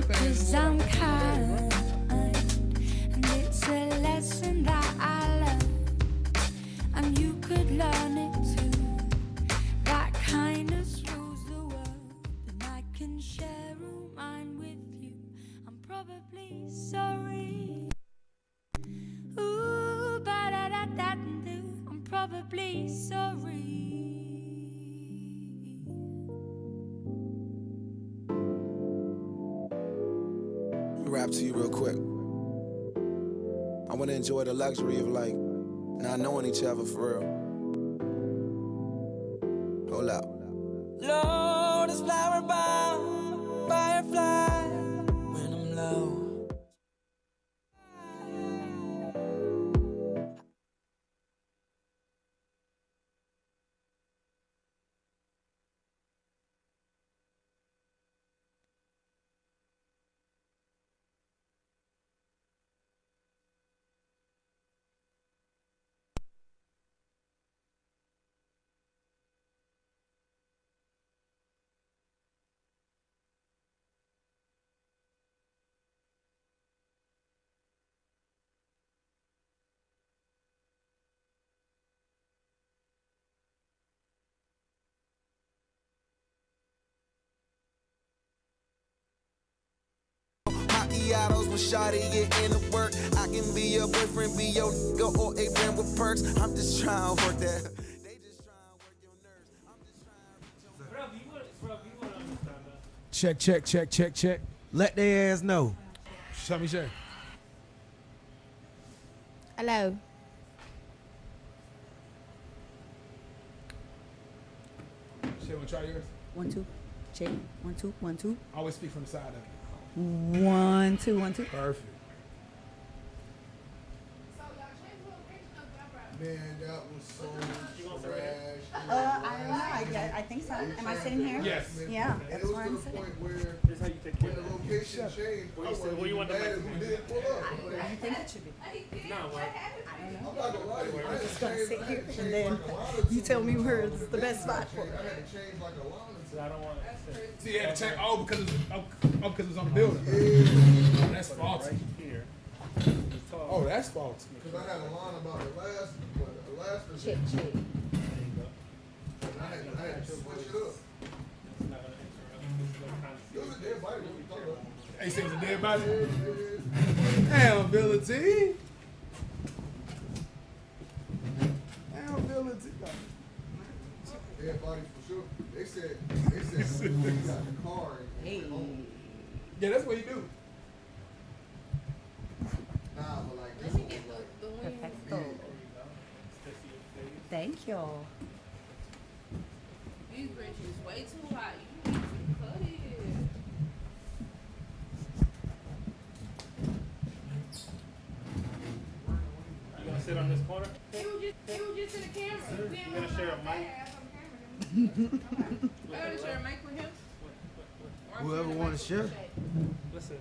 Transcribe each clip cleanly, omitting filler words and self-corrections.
'cause I'm kind, and it's a lesson that I learned, and you could learn it too. That kindness rules the world, and I can share all mine with you. I'm probably sorry. Ooh, ba-da-da-da-do. I'm probably sorry. Rap to you real quick. I want to enjoy the luxury of like not knowing each other for real. Hold up. Lord is flower bound, firefly when I'm low. Macchiatos with shawty get into work. I can be your boyfriend, be your nigga, or a friend with perks. I'm just trying to work that. They just trying to work your nerves. I'm just trying to reach your Bro, you want to understand that. Check, check, check, check, check. Let their ass know. Show me, Shay. Hello. Shay, wanna try yours? 1 2. Check. 1 2 1 2. Always speak from the side of it. 1 2 1 2. Perfect. Man, that was so trash. I don't know. I think so. Am I sitting here? Yes. Yeah, And that's it was where to I'm the sitting. point where This is how you take care when the of it. location changed, I wasn't where you even want the mad if we microphone? didn't pull up. Where do you think it should be? No, what? I'm not gonna lie to you. I had to Gonna change, sit I here had to and change then like a lot of you tell me where is the best spot for I it. had to change like a lot of I don't want to sit See, you had to check. Oh, because it's on the building. Oh, that's faulty. right here. Oh, that's faulty. because I had a line about the last Check, check. I had to switch it up. It's not going to interrupt. It was a dead body. What you talking about? Hey, see, it was a dead body. Damn, ability. Damn, ability. Dead body for sure. They said we got the car. Hey. Yeah, that's what you do. Nah, but like this one was like Perfecto. Thank you. These bridges way too hot. You need to cut it. You going to sit on this corner? It was just in the camera. We ain't You gonna share a mic? I gotta share a mic with him. Whoever want to share. Listen,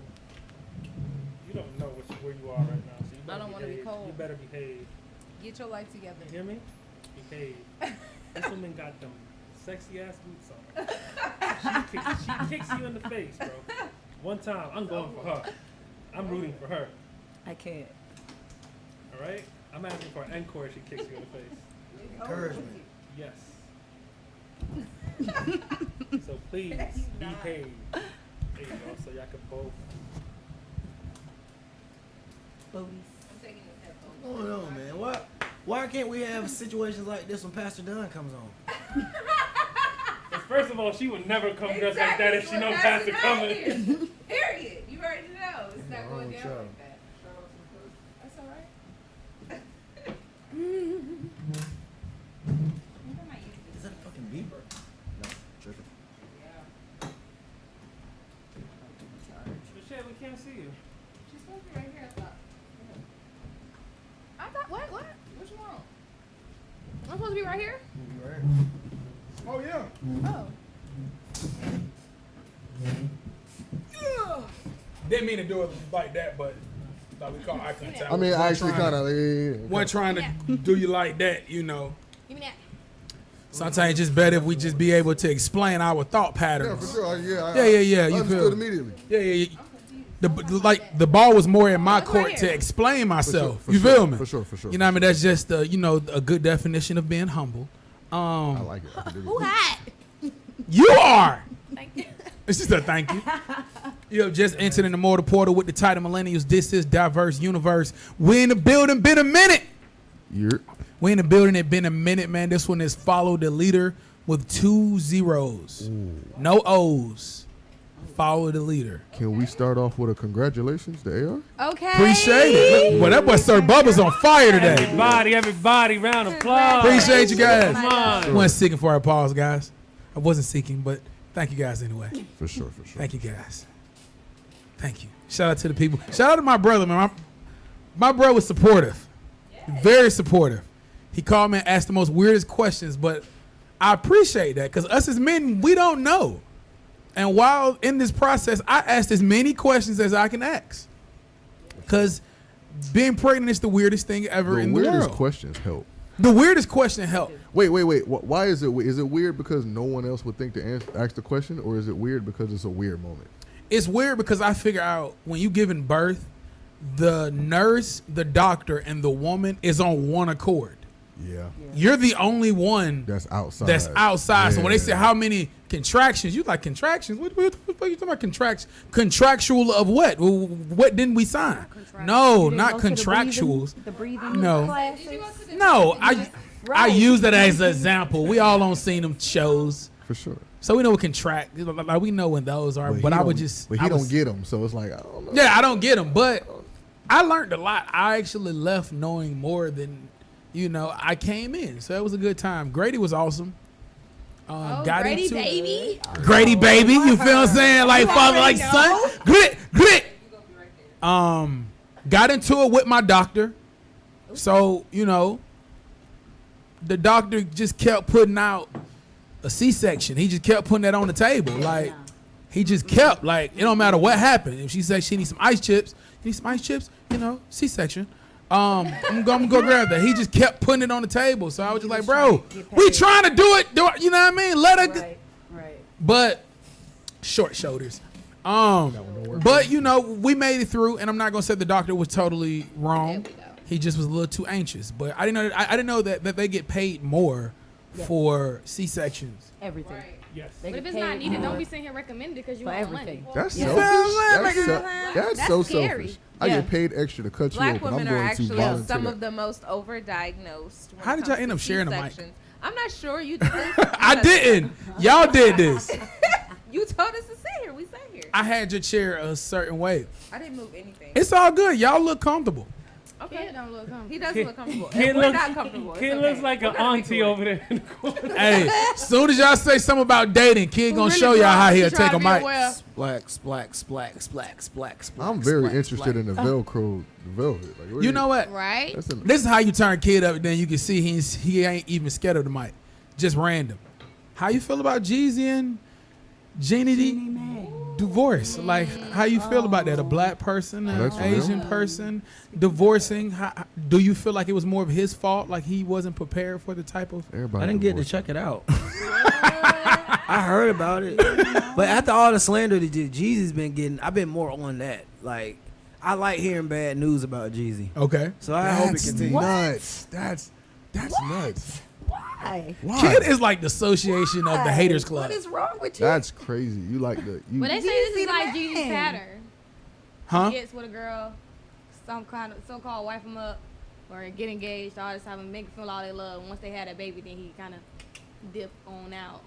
you don't know where you are right now. So you better I don't wanna be behave. cold. You better behave. Get your life together. You hear me? Behave. This woman got them sexy ass boots on. She kicks you in the face, bro. One time, I'm going for her. I'm rooting for her. I can't. All right? I'm asking for an encore if she kicks you in the face. Encouragement. Yes. So please behave. There you go. So y'all can both. Booties. I'm taking this headphone. What's going on, man? Why can't we have situations like this when Pastor Dunn comes on? But first of all, she would never come dressed like that if she knows Pastor coming. Period. You already know. It's not going down child. like that. That's all right. Is that a fucking beeper? No, tripping. Michelle, we can't see you. She's supposed to be right here, I thought. I thought, what? What you want? I'm supposed to be right here? You right? Oh, yeah. Oh. Didn't mean to do it like that, but like we call eye contact. I mean, I actually Wasn't kind of. wasn't trying to do you like that, you know. Give me that. Sometimes it's just better if we just be able to explain our thought Yeah, patterns. for sure. Yeah, Yeah. You I understood feel? immediately. Yeah. the ball was more in my court to explain myself. For you sure, feel me? For sure. You know what I mean? That's just a good definition of being humble. I like it. I can dig it. Who hot? You are. Thank you. It's just a thank you. You have just entered in the mortal portal with the title Millennials. This is Diverse Universe. We in the building. Been a minute. We in the building. It been a minute, man. This one is Follow the Leader with 2 zeros. No O's. Follow the Leader. Can we start off with a congratulations to AR? Okay. Appreciate it. Well, that boy Sir Bubba's on fire today. Everybody, round of applause. Appreciate you guys. Come I on. wasn't seeking for applause, guys. I wasn't seeking, but thank you guys anyway. For sure. Thank you guys. Thank you. Shout out to the people. Shout out to my brother, man. My brother was supportive. Very supportive. He called me and asked the most weirdest questions, but I appreciate that because us as men, we don't know. And while in this process, I asked as many questions as I can ask. Because being pregnant is the weirdest thing ever in the world. The weirdest questions help. The weirdest question help. Wait. Why is it? Is it weird because no one else would think to ask the question, or is it weird because it's a weird moment? It's weird because I figure out when you giving birth, the nurse, the doctor, and the woman is on one accord. Yeah. You're the only one That's outside. So when they say how many contractions, you like contractions? What are you talking about contractions? Contractual of what? What didn't we sign? No, not contractuals. The breathing No. classes. No, I use that as an example. We all on seen them shows. For sure. So we know what contract, like we know when those are. But I would just. But he don't get them, so it's like I don't know. Yeah, I don't get them, but I learned a lot. I actually left knowing more than I came in. So it was a good time. Grady was awesome. Got Grady into baby. Grady baby, you feel what I'm saying? Like father, like son. Grit. Got into it with my doctor. So, the doctor just kept putting out a C-section. He just kept putting that on the table. Like, he just kept, like, it don't matter what happened. If she said she needs some ice chips, C-section. I'm gonna go grab that. He just kept putting it on the table. So I was just like, bro, we trying to do it. You know what I mean? Let her. Right. But short shoulders. But we made it through, and I'm not gonna say the doctor was totally wrong. He just was a little too anxious. But I didn't know that they get paid more for C-sections. Everything. Right. Yes. They But if get it's not paid needed, more don't be sitting here recommending it because you for want everything. money. That's Yeah. selfish. That's That's so scary. selfish. I get paid extra to cut you Black open. women I'm are going to actually volunteer. some of the most overdiagnosed. when How it did comes y'all to end up sharing a mic? C-sections. I'm not sure you did this. I didn't. Y'all did this. You told us to sit here. We sat here. I had your chair a certain way. I didn't move anything. It's all good. Y'all look comfortable. Okay. Kid don't look comfortable. He does look comfortable. Kid And we're looks- not comfortable. It's Kid okay. looks like We're an gonna be auntie cool. over there in the corner. Hey, soon as y'all say something about dating, kid gonna show y'all how he'll take a mic. Splack. I'm very interested in the Velcro, the velvet. Like, You know what? Right? That's an, This is how you turn kid up. Then you can see he ain't even scared of the mic. Just random. How you feel about Jeezy and Jeannie divorce? Like, how you feel about that? A black person, an That's real. Asian person divorcing. Do you feel like it was more of his fault? Like he wasn't prepared for the type of. everybody I didn't get to divorced. check it out. I heard about it, but after all the slander that Jeezy's been getting, I've been more on that. Like, I like hearing bad news about Jeezy, Okay. so I hope it That's continues. nuts. That's nuts. Why? Why? Kid is like the association of the haters club. What is wrong with you? That's crazy. You like the you. But they say this Jeezy is the like man. Jeezy's pattern. Huh? He gets with a girl, some kind of so-called wife him up, or get engaged all this time and make him feel all they love. And once they had a baby, then he kind of dip on out.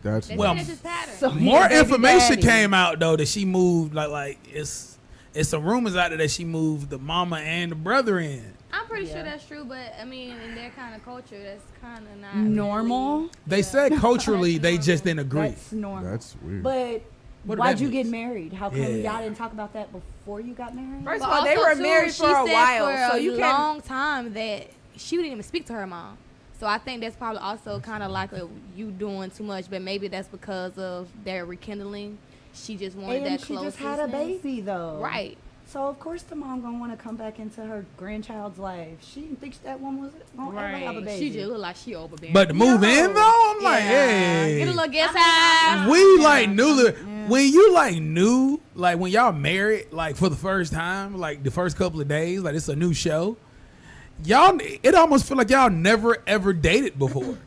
That's They Well, say that's his pattern. So- More Yeah, baby information daddy. came out though that she moved like it's some rumors out there that she moved the mama and the brother in. I'm pretty sure that's true, but I mean, in their kind of culture, that's kind of not Normal. really- They said culturally they just didn't agree. That's normal. That's weird. But What why'd that you get means? married? How come Yeah. y'all didn't talk about that before you got married? First But of all, they also, were too, married she for a said while, for so a you can't. long time that she didn't even speak to her mom. So I think that's probably also kind of like you doing too much, but maybe that's because of their rekindling. She just wanted and that she closeness. just had a baby though. Right. So of course the mom gonna want to come back into her grandchild's life. She didn't think that one was gonna ever have a baby. She just look like she overbearing. But to move in though, I'm like, Get a hey, little guest house. we like newly. when you like new, like when y'all married, like for the first time, like the first couple of days, like it's a new show. Y'all, it almost feel like y'all never ever dated before.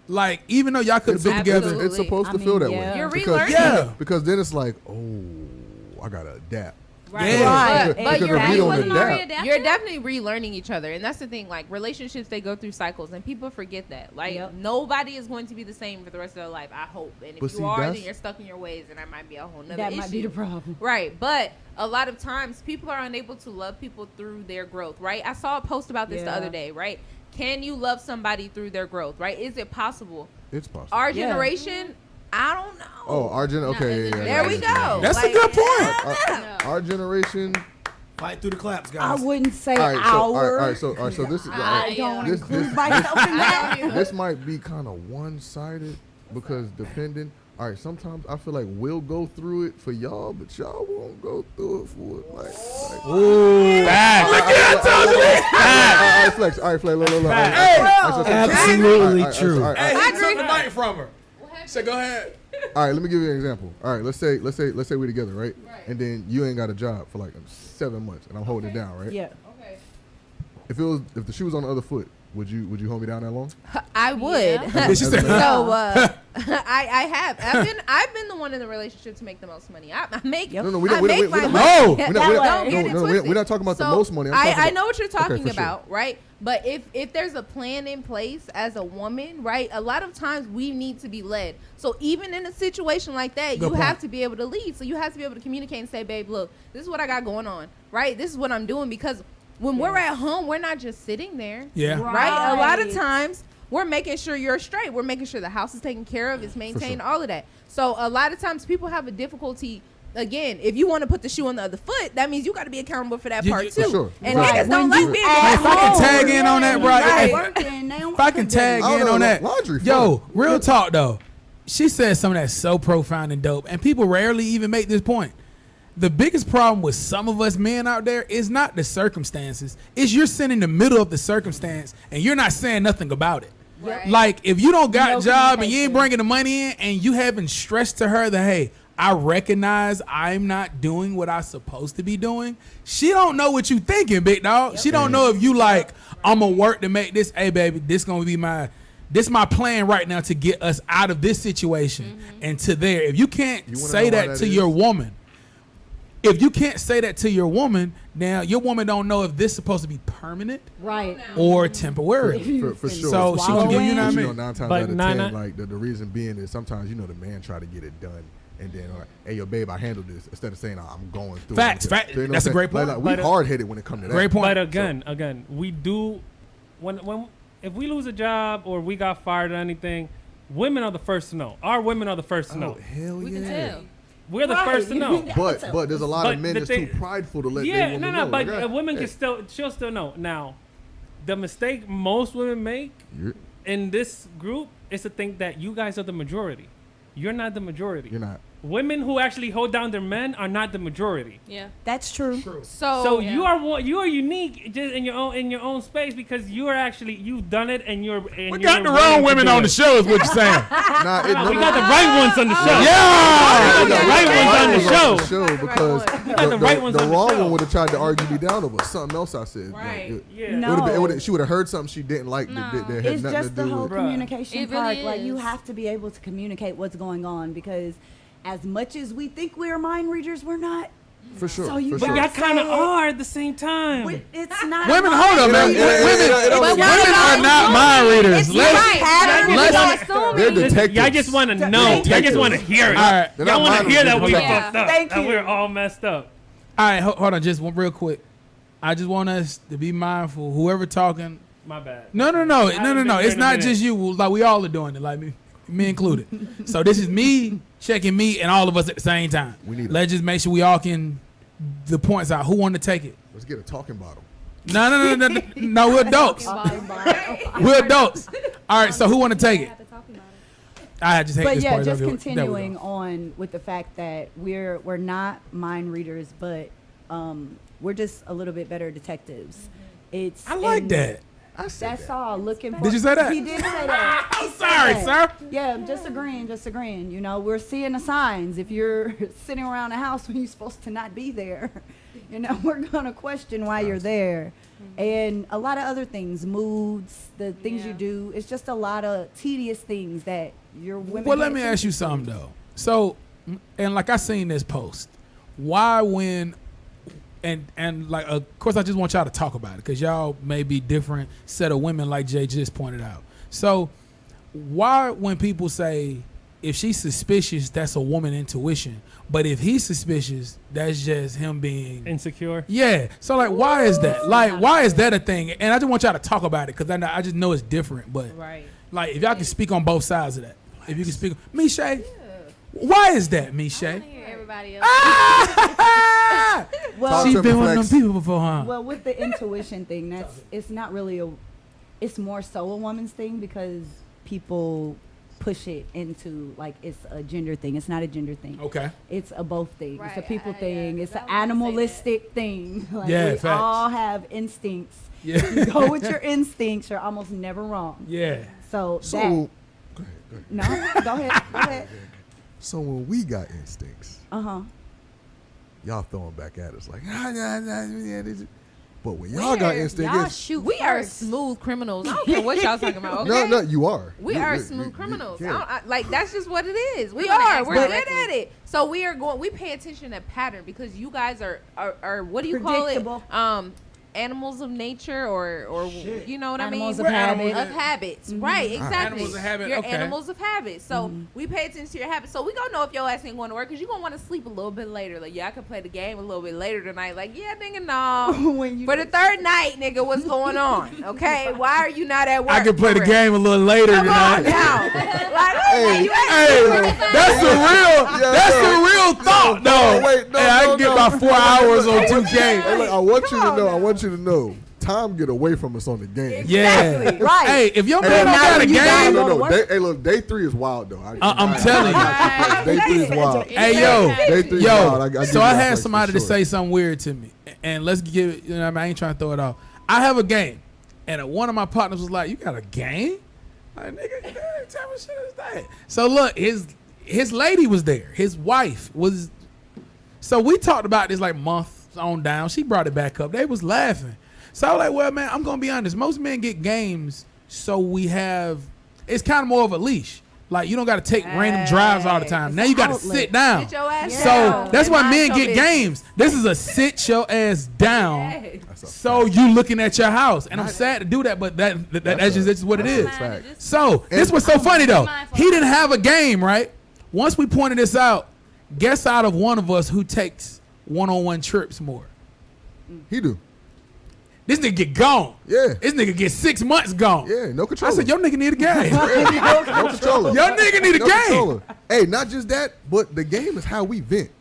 Like even though y'all could have been together, Absolutely. It's supposed to I feel mean, that yeah. way. You're Because- relearning. Yeah. Because then it's like, oh, I gotta adapt. Right. Yeah. Right. But Because you're, if we you don't wasn't adapt- already adapted? You're definitely relearning each other, and that's the thing. Like relationships, they go through cycles, and people forget that. Like Yep. nobody is going to be the same for the rest of their life. I hope, and if But you see, are, then that's- you're stuck in your ways, and that might be a whole nother That issue. might be the problem. Right, but a lot of times people are unable to love people through their growth. Right, I saw a post about this the Yeah. other day. Right, can you love somebody through their growth? Right, is it possible? It's possible. Our Yeah. generation, I don't know. Oh, our generation. Okay, yeah, there we go. that's Like, a good point. Our generation. Fight through the claps, I guys. wouldn't say All right, so all our. right, so this is. I don't want to This- include this- myself in that. This might be kind of one-sided because depending. All right, sometimes I feel like we'll go through it for y'all, but y'all won't go through it for like. Ooh, facts. All right, Flex. All right, Flex. Look. Absolutely true. Hey, I he took agree. the mic from her. So go ahead. All right, let me give you an example. All right, let's say we together, right? And then you ain't got a job for like 7 months, and I'm holding it down, right? Yeah. Okay. If the shoe was on the other foot, would you hold me down that long? I would. She said, So I have. I've been the one in the relationship to make the most money. I make. Yep. No, we I don't. We make don't. my We don't. money. No. We're That not, way. Don't get it twisted. we're not talking about the So, most money. I'm talking I about- know what you're Okay, talking for sure. about, right? But if there's a plan in place as a woman, right? A lot of times we need to be led. So even in a situation like that, Good you have point. to be able to lead. So you have to be able to communicate and say, babe, look, this is what I got going on, right? This is what I'm doing, because when we're at home, we're not just sitting there. Yeah. Right? A lot of Right. times we're making sure you're straight. We're making sure the house is taken care of, it's maintained, sure. all of that. So a lot of times people have a difficulty. Again, if you want to put the shoe on the other foot, that means you got to be accountable for that Yeah, part yeah, too. for sure. And Right. niggas don't When like you being at If I can home, tag in on that, right? Right. Hey, Working, they don't if I can tag I don't in know, on that, laundry yo, fun. real talk though. She said something that's so profound and dope, and people rarely even make this point. The biggest problem with some of us men out there is not the circumstances. It's you're sitting in the middle of the circumstance and you're not saying nothing about it. Right. Like if you don't got No a job and you communication. ain't bringing the money in and you haven't stressed to her that, hey, I recognize I'm not doing what I'm supposed to be doing. She don't know what you thinking, big dog. She don't know if you like, I'm gonna work to make this. Hey, baby, this gonna be my plan right now to get us out of this situation and to there. If you can't You wanna say know why that that to is? your woman, if you can't say that to your woman, now your woman don't know if this is supposed to be permanent Right. or temporary. For sure. So she gonna give you, know what I You mean? know, 9 times But out of nine- 10, like the reason being is sometimes the man try to get it done, and then like, hey, yo, babe, I handled this, instead of saying I'm going through. Facts, it. fact- So, you know that's what a I'm great saying? point. Like, we But, hard headed when it comes to that. Great point. But again, we do when if we lose a job or we got fired or anything, women are the first to know. Our women are the first to know. Oh hell We yeah! can tell. We're the Right. first to know. But there's a lot But of men the that's thing- too prideful to let their Yeah, woman no, know. but Like, a woman hey, she'll still know. Now, the mistake most women make You're, in this group is to think that you guys are the majority. You're not the majority. you're not. Women who actually hold down their men are not the majority. Yeah. That's true. So yeah. you are unique just in your own space because you are actually you've done it and you're. And We you're got the willing wrong to women do on it. the show, is what you're saying. Nah, it, We got the right ones on the show. Yeah. We got the right ones on the show. because got the right ones the on the wrong show. one would have tried to argue me down over something else I said. Like, Right. Yeah. No. she would have heard something she didn't like No. that had It's nothing just to the do whole with. Bruh. communication It part. really Like you is. have to be able to communicate what's going on, because as much as we think we're mind readers, we're not. For sure. So you for But sure. y'all gotta kind of say it. are at the same time. It's not. Women, mind hold up, man. reading. Women are not mind readers. It's Let's- right. Pattern let's- recognition. They're Listen, detectives. y'all just want to know. Detectives. Y'all just want to hear it. All right. They're Y'all not want to mind hear that we readers. Yeah. fucked up. Thank That you. we're all messed up. All right, hold on, just one real quick. I just want us to be mindful. Whoever talking, My bad. no. I haven't been It's here in a not minute. just you. Like we all are doing it. Like me included. So this is me checking me and all of us at the same time. We need Let's just make sure we all can the points out. Who want to take it? Let's get a talking bottle. No. We're adults. We're adults. All right. So who want to take it? I just hate But this yeah, part. just There we go. continuing on with the fact that we're not mind readers, but we're just a little bit better detectives. It's I like and that. I said That's that. all. Looking for. Did you say that? He did say that. I'm sorry, sir. Yeah, just agreeing. You know, we're seeing the signs. If you're sitting around the house when you're supposed to not be there, you know, we're gonna question why you're there. And a lot of other things, moods, the things you do. It's just a lot of tedious things that your women. Well, let pay me ask you attention something to. though. So, and like I seen this post, why when, and like of course I just want y'all to talk about it because y'all may be different set of women like Jay just pointed out. So, why when people say if she's suspicious, that's a woman intuition, but if he's suspicious, that's just him being Insecure. yeah. So like, why is that? Like, why is that a thing? And I just want y'all to talk about it because I just know it's different. But Right. like, if y'all can speak on both sides of that, if you can speak, Misha, why is that, I Misha? wanna hear everybody else. Ah! Well, She's to been me, one of them Flex. people before, huh? Well, with the intuition thing, it's not really it's more so a woman's thing because people push it into like it's a gender thing. It's not a gender thing. Okay. It's a both thing. It's a Right, people yeah, thing. It's 'cause an I was gonna say animalistic thing. Like Yeah, we facts. all have instincts. Yeah. You go with your instincts. You're almost never wrong. Yeah. So, So, that, go ahead. no, go ahead. Go ahead. So when we got instincts, y'all throwing back at us like, but when y'all got instinct, Y'all it's- shoot We are first. smooth criminals. I don't care what y'all talking about. Okay? no, you are. We You- are you- smooth you- criminals. you I can. don't, like that's just what it is. We We're gonna are. ask We're good directly. at it. So we are going. We pay attention to pattern because you guys are what do you call it? Predictable. Animals of nature or you know what Animals I of mean? habit. Of habits, right? Exactly. Animals of habit, You're okay. animals of habit. So we pay attention to your habits. So we gonna know if your ass ain't going to work because you gonna want to sleep a little bit later. Like yeah, I could play the game a little bit later tonight. Like yeah, nigga, no. When you For the third night, nigga, what's going on? Okay, why are you not at work? I can play the for real? game a little later Come on tonight. now. Like, Hey, you Hey, that's a real, that's a real thought, though. wait, no, hey, I no, can get no. about 4 hours on 2K. Hey, look, I want you to Come know. on I want you to know. Time get away from us on the game. Yeah. Right. Hey, if your Hey, man don't now got a when you gotta game, go to no. work. Hey, look, day 3 is wild though. I'm telling you. Day 3 is wild. Hey, yo, Day 3 is wild. I give so you I that had flex for somebody to sure. say something weird to me, and let's give it. You know, what I mean, I ain't trying to throw it off. I have a game, and one of my partners was like, "You got a game? Like, nigga, what type of shit is that?" So look, his lady was there. His wife was. So we talked about this like months on down. She brought it back up. They was laughing. So I was like, well, man, I'm gonna be honest. Most men get games, so we have. It's kind of more of a leash. Like you don't got to take random drives all the time. Now you got to outlet. sit down. Get your ass Yeah. So down. that's And why mind men your get business. games. This is a sit your ass down. That's a So you looking at your house, and I'm sad to do that, but that's just what it is. fact. So this was so funny though. He didn't have a game, right? Once we pointed this out, guess out of one of us who takes one-on-one trips more. He do. This nigga get gone. Yeah. This nigga get 6 months gone. Yeah. No I controller. said, your nigga need a game. no controller. Your nigga need a No game. controller. Hey, not just that, but the game is how we vent.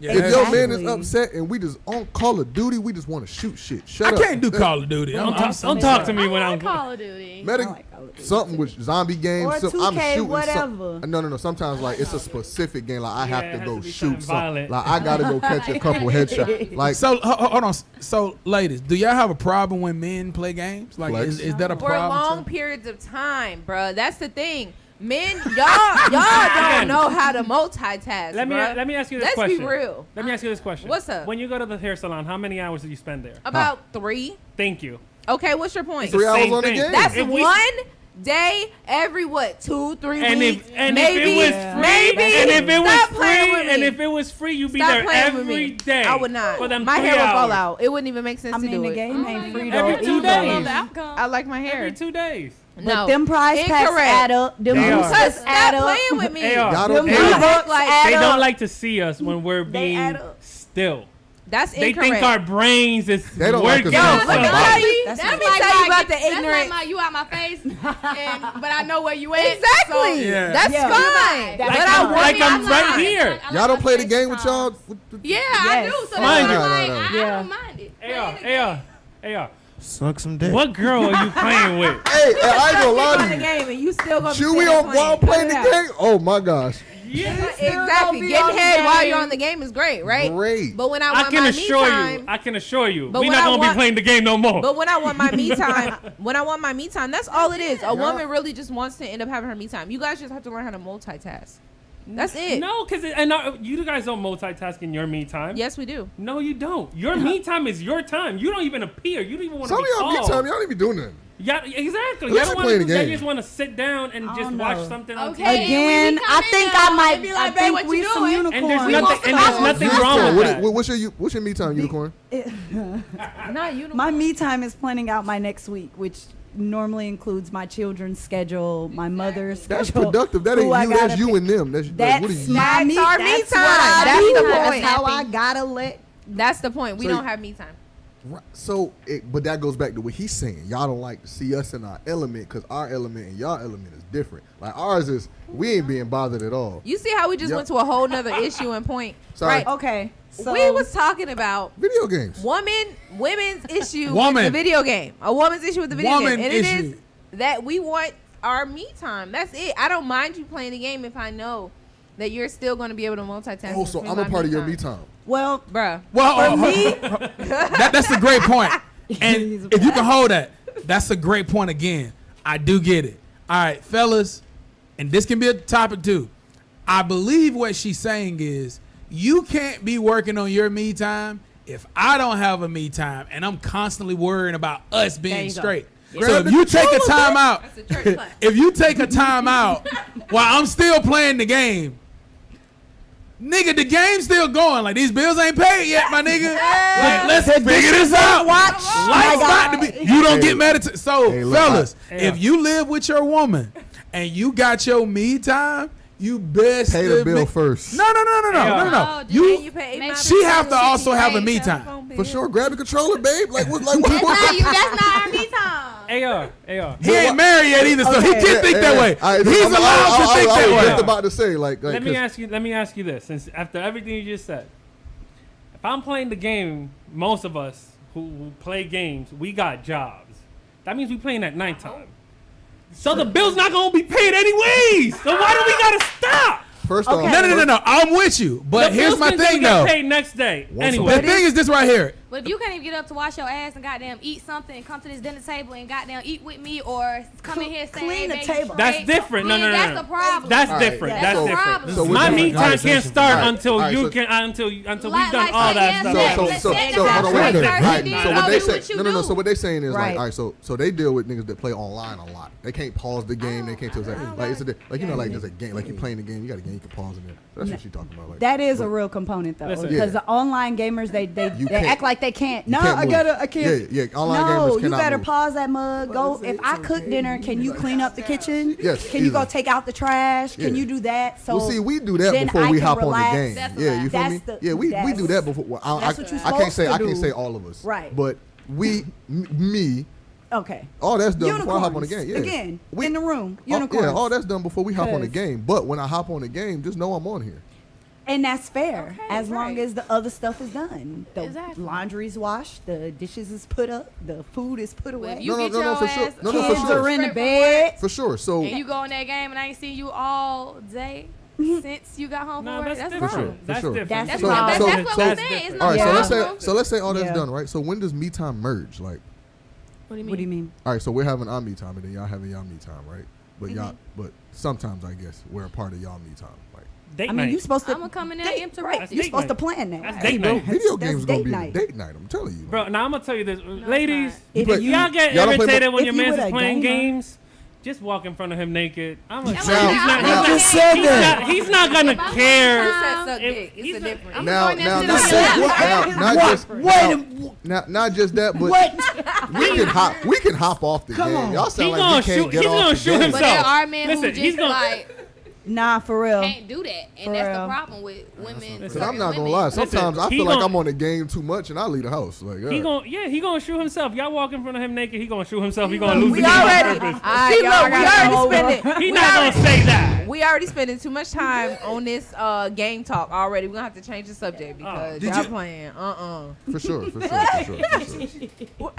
Yeah, If that's your true. man is upset and we just on Call of Duty, we just want to shoot shit. Shut I up. can't do Call of Duty. I'm Don't talk to me when I I'm. like Call of Duty. Medic, I like Call of Duty. something with zombie games. Or I'm 2K, shooting whatever. No. Sometimes like it's a specific game. Like I Yeah, have it to has go to be shoot something something. violent. Like I gotta go catch a couple headshots. Like So hold on. So ladies, do y'all have a problem when men play games? Like Flex. is that a For problem? long periods of time, bruh. That's the thing. Men, y'all don't know how to multitask. Let me ask you this Let's question. be real. Let me ask you this question. What's up? When you go to the hair salon, how many hours do you spend there? About 3. Thank you. Okay, what's your point? It's the 3 hours same on the thing. game. That's If we- one day every what 2-3 And weeks. if maybe, it was free, maybe. and if it was Stop playing free, with and me. if it was free, you'd be Stop there playing with every me. day. I would not. For them My 3 hair would fall hours. out. It wouldn't even make sense I to mean, do the it. game ain't free Every though 2 either. days. I like my hair. Every 2 days. No, Them prize packs Incorrect. add up. Them They are. boosters Because add stop up. playing with me. They are. y'all Them don't They play. are. blue books Like, add They up. don't like to see us when we're being add up. still. That's They incorrect. think our brains is They don't like working. us Yo, on let me something. tell you. That's Let me like tell you about the That's ignorant. like you out my face, but I know where you at. Exactly. Yeah. That's Yeah. fine. That's but Like I I'm, want like my I'm right time. here. Y'all don't play the game with y'all. With the- Yeah, I Yes. do. So Mind that's you. like, No. I Yeah. don't mind it. Hey, Suck some dick. what girl are you playing with? Hey, I ain't gonna lie On to the you. game and you still gonna be Chewy sitting on while playing. playing the Cut it out. game. Oh my gosh. Yeah. Exactly. be Getting on the head while game. you're on the game is great, right? Great. But when I I want can my assure me time, you. I can assure you. But We're when not I gonna be want- playing the game no more. but when I want my me time, that's all it is. A woman really just wants to end up having her me time. You guys just have to learn how to multitask. That's it. No, because you guys don't multitask in your me time. Yes, we do. No, you don't. Your me time is your time. You don't even appear. You don't even want to Some be of y'all called. me time, y'all don't even do nothing. Yeah, exactly. Unless Y'all you're don't playing want the to. game. They just want to sit down and I just don't watch know. something on Okay. TV. Again, we I come think in I now, might. they be like, I "Babe, think what we you some doing?" unicorns. And there's We nothing. want And there's some nothing Unicorn, wrong with that. what's your me time, unicorn? Not unicorn. My me time is planning out my next week, which normally includes my children's schedule, my mother's That's schedule. productive. That who ain't I you. That's gotta you pick. and them. That's like, That's what are you? my me. That's our me That's time. what I That's do. the That's point. how I gotta let. That's the point. We So don't have me time. Right. So, but that goes back to what he's saying. Y'all don't like to see us in our element because our element and y'all element is different. Like ours is, we ain't being bothered at all. You see how we just Yep. went to a whole nother issue and point? Sorry. Right. Okay, so We was talking about Video games. women's issue Woman. with the video game. A woman's issue with the video Woman game. And it issue. is that we want our me time. That's it. I don't mind you playing the game if I know that you're still going to be able to multitask. Oh, so between I'm a my part of your me time. well. Bruh. Well, For me, that's a great point. And He's if you can hold that, that's a great point again. I do get it. All right, fellas, and this can be a topic too. I believe what she's saying is you can't be working on your me time if I don't have a me time and I'm constantly worrying about us being you go. straight. So Grab if the you take a controller, time out, That's a church class. if you take a time out while I'm still playing the game, nigga, the game's still going. Like, these bills ain't paid yet, my nigga. Like, let's figure this out. watch. Life's about to be. You don't Hey. get mad at. So, Hey, look, fellas, Hey, if you live with your woman and you got your me time, you best Pay the to bill be- first. No. Oh, You pay Maybe she have to also have a me time. For sure. Grab the controller, babe. Like what? Like That's what? not you. That's not our me time. AR. He ain't married yet either, so he Okay. can think that way. I- He's I'm- allowed to think I that was way. just about to say, like Let me 'cause- ask you this. Since after everything you just said, if I'm playing the game, most of us who play games, we got jobs. That means we playing at nighttime. So the bill's not gonna be paid anyways. So why do we gotta stop? First Okay. off, No. I'm with you, but The here's bills my can thing get though. paid next day. Once a Anyway, The thing is this right here. But if you can't even get up to wash your ass and goddamn eat something and come to this dinner table and goddamn eat with me or come in here saying Clean the "Babe, table." That's straight," different. No, then no. That's the problem. That's All right. different. Yeah. That's So- different. so My we're me doing- time can't start All right. until All right, you so- can until we've done Like all that say stuff. yes, So, Let's so, set so, the hold on, house wait a right minute. first, Right. and then So you what go they do say, what you no. do. So what they saying is like, Right. all right. So they deal with niggas that play online a lot. They can't pause the game. They can't tell that. Like it's a, like you know, like there's a game. Like you playing the game, you got a game you can pause in there. That's what she talking about. Like That is a real component though, Listen. because Yeah. the online gamers they You they can't- act like they can't. you No, can't I move. gotta, I can't. Yeah. Online No, gamers you cannot better move. pause that mug. Go. If I cook dinner, can you clean up the kitchen? Yes, Can you go easily. take out the trash? Can Yeah. you do that? So Well, see, we do that then before I we can hop relax. on the game. That's Yeah, you feel that's me? the- Yeah, we do that's- that before. Well, that's what you're I can't say supposed to say do. all of us. Right. But we, me, Okay. all that's done before I hop on the Unicorns. game. Yeah. Again, We- in the room. Yeah, Unicorns. all that's done before we hop on the 'Cause- game. But when I hop on the game, just know I'm on here. And that's fair, Okay, as long right. as the other stuff is done. The Exactly. laundry's washed, the dishes is put up, the food is put Well, away. if you No, get no, no, your for sure. ass No, no, for Kids sure. are in the straight from bed. For sure. So and you go in that game and I ain't seen you all day since you got home No, from work. that's That's a different. problem. For That's sure. different. That's That's, So- what, so- that's what we're so- saying. It's all not right, so let's personal. say all that's Yeah. done, right? So when does me time merge? Like, What do you mean? What do you mean? all right, so we're having our me time, and then y'all having y'all me time, right? But y'all, but sometimes I guess we're a part of y'all me time. Like, Date I mean, night. you supposed to. I'ma come in there and date, interrupt right? you. You're That's supposed to date plan that. That's right? date night. video That's games gonna date be night. a date night. I'm telling you, Bro, now I'm gonna tell you this, ladies. If play- you- Y'all get Y'all don't play irritated mo- when if your you man's were is a playing gamer- games. Just walk in front of him naked. I'm a, Now- he's now- just said that. He's not gonna My care. time. Said suck If dick. It's he's a not- difference. I'm now, going there now, to not sit just, on your lap. not What? just, Wait not just that, but What? we can hop off the Come game. on. Y'all He's sound like gonna we can't shoot. get He's off gonna the shoot game. himself. But there are men Listen, who he's just gonna- like Nah, for real. can't do that, and For that's real. the problem with women. Because certain I'm not gonna women. lie. Listen, Sometimes I he feel like gon- I'm on the game too much, and I leave the house. Like, yeah. He gonna shoot himself. Y'all walk in front of him naked. He gonna shoot himself. He gonna lose the We game on already, purpose. see, look, we already spending. He not gonna say that. We already spending too much time on this game talk already. We're gonna have to change the subject because Did y'all you- playing. For sure, for sure.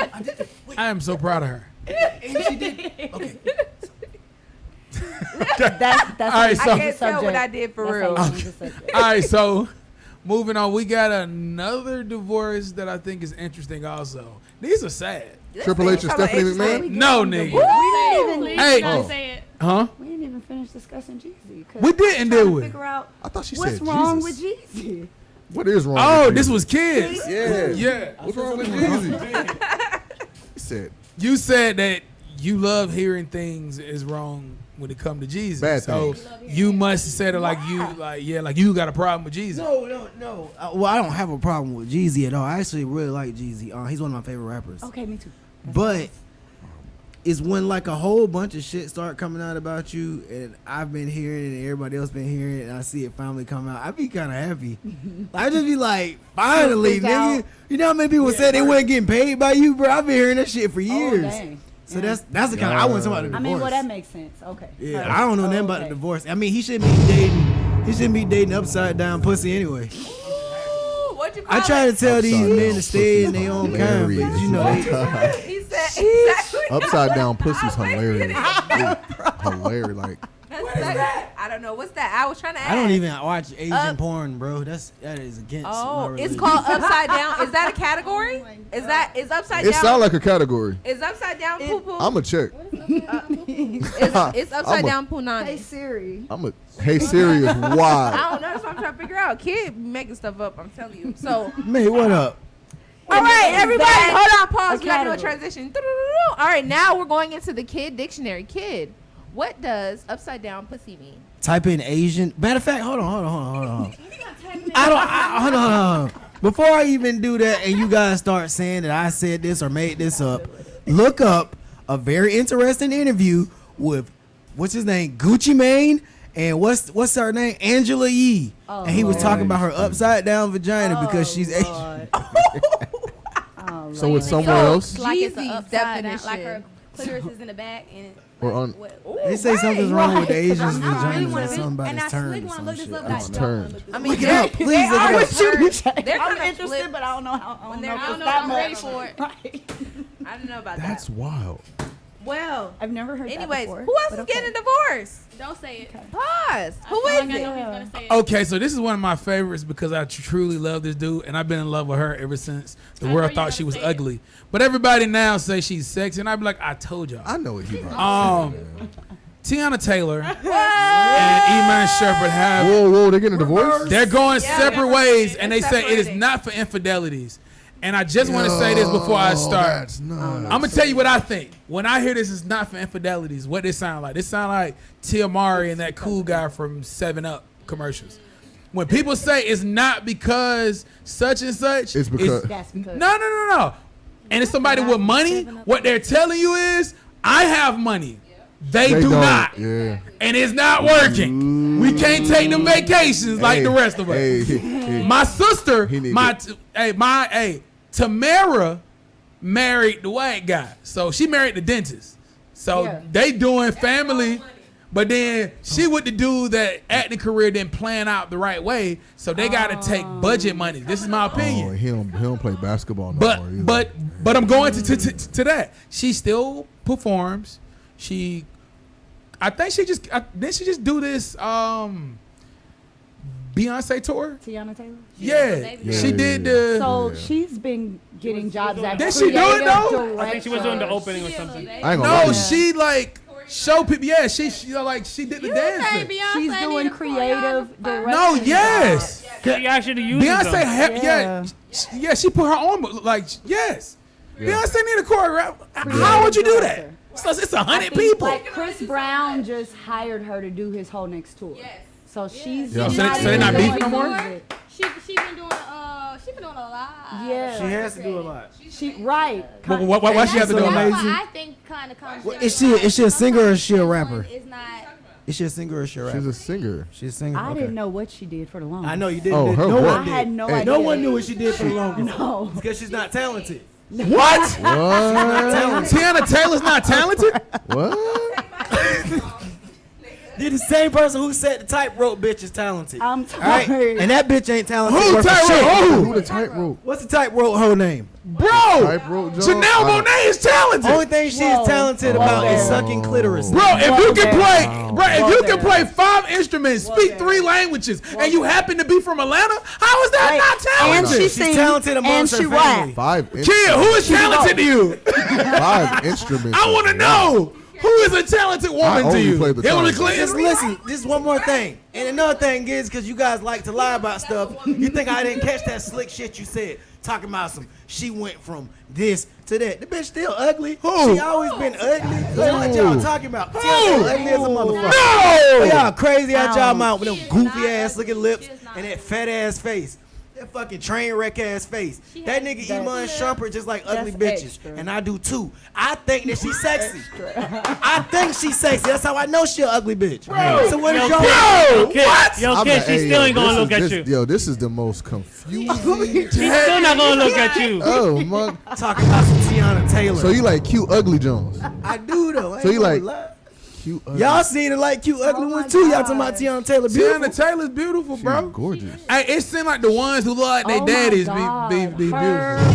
I am so proud of her. And she did. Okay. That's All right, so- I can't tell what I did for real. All right, so moving on, we got another divorce that I think is interesting. Also, these are sad. Triple H and Stephanie McMahon. No, nigga. We Hey. didn't say it. Huh? even finish discussing Jeezy. 'Cause We didn't, I'm did trying to we? Figure out I thought she what's said wrong Jesus. with Jeezy. What is wrong? Oh, with this Jeezy? was kids. Yeah. Yeah. What's wrong with Jeezy? He said You said that you love hearing things is wrong when it come to Jesus. Bad so things. you must have said it like you, like you got a problem with Jesus. No. Well, I don't have a problem with Jeezy at all. I actually really like Jeezy. He's one of my favorite rappers. Okay, me too. But it's when like a whole bunch of shit start coming out about you, and I've been hearing it, and everybody else been hearing it, and I see it finally come out. I be kind of happy. I just be like, finally, It's nigga. out. You know how many people said they weren't getting paid by you, bro? I've been hearing that shit for years. Oh, dang. So that's the kind of I want somebody to I divorce. mean, well, that makes sense. Okay. Yeah, All right. I don't know nothing Oh, about the okay. divorce. I mean, he shouldn't be dating. He shouldn't be dating upside down pussy anyway. Ooh, what'd you call I try to tell these Upside men down to stay in pussy their own kind, but hilarious. you know they. He said exactly. upside down pussy's hilarious. Hilarious. Like I don't know. What's that? I was trying to ask. I don't even watch Asian porn, bro. That is against. Oh, my it's religion. called upside down. Is that a category? Is upside it down? sound like a category. Is upside down poo poo? I'm a check. It's upside down Hey punani. Siri. I'm a. Hey Siri is I wild. don't know. That's what I'm trying to figure out. Kid making stuff up. I'm telling you. So. Man, what up? All right, everybody, that hold on, pause. a We gotta do a category? transition. All right, now we're going into the kid dictionary. Kid, what does upside down pussy mean? Type in Asian. Matter of fact, hold on. Hold on. Before I even do that, and you guys start saying that I said this or made this up, look up a very interesting interview with what's his name, Gucci Mane, and what's her name, Angela Yee, and he was talking about her upside down vagina because she's Asian. Lord. Oh, So Lord. it's somewhere else Like it's an Jeezy's upside down, definition. like her clitoris is in the back and. or on. They say something's wrong with the right, 'cause Asians' I'm I really vaginas wanna or do- something about and his I turn really or wanna some look this shit. up. I Like, don't know. Turn. I mean, Look it up, please they look it are up. What you turned. say? They're I'm kinda interested, flipped. but I don't know how. I don't know I if don't it's know that if I'm ready much. for it. Right. I don't know about That's that. wild. Well, I've never heard anyways, that before. who else but is okay. getting a divorce? Don't say it. Pause. Who I is think I know it? he's gonna say it. Okay, so this is one of my favorites because I truly love this dude, and I've been in love with her ever since the I know world you thought gotta she was say it. ugly. But everybody now say she's sexy, and I be like, I told y'all. I know what he about. Tiana Taylor and Iman Shepherd have Whoa, they're getting a divorce. they're going Yeah, separate they're ways, and they separating. say it is not for infidelities. And I just want to say this before I start. That's nuts. I'm gonna tell you what I think. When I hear this is not for infidelities, what this sound like? This sound like Tia Mari and that cool guy from 7-Up commercials. When people say it's not because such and such, It's because- That's because. no. And it's somebody with money. What they're telling you is, I have money. They do don't. not. Yeah. And it's not working. We can't take them vacations like Hey, the rest of us. hey. My sister, He need Tamara married the white guy. So she married the dentist. So Yeah. they doing family, but then she with the dude that acting career didn't plan out the right way. So they got to take budget money. This is my Oh, opinion. he don't play basketball no But more either. but I'm going to that. She still performs. I think didn't she just do this Beyonce tour? Tiana Taylor. Yeah, Yeah, she yeah, did yeah. the. So Yeah. she's been getting jobs at Did she do it, though? I think she was doing the opening or something. I ain't gonna No, lie. she like show people. Yeah, she like she did the You dance. say thing. Beyonce She's doing need a creative choreographer? direction. No, yes. She actually uses Beyonce, them. yeah, she put her own like yes. Yeah. Beyonce need a choreographer. How would you do that? So it's 100 people. Like Chris Brown just hired her to do his whole next tour. Yes. So she's Yeah. So they not doing beefing no more? music. She been doing a lot. Yeah. She has to do a lot. She right. Why she have to do so it? amazing. That's why I think kind of comes. Well, is she a singer or is she a rapper? It's not. Is she a singer or is she a rapper? She's a singer. She's a singer. I okay. didn't know what she did for the longest. I know you didn't. Oh, her no voice. one I did. had no Hey. idea. No one knew what she did for the longest. No. Because she's not talented. What? What? Tiana Taylor's not talented? What? You're the same person who said the tightrope bitch is talented. I'm All right? tired. And that bitch ain't talented. Who worth a tightrope? shit. Who the tightrope? What's the tightrope hoe name? Bro, Tightrope Jones? Janelle Monáe is talented. Only thing she is talented about is sucking clitoris. Bro, if you can play, bro, if you can there. play 5 instruments, speak 3 languages, and you happen to be from Atlanta, how is that not And talented? she She's sings, talented and amongst she her family. rap. 5 Kid, who is talented to you? 5 instruments. I want to know. Who is a talented woman I to only you? play the Hillary trumpet. Clinton? Just listen, just one more thing. And another thing is, because you guys like to lie about stuff, you think I didn't catch that slick shit you said. Talking about she went from this to that. The bitch still ugly. Who? She always been ugly. That's what y'all talking about. She ugly as a motherfucker. No! Y'all crazy out y'all Ouch. mouth with them goofy ass looking lips and that fat ass face. That fucking train wreck ass face. That nigga Iman Shumpert just like ugly That's bitches. extra. And I do too. I think that she's sexy. I think she's sexy. That's how I know she an ugly bitch. So what is y'all? Yo, kid, what? Yo, I'm kid, like, she hey, still yo, ain't gonna this look is- at this- you. Yo, this is the most confusing. She's still not gonna look at you. Oh, my. Talking about some Tiana Taylor. So you like cute ugly Jones? I do though. I So ain't you gonna like- lie. Cute ugly. Y'all seen it like cute ugly Oh my one too. Y'all talking God. about Tiana Taylor beautiful. Tiana Taylor's beautiful, She's bro. gorgeous. Hey, it seems like the ones who look like their Oh my daddies God. be beautiful.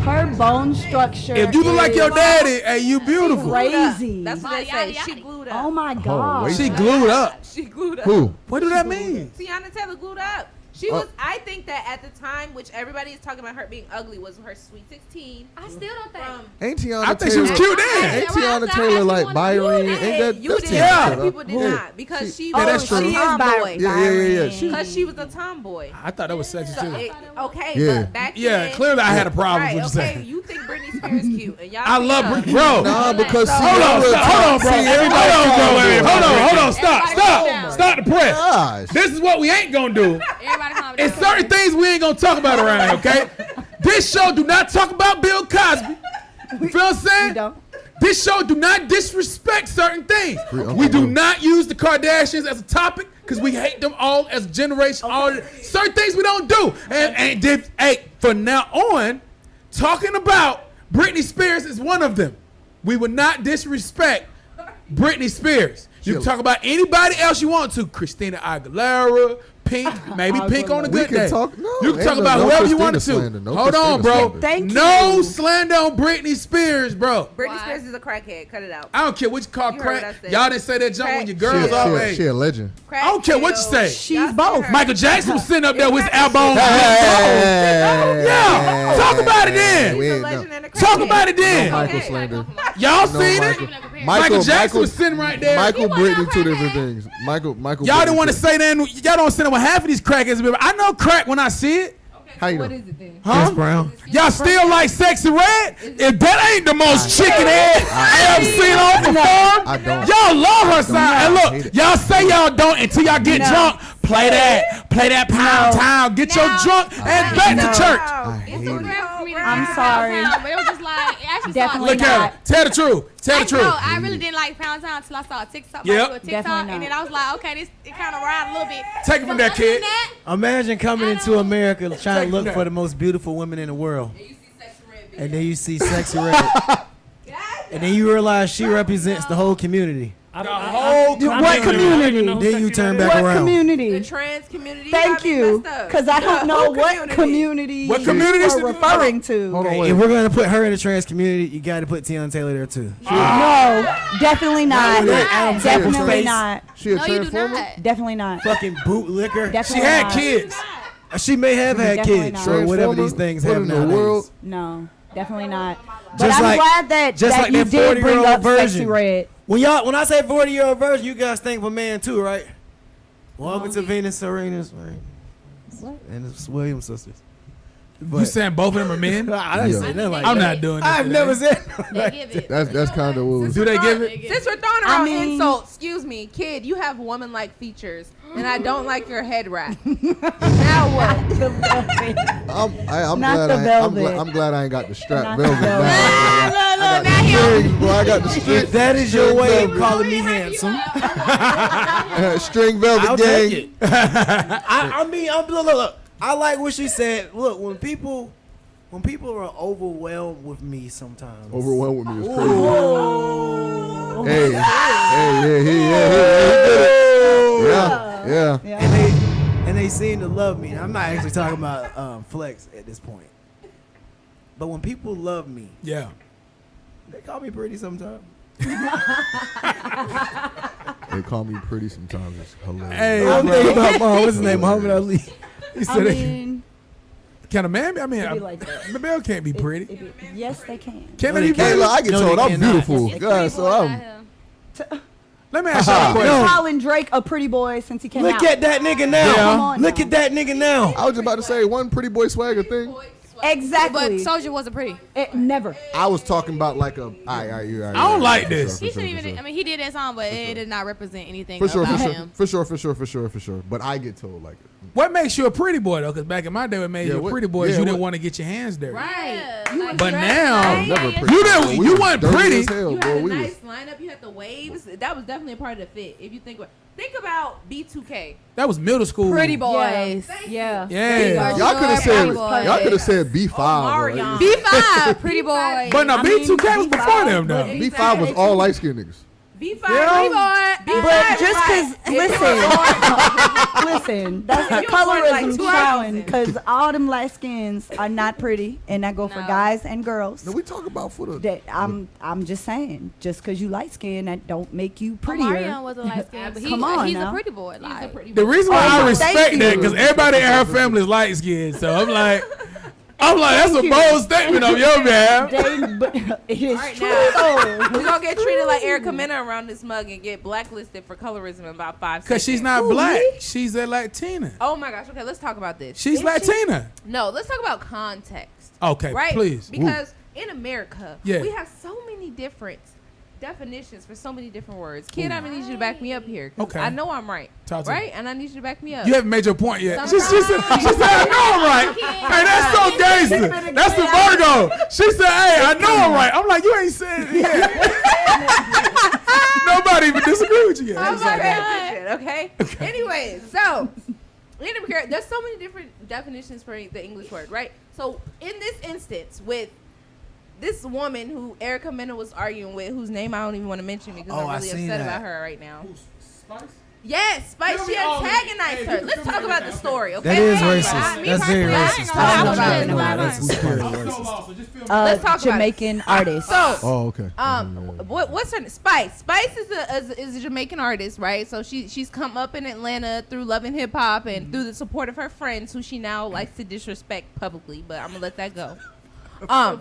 Her bone structure. If you look like your is daddy, hey, you beautiful. crazy. That's what they say. She glued up. Oh my God. wait. She glued up. She glued up. Who? What do that mean? Tiana Taylor glued up. She was. I think that at the time, which everybody is talking about her being ugly, was her Sweet 16. I still don't think. Ain't Tiana I think she was Taylor- cute then. Ain't Tiana Taylor like Byron? Ain't that? You that's did. Tiana Other Taylor. people did Who? not because she. Yeah, that's was true. a She is tomboy. Yeah. Because she was a tomboy. I thought that was sexy too. Okay, Yeah. but back Yeah, then, clearly I had a problem right, with what you're okay, saying. you think Britney Spears cute, and y'all I think love her. Britney, bro. Nah, because see, Hold on, y'all bro. see, everybody Hold on, bro. Wait, hold on. Stop, Everybody calm down. stop the press. Gosh. This is what we ain't gonna do. Everybody calm down. It's certain things we ain't gonna talk about around here, okay? This show do not talk about Bill Cosby. You feel what I'm saying? We don't. This show do not disrespect certain things. Free Uncle We do Will. not use the Kardashians as a topic because we hate them all as a generation. All certain things we don't do. And hey, from now on, talking about Britney Spears is one of them. We would not disrespect Britney Spears. You can talk about anybody else you want to. Christina Aguilera, Pink, maybe Pink on a We good can day. talk- no, You can ain't talk no- about no whoever you Christina wanted to. slander, no Hold on, Christina bro. slander. Thank No you. slander on Britney Spears, bro. Britney Why? Spears is a crackhead. Cut it out. I don't care what you call You heard what crack. I said. Y'all didn't say that jump when your girls She, all she, hey. she a legend. I don't care what you say. She's both. Michael Jackson was sitting up there with his elbow on his Hey, Yeah, talk about it then. We He's a ain't legend no- and a Talk crackhead. about it then. Michael Okay. slander. Y'all No, seen Michael. it? Michael Jackson was sitting right there. Michael He wasn't Brittany, a two crackhead. different things. Michael. Y'all Brittany, didn't want to two- say that. Y'all don't say that with half of these crackheads. I know crack when I see it. How you know? What is it then? Huh? Chris Brown. Y'all still like Sexy Red? If that ain't the most chicken ass I ever seen on the farm, I don't. y'all love her sound. And I hate look, it. y'all say y'all don't until y'all get drunk. Play that Pound Town. Get your drunk and back to church. I hate it. I'm sorry. But it was just like, it actually Definitely Look at it. Tell the truth. Tell the truth. No, I really didn't like Pound Town until I saw a TikTok. Yep. Like, do a TikTok, Definitely and then not. I was like, okay, it kind of ride a little bit. Take it from that Other than kid. that, Imagine coming into America trying Take to look that. for the most beautiful women in the world. And then you see Sexy Red. And then you realize she represents the whole community. Whole What community? Then you turn back What around. community? The trans community. Thank got me you, messed up. because I don't The know whole what community What you community are should- referring to. Hold on, If wait. we're gonna put her in the trans community, you got to put Tiana Taylor there too. No, definitely not. Adam Definitely Sandler's not. She a no, you do transformer? not. Definitely not. Fucking bootlicker. She Definitely had not. kids. She may have had Definitely kids not. or whatever Transformer? these things What have in the nowadays. world? No, definitely not. But Just I'm like- glad that, just that like you that did bring 40-year-old up Sexy version. Red. When when I say 40-year-old version, you guys think of a man too, right? Welcome to Venus Serena's, right? And it's Williams sisters. You saying both of them are men? I didn't Yeah. say nothing like I'm that. not doing this. I've today. never said. They give it. That's kind of what was. Do they give it? Since we're throwing around mean- insults, excuse me, kid, you have woman-like features, and I don't like your head wrap. Now what? I'm Not glad the I'm velvet. glad I ain't got the strap Not the velvet. velvet. Now. Look, now he on. Strings, boy, I got the string. If that is your way of velvet. calling me handsome, String velvet I'll gang. take it. I mean, look. I like what she said. Look, when people When people are overwhelmed with me sometimes. Overwhelmed with me is crazy. Yeah. And they seem to love me. I'm not actually talking about Flex at this point. But when people love me, Yeah. they call me pretty sometimes. They call me pretty sometimes. It's hilarious. Hey, I'm bro. thinking about what's his name, Muhammad Ali. He I said, mean, "Can a man be? I mean, it be like that. Mabel can't be pretty. Yes, they can. Can No, they they be can't. Hey, pretty? look, I get No, told they I'm cannot. beautiful. It's God, so pretty boys I'm. out here. Let me ask you a You're question. calling Drake a pretty boy since he came out. Look at that nigga now. Come on Look now. at that nigga now. I was just about to say one pretty boy swagger thing. Exactly. But Soldier wasn't pretty. Never. I was talking about like a. All right, you're right. I don't like this. He shouldn't even. I mean, he did that song, but it did not represent anything For sure, about for sure, him. for sure. But I get told like it. What makes you a pretty boy though? Because back in my day, what made Yeah, you a what- pretty boy is yeah, you didn't what- want to get your hands dirty. Right. But now, I was never pretty. You didn't- We you was weren't dirty pretty. as hell, You boy. had a We nice was. lineup. You had the waves. That was definitely a part of the fit. If you think about B2K. that was middle school. Pretty boys. Yeah. Yeah. Y'all could have said. Pretty boy. Y'all could have said B5. Omarion. B5, pretty boy. But no, I mean, B2K was before them though. but- B5 was all light skinned niggas. B5. Yeah. B5 But just right. because, listen, that's the You was born like colorism 2000. showing. Because all them light skins are not pretty, and that go for No. guys and girls. No, we talk about for the. That I'm just saying, just because you light skin, that don't make you prettier. Omarion was a light skin, but Come on he's now. a pretty boy. Like, The reason why Oh, I thank respect you. that because everybody in her family is light skinned, so I'm like, that's a bold statement on your behalf. But it is Right true. now, we're going to get treated like Erica Mena around this mug and get blacklisted for colorism in about 5 seconds. Because she's not Who, black, me? she's a Latina. Oh my gosh. Okay, let's talk about this. She's Latina. No, let's talk about context. Okay, Right? please. Because in America, Yeah. we have so many different definitions for so many different words. Kid, I'm gonna need you to back me up here. 'Cause Okay. I know I'm right. Talk to me. Right? And I need you to back me up. You haven't made your point yet. She Sometimes- said, I know I'm right. Hey, that's so gangster. That's the Virgo. She said, hey, I know I'm right. I'm like, you ain't said it yet. Nobody even disagree with you yet. I'm not paying attention, okay? Anyways, so in America, there's so many different definitions for the English word, right? So in this instance, with this woman who Erica Mena was arguing with, whose name I don't even want to mention because Oh, I I'm really seen upset that. about her right now. Spice? Yes, Spice, Tell she me all this. antagonized Hey, her. you Let's tell talk me about the everything. story, okay? That is Me racist. personally, That's very I ain't racist. gonna talk know about that. it. No, That's very I'm so racist. lost, so just feel me. Let's talk about it. Jamaican artist. So, Oh, okay. what's her name? Spice? Spice is a Jamaican artist, right? So she's come up in Atlanta through loving hip hop and through the support of her friends, who she now likes to disrespect publicly. But I'm gonna let that go. But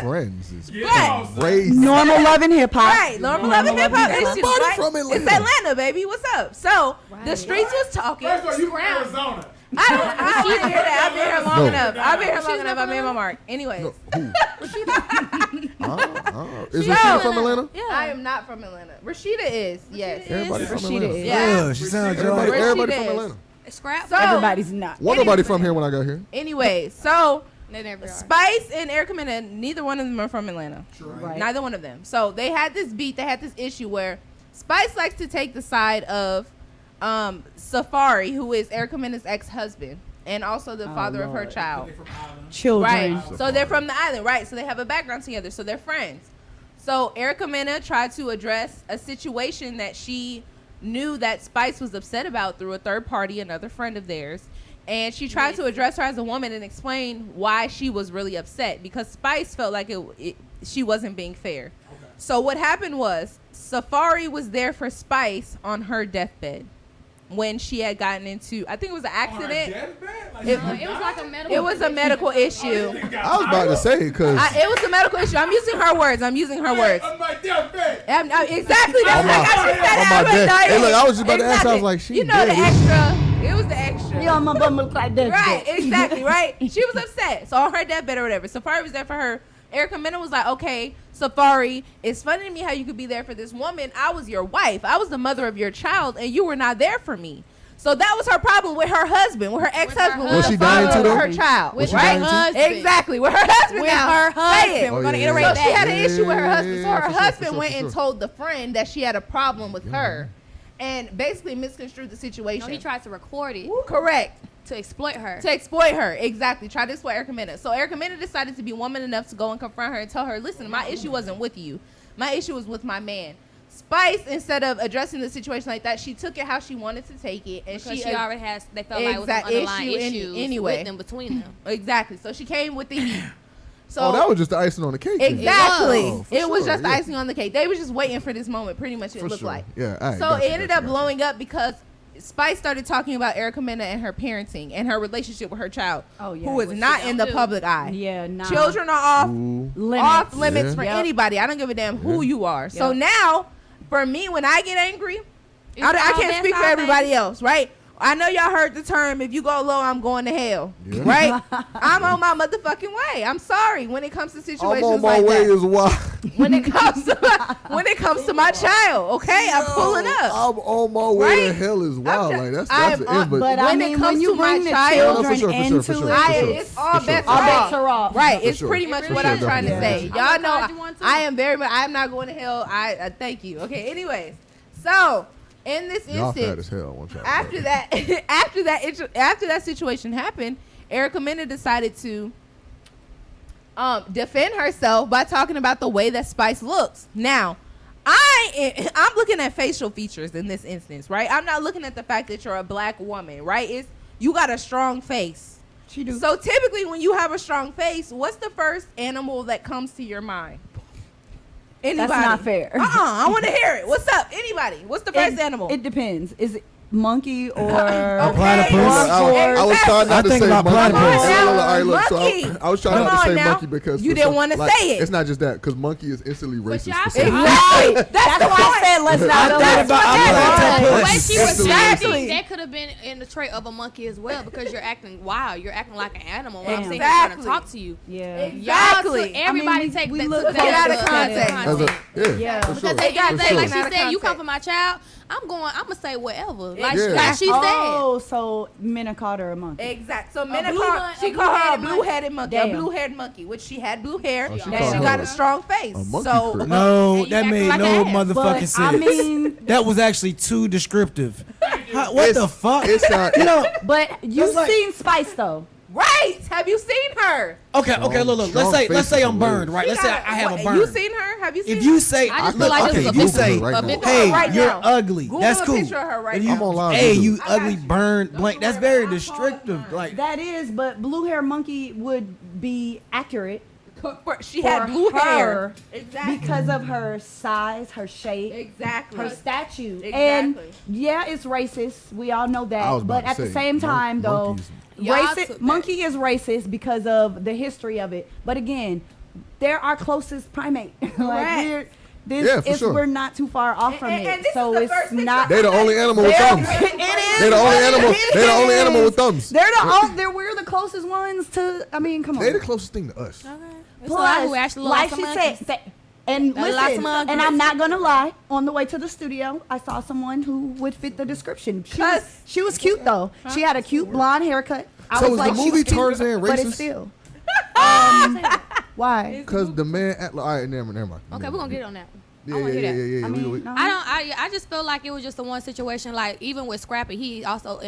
Friends is Right. crazy. Normal love and hip hop. right, normal loving hip hop issues, Everybody right? from Atlanta. It's Atlanta, baby. What's up? So the streets was talking. First of all, you from Arizona. I don't want to hear that. I've been here long No. enough. I've been here long enough. I made my mark. Anyways, Is Rashida from Atlanta? I am not from Atlanta. Rashida is. Yes. Everybody from Rashida Atlanta. is. Yeah. Yeah, she sounds Everybody, Joy. everybody Rashida from is. Atlanta. Scrap. So Everybody's not. Wasn't nobody from here when I got here. anyway, so They never are. Spice and Erica Mena, neither one of them are from Atlanta. Right. Neither one of them. So they had this beat. They had this issue where Spice likes to take the side of Safari, who is Erica Mena's ex-husband, and also the father of her Lord. child. Children. Right. So they're from the island, right? So they have a background together. So they're friends. So Erica Mena tried to address a situation that she knew that Spice was upset about through a third party, another friend of theirs. And she tried to address her as a woman and explain why she was really upset, because Spice felt like she wasn't being fair. So what happened was Safari was there for Spice on her deathbed when she had gotten into, I think it was an accident. It was like a medical. It was a medical issue. I was about to say because It was a medical issue. I'm using her words. On my deathbed. Exactly. That's like how she said it. on my I was death. dying. Hey, look, I was just about to ask. I Exactly. was like, she you know the dead. extra. It was the extra. Yeah, my bum look like that. Right, exactly, right? She was upset. So on her deathbed or whatever. Safari was there for her. Erica Mena was like, okay, Safari, it's funny to me how you could be there for this woman. I was your wife. I was the mother of your child, and you were not there for me. So that was her problem with her husband, with her ex-husband, with Was the she dying father too, of though? her child. With she right? dying too? husband. Exactly, with her husband With now. her Say husband. it. We're going to yeah. iterate So that. she had an issue with her husband. So Yeah, her for sure, husband for sure, went for and sure. told the friend that she had a problem with her, and basically misconstrued the No, situation. he tried to record it. Correct. To exploit her. To exploit her, exactly. Try to exploit Erica Mena. So Erica Mena decided to be woman enough to go and confront her and tell her, listen, my issue wasn't with you. My issue was with my man. Spice, instead of addressing the situation like that, she took it how she wanted to take it, and because she already has. They felt like it was an underlying issues anyway. with them between them. Exactly. So she came with the heat. So oh, that was just the icing on the cake. Exactly. Oh, it was sure, just the icing on the cake. They was just waiting for this moment. Pretty much, it For looked sure. like. Yeah. All right, So gotcha, it ended up blowing up because Spice started talking about Erica Mena and her parenting and her relationship with her child, who is which not she in don't the do. public eye. Yeah, nah. Children are off limits Yeah. for Yep. anybody. I don't give a damn who you are. So Yep. now, for me, when I get angry, It's I all can't best speak for all everybody best. else, right? I know y'all heard the term, if you go low, I'm going to hell, Yeah. right? I'm on my motherfucking way. I'm sorry when it comes to I'm situations on my like way that. as well. When it comes to my child, okay? I'm pulling up. I'm on my way Right? to hell as well. Like that's I an am on- end, but But when I it mean, comes when you to my bring the child- children for into sure. it, It's all bets all are bets off. are off. Right. For It's sure. pretty much For what sure, I'm trying to definitely. say. I'm Y'all gonna know call you one too. I am very much. I'm not going to hell. I thank you. Okay. Anyways, so in this Y'all fat instance, as hell. I want y'all to after know. that, after that situation happened, Erica Mena decided to defend herself by talking about the way that Spice looks. Now, I'm looking at facial features in this instance, right? I'm not looking at the fact that you're a black woman, right? It's you got a strong face. She do. So typically, when you have a strong face, what's the first animal that comes to your mind? Anybody? That's not fair. I want to hear it. What's up? Anybody? What's the first animal? It depends. Is it monkey or platypus. I was trying not I to think say about monkey. platypus. All right, look, so Monkey. I was trying Come not to on say now. monkey because You for didn't some- wanna like, say it. It's not just that because monkey is instantly racist. y'all for said- some- Exactly. That's That's why I said let's I not. thought That's about- what I that thought was. The way Yes. she was Exactly. acting, that could have been in the trait of a monkey as well because you're acting wild. You're acting like an animal. When I'm sitting here trying to Exactly. talk to you. Yeah. Exactly. Y'all took, everybody I mean, take we that, look took at it that out of context. As a- Yeah. for sure. Because they for say, sure. like she Out of said, you context. come for my child. I'm gonna say whatever. Like Yeah. she said. Oh, so Mena called her a monkey. Exactly. So Mena blue called, one- she a called her a blue-headed blue-headed monkey, a Damn. blue-haired monkey, which she had blue hair Oh, she and called she her got a- a strong face. a monkey So critter. No, you that acting made like no an ass. motherfucking But sense. I mean, That was actually too descriptive. What the fuck? It's not. You know. but you've That's like- seen Spice though. right? Have you seen her? Okay. Look. Strong Let's face say is I'm burned, hilarious. right? She Let's say got I have a what, burn. You seen her? Have you seen If her? you say, I just look, feel like okay, this if was you a say, picture right of now. it. hey, Right you're now. ugly. Google That's a cool. picture of her right And now. I'm online, Hey, Google. you ugly, burned, blank. That's very descriptive. Like, That is, but blue hair monkey would be accurate She for had blue hair. her Exactly. because of her size, her shape, Exactly. her statue. Exactly. And yeah, it's racist. We all know I was that. about But to at the say, same time, though, monkeys- Y'all took racist that. monkey is racist because of the history of it. But again, they're our closest primate. Correct. we're this Yeah, for is sure. we're not too far off from And it. this So is the it's first thing not. They the only animal with thumbs. It is. They the only what animal. it They the only is. animal with thumbs. They're we're the closest ones to. I mean, come on. They the closest thing to us. It's a lot who actually like lost she some said, monkeys. and They lost listen, some monkeys. and I'm not gonna lie. On the way to the studio, I saw someone who would fit the description. She was cute though. She had a cute blonde haircut. I So was is like, the she movie was cute, Tarzan but racist? it's still. Why? Because the man. All right, never mind. Okay, we're gonna get on that. Yeah, I wanna yeah, hear yeah, that. yeah, yeah. I mean, no. I just feel like it was just the one situation. Like even with Scrappy, he also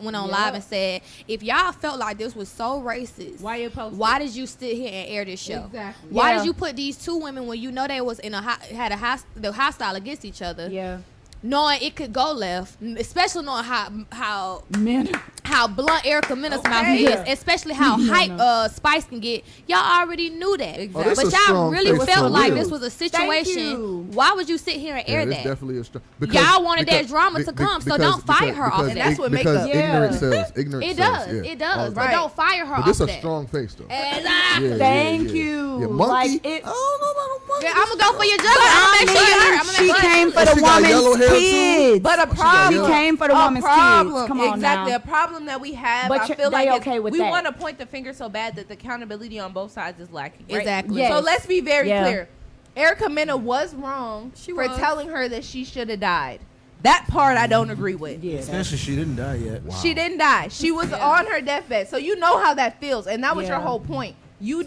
went on live and said, if y'all felt like this was so racist, Why you post why did you sit here and air this show? Exactly. Why Yeah. did you put these two women when you know they was in the hostile against each other, Yeah, knowing it could go left, especially knowing how men. how blunt Erica Mena's mouth Okay. is, Yeah. especially how hype Spice can get. Y'all already knew that. Exactly. Oh, this But a y'all strong really face felt for like real. this was a Thank situation. you. Why would you sit here and air Yeah, it's that? definitely a strong. Y'all wanted that drama to come, so don't fire her off that. That's what because makeup- ignorance Yeah. sells. Ignorance It sells. does. Yeah. It does. All the But time. don't fire her But off this a that. strong face though. Exactly. Yeah, Thank yeah. you. Yeah, monkey. Like it. I don't know about a monkey. Yeah, I'm gonna go for your judge. I'm gonna make sure you hurt. I'm gonna She make sure came for Oh, the she got yellow woman's hair, too? kids. But a got problem. yellow. She came for the a woman's problem. kids. Come on exactly. now. A problem that we have. But I you're- feel they like okay with we that. want to point the finger so bad that the accountability on both sides is lacking. Right? Exactly. Yes. So let's be very Yeah. clear. Erica Mena was wrong She for was. telling her that she should have died. That part I don't agree with. Yeah. especially she didn't die yet. She didn't die. She was on her deathbed. So you know how that feels. And that was your Yeah. whole point. You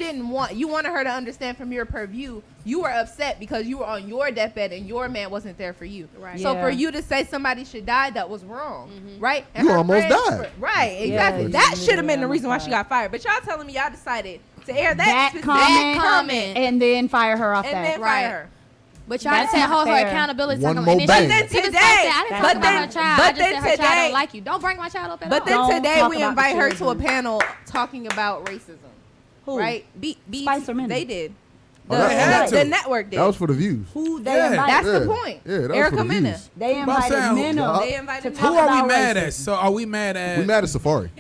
wanted her to understand from your purview you were upset because you were on your deathbed and your man wasn't there for you. Right. So Yeah. for you to say somebody should die, that was wrong, right? You her almost friends died. Right, Yeah, exactly. you That literally should have been the almost reason why she died. got fired. But y'all telling me y'all decided to air That that comment. And then fire her off and that. then Right. fire her. But y'all That's said not hold her fair. accountability. One talking- more and then bang. she- But then even today- Spice said, I didn't but talk about then- her child. but I just then said her child today- don't like you. Don't bring my child up at But all. then Don't today talk we about the invite her to a children. panel talking about racism. Who? Right? Spice or Minnie? They did. Oh, they had The to. network did. That was for the views. Who they Yeah. invited? That's the Yeah. point. Yeah, that was Erica for the Mena. views. They invited saying, Minnow They to invited talk Who are we about mad racism. at? So are we mad at? We mad at Safari.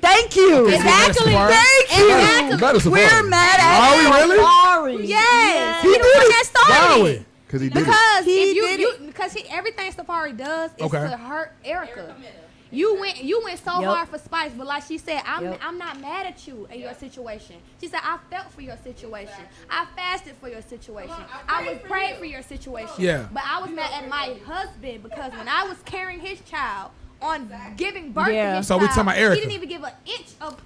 Thank you. Exactly. Thank We you. mad at Safari. We're mad at Are we really? Sorry. Yes. He He the did one it. that started Why? it. Because he did it. Because He if did you because everything Safari does is Okay. to hurt Erica. You went so Yep. hard for Spice, but like she said, Yep. I'm not mad at you in your situation. She said I felt for your situation. I fasted for your situation. I was prayed for your situation. Yeah. But I was mad at my husband because when I was carrying his child on giving birth Yeah. to his So we child, talking about Erica. he didn't even give an inch of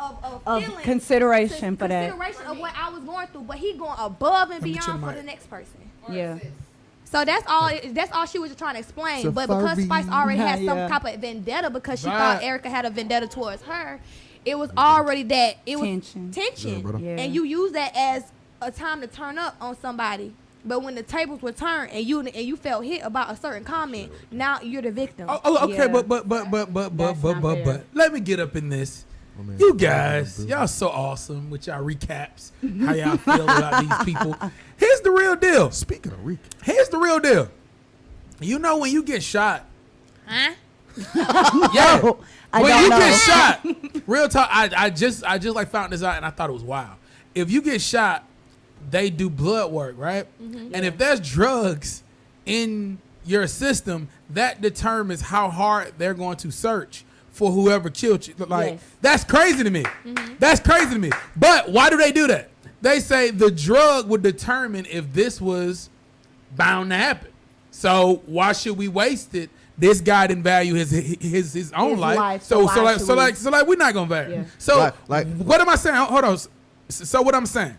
Of feeling consideration for that. consideration of what I was going through, but he going above and me chill beyond for mic. the next person. Yeah. So that's all. That's all she was trying to explain. But because Safari. Spice already had some Yeah. type of vendetta because she Right. thought Erica had a vendetta towards her, it was already that it was Tension. Yeah, brother. Yeah. and you use that as a time to turn up on somebody. But when the tables were turned and you felt hit about a certain comment, now you're the victim. Oh, okay, Yeah. but That's not fair. let me get up in this. My man. You guys, y'all so awesome with y'all recaps. How y'all feel about these people? Here's the real deal. Speaking of Rick, Here's the real deal. You know when you get shot, Huh? yeah. Oh, I when don't you know. get shot, real talk. I just like found this out and I thought it was wild. If you get shot, they do blood work, right? And if there's drugs in your system, that determines how hard they're going to search for whoever killed you. Like Yes. that's crazy to me. That's crazy to me. But why do they do that? They say the drug would determine if this was bound to happen. So why should we waste it? This guy didn't value his own His life. life, So so why should we? we're not gonna value. Yeah. So Like- what am I saying? Hold on. So what I'm saying?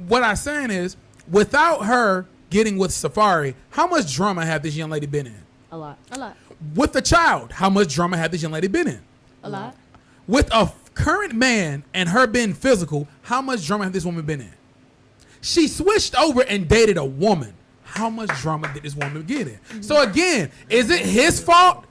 What I'm saying is, without her getting with Safari, how much drama have this young lady been in? A lot. A lot. With the child, how much drama have this young lady been in? A lot. With a current man and her being physical, how much drama have this woman been in? She switched over and dated a woman. How much drama did this woman get in? So again, is it his fault?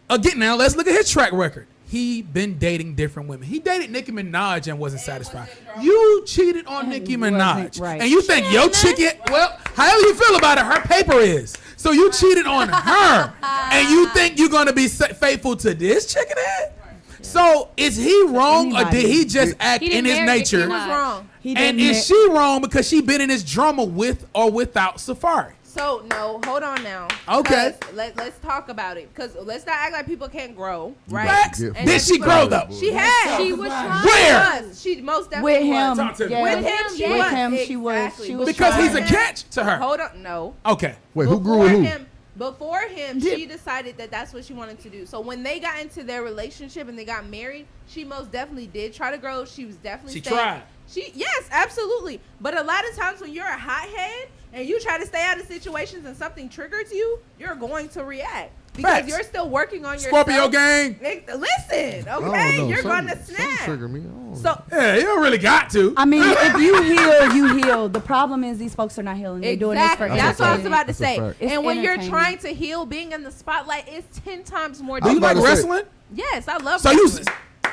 Again, now let's look at his track record. He been dating different women. He dated Nicki Minaj and wasn't satisfied. You cheated on Nicki wasn't Minaj, right. and you think your chicken? Well, however you feel about it, her paper is. So you cheated on her, and you think you're gonna be faithful to this chicken head? So is he wrong, or did he just act He in didn't his marry Nicki nature? He was wrong. He And didn't is she wrong because she been in this drama with or without Safari? So no, hold on now. Okay. 'Cause Let's talk about it. Because let's not act like people can't grow, right? Facts. Yeah, And Did then she people- grow though? She had. She was trying. Where? Was. She most with definitely him. was. Talk to me. Yeah. With him, she with was. him, she was. Exactly. She was Because trying. he's a catch to her. Hold on, no. Okay. wait, who grew with who? Before him, she decided that that's what she wanted to do. So when they got into their relationship and they got married, she most definitely did try to grow. She was definitely She staying- tried. Yes, absolutely. But a lot of times when you're a hothead and you try to stay out of situations and something triggers you, you're going to react because Facts. you're still working on yourself. Scorpio gang. Listen, I don't okay, know. you're Some- gonna some snap. trigger me. I don't know. So Yeah, you don't really got to. I mean, if you heal, you heal. The problem is these folks are not healing. They're doing this for exactly. That's what I was entertainment. about to That's a say. fact. It's And when you're entertainment. trying to heal, being in the spotlight is 10 times more Do you about like to say- wrestling? Yes, I love So you wrestling.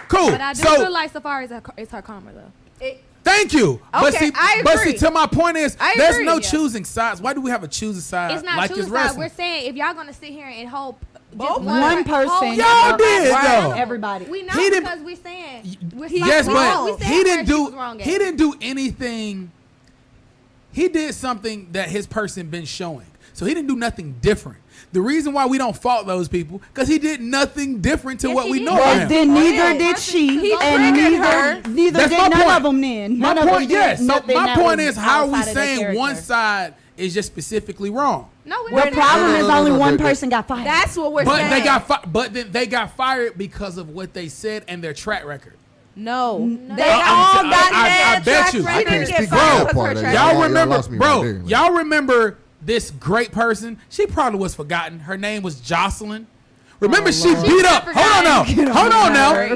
cool. But I do So feel like Safari is her karma though. thank you. But Okay, see, I but see, agree. to my point is, I there's agree, no yeah. choosing sides. Why do we have a choosing side It's not like choosing this side. wrestling? We're saying if y'all gonna sit here and hope Both just One person. hold- Y'all did, Right. though. Everybody. We know He didn't- because we're saying Yes, wrong. but We said he where didn't she do. was wrong at. He didn't do anything. He did something that his person been showing. So he didn't do nothing different. The reason why we don't fault those people because he did nothing different to Yes, what he we did. know Well, of him. then neither yeah. did she, He and triggered her. neither That's did my none point. of them. Then My none of them point, did yes. So nothing my that point was is, how are we outside of their saying one character. side is just specifically wrong? No, we're The not saying problem that. is no, only no, one they- person got fired. That's what we're But saying. they got then they got fired because of what they said and their track record. No. They all got I bad bet track you. I records. can't get speak to fired that because part. her Y'all, track Y'all remember, lost me bro? right there, man. Y'all remember this great person? She probably was forgotten. Her name was Jocelyn. Remember, she beat up. Hold on now. Hold on now.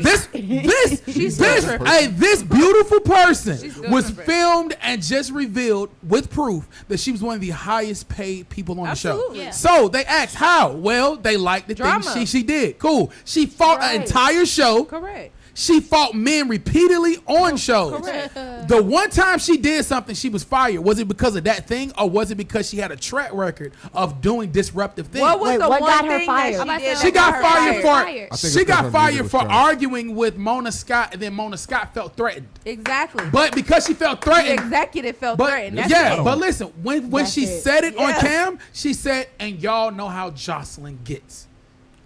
This beautiful person was filmed and just revealed with proof that she was one of the highest paid people on the show. Absolutely. Yeah. So they asked how. Well, they liked the Drama. things she did. Cool. She fought an Right. entire show. Correct. She fought men repeatedly on shows. Correct. The one time she did something, she was fired. Was it because of that thing, or was it because she had a track record of doing disruptive things? What was Wait, the what one got her thing fired? that she did? She that got her fired for. Fired. I think She it's got because her music fired was for trash. arguing with Mona Scott, and then Mona Scott felt threatened. Exactly. But because she felt The threatened, executive felt but threatened. That's yeah, it. but listen, when That's she it. said it on Yeah. cam, she said, "And y'all know how Jocelyn gets."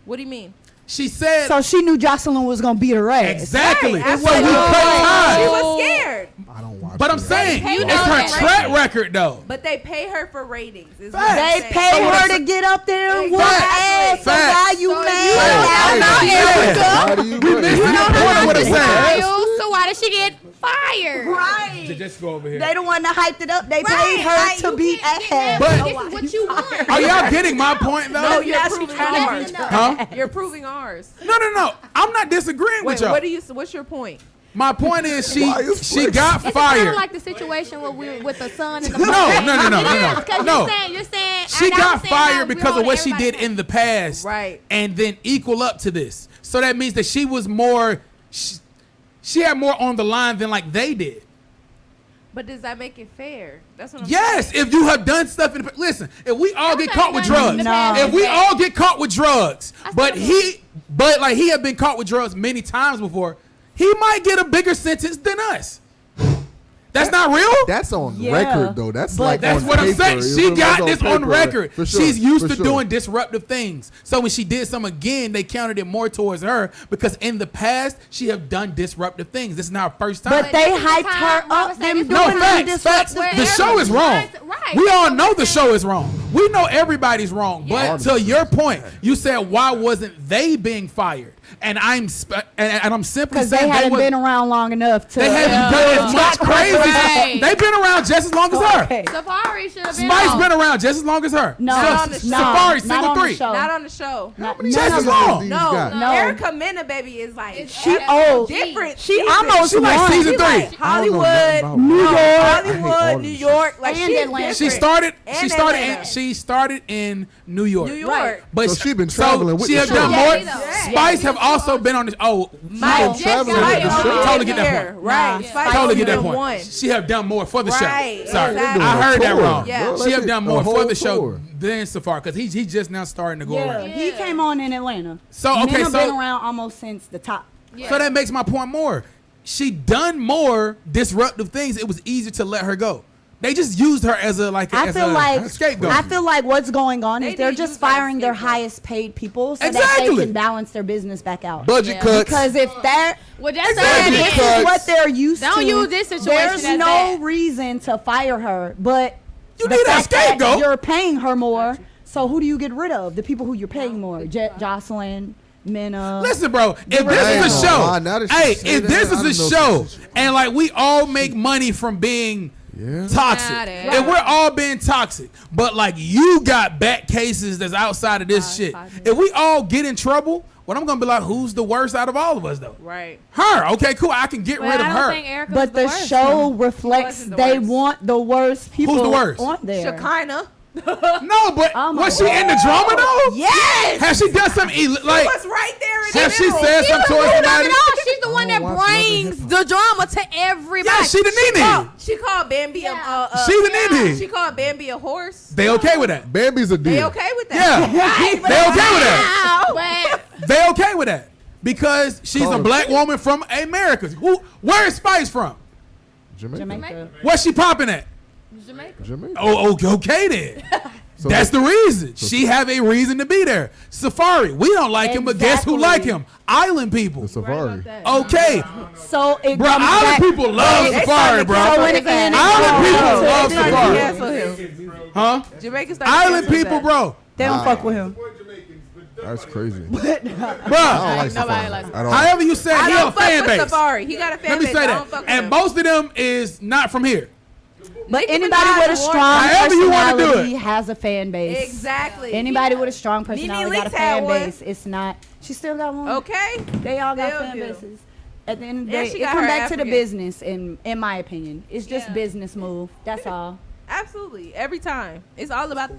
What do you mean? She said, So she knew Jocelyn was gonna beat her ass. exactly. Right, So we absolutely. cut She ties. was scared. I don't watch. But I'm that. saying, You it's know her that. track record though. But they pay her for ratings. Is Facts. what I'm They saying. pay So what her I'm to saying- get up there and whoop Facts. ass. So Facts. why you So mad? you now? don't know Erica. How do you We know missed that? the point of what I'm saying. So why did she get fired? Right. Just go over here. They the one that hyped it up. They Right, paid her like, to you beat can't get ass. mad But- when this is what you want. Are y'all getting my point though? No, you're Yes, proving she ours. can. Huh? You're proving ours. No. I'm not disagreeing Wait, with y'all. what do you? What's your point? My point is Why is she Flex- got It's kind fired. of like the situation with the son and the No, mother. no. Because No. you're saying She and I'm got saying how fired we because want of what she everybody did to- in the past, Right. and then equal up to this. So that means that she was more. She had more on the line than like they did. But does that make it fair? That's what I'm Yes, saying. if you have done stuff in the listen, if we all get caught with drugs, No. if we all get caught with drugs, I but still he had been caught with drugs many times before, he might get a bigger sentence than us. That's not real. That's on Yeah. record though. That's But like That's on what I'm paper. saying. You She feel me? got That's this on paper. record. For sure. She's used For to sure. doing disruptive things. So when she did some again, they counted it more towards her because in the past she have done disruptive things. This is not her first time. But they this is the hyped time her where I up. was saying Them this no is doing the them facts. disruptive The things. show is wrong. Right. We all know the show is wrong. We know everybody's wrong. Yeah. But to your point, you said why wasn't they being fired? And I'm simply Because they saying hadn't wasn't- been around long enough to. They haven't done as much crazy stuff. Right. They've been around just as long as her. Okay. Safari should have been Spice on. been around just as long as her. No, Not on the show. Safari not single on the three. show. Not on the show. Not- many none Just of as them. long. These No, guys. No. Erica Mena, baby, is like She old. different. She season. almost She like won. season She three. like Hollywood, nothing about New her. York. I hate all Hollywood, of New this York, like And she's Atlanta. She different. started. And Atlanta. She started in New York. New York. Right. But So she been traveling with she the have show. done Yeah, more. she does. Spice have also been on the. Oh, Mike been traveling with Mike the only show. been Totally get that here. point. Right. Nah, Spice totally only get that been point. one. She have done more for the Right, show. Sorry, exactly. I heard that Tour, wrong. Yeah. bro. She have Like done a more for whole the show tour. than Safari because he just now starting to go Yeah, around. he came on in Atlanta. So, okay, Mena so- been around almost since the top. So that makes my point more. She done more disruptive things. It was easier to let her go. They just used her as a like I as feel a like scapegoat. I feel like what's going on They is they're did just use her as firing their scapegoat. highest paid people so that Exactly. they can balance their business back out. Budget Yeah. cuts. Because if that Well, that's Exactly. this it. is what they're used Don't to, use this situation there's as no that. reason to fire her. But You the need a fact that scapegoat. You're paying her more, so who do you get rid of? The people who you're paying more. Jocelyn, Mena. Listen, bro. If I this ain't is a gonna show, lie, now that you hey, say if that, this I is a didn't know show, some shit. and like we all make money from being Yeah. toxic, Got it. if we're all being toxic, but like you got back cases that's outside of this shit, if we all get in trouble, well, I'm gonna be like, who's the worst out of all of us though? Right. Her. Okay, cool. I can get Well, rid of I don't her. think Erica But was the worst, show though. reflects wasn't the they worst. want the worst people the worst? on there. Shekinah. No, but Oh my was she in the drama though? Yes. Has she done some like? was right there in Has the she middle. said something towards somebody? She's the one that watch nothing brings hip-hop. the drama to everybody. Yeah, she the Nene. She called Bambi Yeah. She the Nene. She called Bambi a horse. They okay with that? Bambi's a They deal. okay with Yeah. that? They okay with that? But They okay with that because she's Call a her. black woman from America. Where is Spice from? Jamaica. Jamaica. Where's she popping at? Jamaica. Jamaica. Oh, okay then. So That's the reason. She have a reason to be there. Safari, we don't like him, but guess who like him? Island people. the safari. Okay, So it bro. comes Island back. people love They Safari, started bro. So in the end, Island people love They started to Safari. cancel him. Huh? Jamaica started Island canceling people, that. bro. They don't fuck with him. That's crazy. Bruh, I don't like Nobody Safari likes at all. however you say I he a don't fuck fan with base. Safari. He got a fan Let me base. say I that. don't fuck with And him. most of them is not from here. But Nicki anybody Minaj with a award- strong However you wanna do personality it. has a fan base. Exactly. Anybody with a strong personality got a Leakes had fan one. base. It's not. She still got one. Okay. They all got Still fan do. bases. At the end of the And day, she it got come her back to the African. business. In my opinion, it's just Yeah. business move. That's all. Absolutely. Every time. It's all about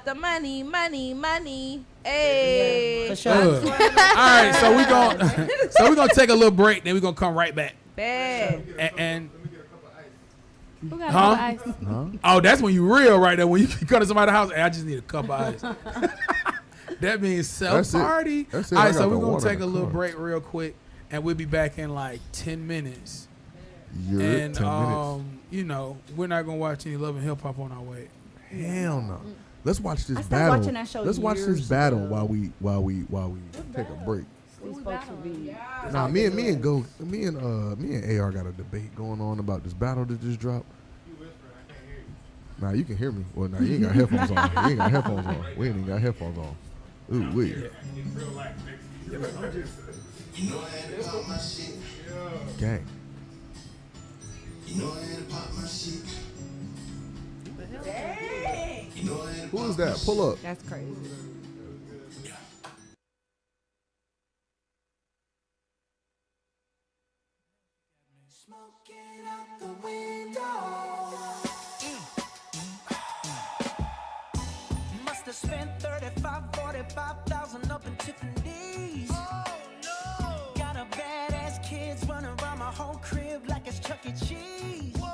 the money, money, money. Hey. For sure. All right, so we're gonna take a little break, then we're gonna come right back. Bad. And Who got Huh? ice? oh, that's when you real right there. When you come to somebody's house, hey, I just need a cup of ice. That means self That's it. party. That's it. All I right, got so the we're gonna water in take the a little car. break real quick, and we'll be back in like 10 minutes. You're And 10 minutes. you know, we're not gonna watch any Love and Hip Hop on our way. Hell no. Let's watch this I stopped battle. watching that show Let's watch this years battle ago. while we take a break. These folks will be. Nah, me and AR got a debate going on about this battle that just dropped. Nah, you can hear me. Well, nah, you ain't got headphones on. You ain't got headphones on. We ain't even got headphones on. Ooh, wait. Gang. Who is that? Pull up. That's crazy. Smoking out the window. Must have spent 35, 45,000 up in Tiffany's. Oh no! Got a badass kids running around my whole crib like it's Chuck E. Cheese. Whoa,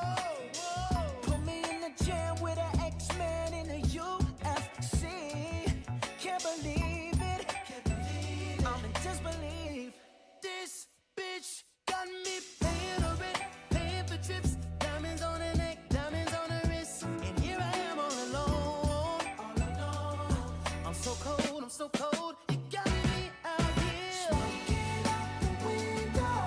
whoa! Put me in the jam with an X-Man in the UFC. Can't believe it. I'm in disbelief. This bitch got me paying her rent, paying for trips, diamonds on her neck, diamonds on her wrist, and here I am all alone, all alone. I'm so cold, I'm so cold. You got me out here smoking out the window,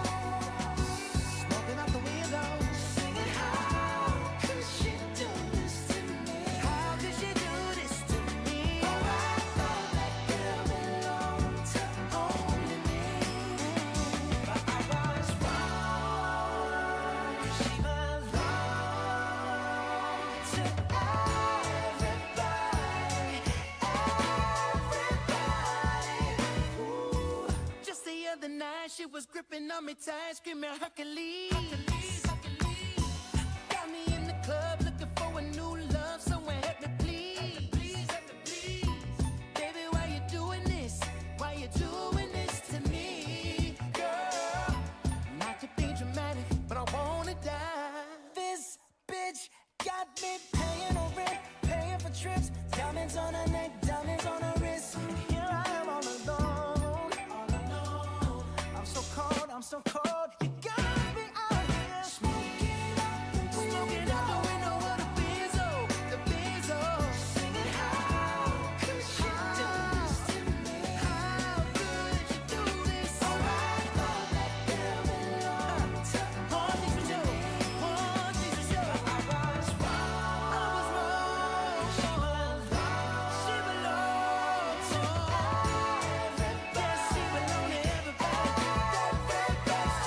smoking out the window, singing how could she do this to me? How could she do this to me? Oh, I thought that girl belonged to only me, but I was wrong. She belonged to everybody. Ooh. Just the other night, she was gripping on me tight, screaming Hercules. Got me in the club looking for a new love, someone help me please. Baby, why you doing this? Why you doing this to me, girl? Not to be dramatic, but I wanna die. This bitch got me paying her rent, paying for trips, diamonds on her neck, diamonds on her wrist. Here I am all alone, all alone. I'm so cold, I'm so cold. You got me out here smoking out the window of the Benzo, singing how could she do this to me? How could you do this? Oh, I thought that girl belonged to only for you, only for you. I was wrong. She belonged to everybody. Yes, she belonged to everybody. That best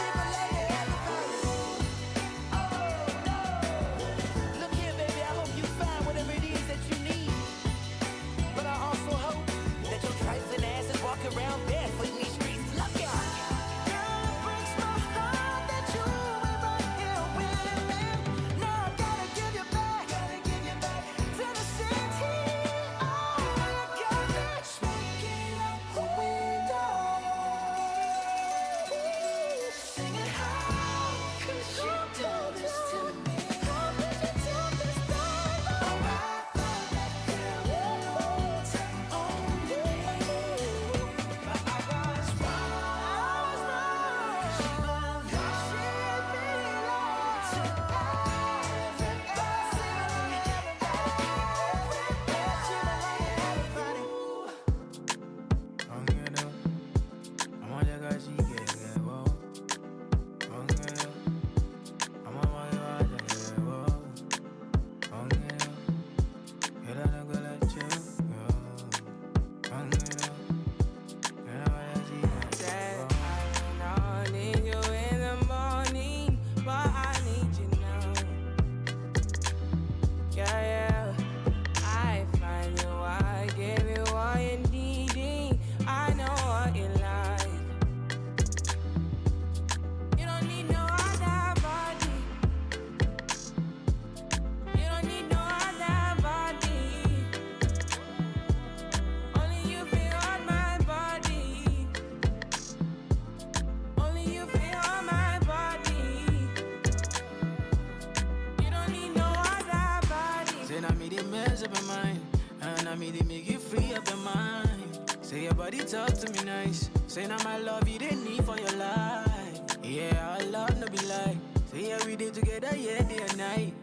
I mean, they make you free up your mind. Say your body talk to me nice. Say now my love you didn't need for your life. Yeah, our love no be like. Say yeah, we did together, yeah, day and night.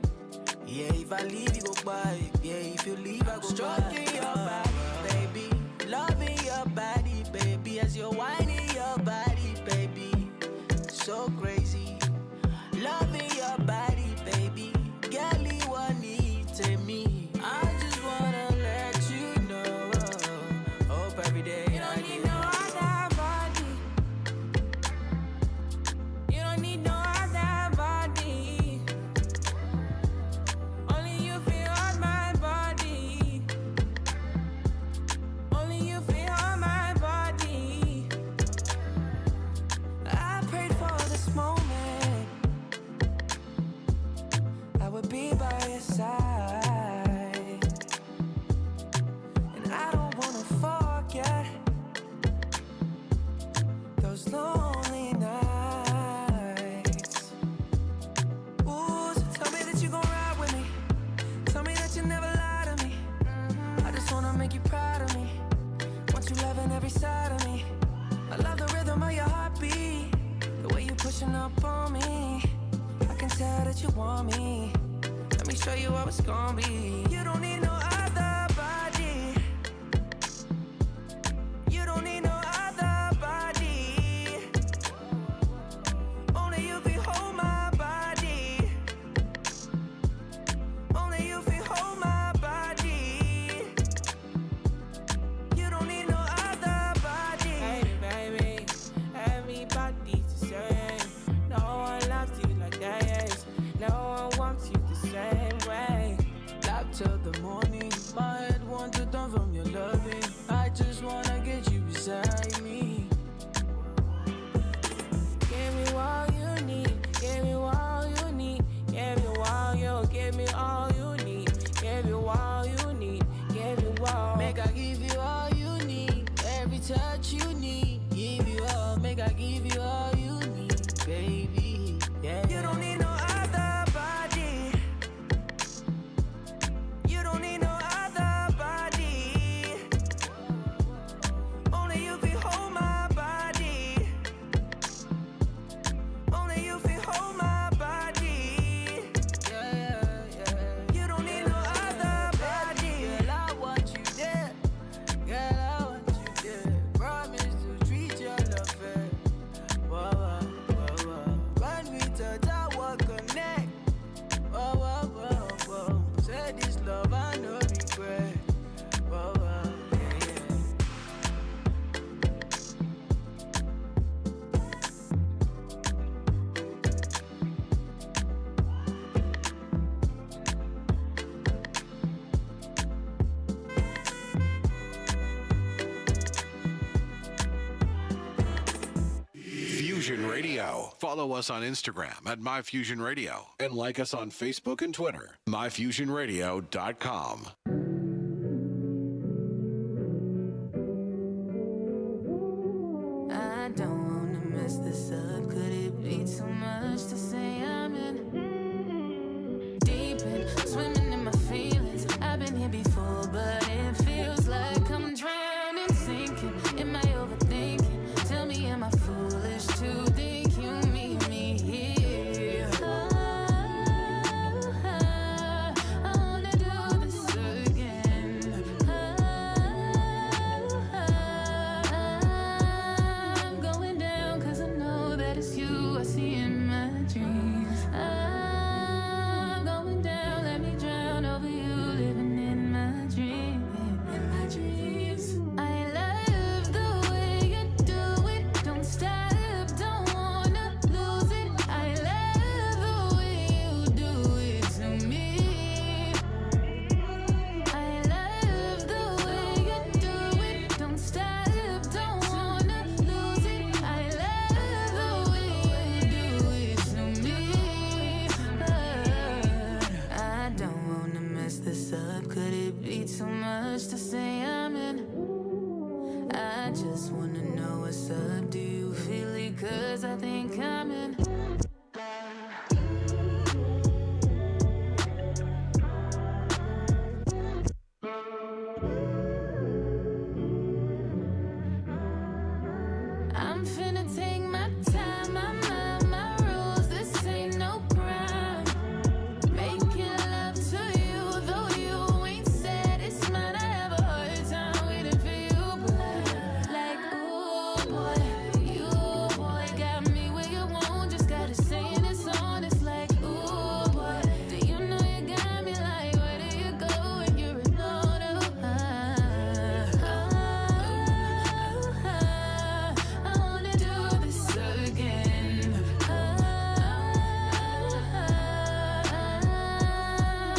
Yeah, if I leave, you go by. Yeah, if you leave, I go stroking your body, baby. Loving your body, baby. As you're whining your body, baby. So crazy. Loving your body, baby. Girl, you want need to me. I just wanna let you know. Hope every day You don't need no other body. You don't need no other body. Only you feel on my body. Only you feel on my body. I prayed for this moment. I would be by your side. And I don't wanna forget those lonely nights. Ooh, so tell me that you gon' ride with me. Tell me that you never lie to me. I just wanna make you proud of me. Want you loving every side of me. I love the rhythm of your heartbeat. The way you pushing up on me. I can tell that you want me. Let me show you how it's gonna be. You don't need no other body. You don't need no other body. Only you can hold my body. Only you can hold my body. You don't need no other body. Hey baby, everybody's the same. No one loves you like that, yes. No one wants you the same way. Love till the morning. My head wants to turn from your loving. I just wanna get you beside me. Give me all you need. Give me all you need. Give me all you. Give me all you need. Give me all you need. Give me all. Make I give you all you need. Every touch you need. Give you all. Make I give you all you need, baby. Yeah. You don't need no other body. You don't need no other body. Only you can hold my body. Only you can hold my body. You don't need no other body. Girl, I want you there. Girl, I want you there. Promise to treat your love fair. Whoa, whoa, whoa, whoa. When we touch, I will connect. Whoa, whoa, whoa, whoa. Say this love, I no regret. Whoa, whoa, yeah, yeah. Fusion Radio. Follow us on Instagram at MyFusionRadio and like us on Facebook and Twitter. MyFusionRadio.com. I don't wanna mess this up. Could it be too much to say I'm in deep in, swimming in my feelings? I've been here before, but it feels like I'm drowning, sinking. Am I overthinking? Tell me, am I foolish to think you meet me here? I wanna do this again. I'm going down 'cause I know that it's you I see in my dreams. I'm going down, let me drown over you, living in my dreams. In my dreams, I love the way you do it. Don't stop, don't wanna lose it. I love the way you do it to me. I love the way you do it. Don't stop, don't wanna lose it. I love the way you do it to me. I don't wanna mess this up. Could it be too much to say I'm in? I just wanna know what's up. Do you feel it? 'Cause I think I'm in. I'm finna take my time, my mind, my rules. This ain't no crime. Making love to you, though you ain't said it's mine. I have a hard time waiting for you, but like, ooh boy, you boy got me where you want. Just gotta say it, it's on. It's like, ooh boy, do you know you got me like, where do you go when you're alone? I wanna do this again.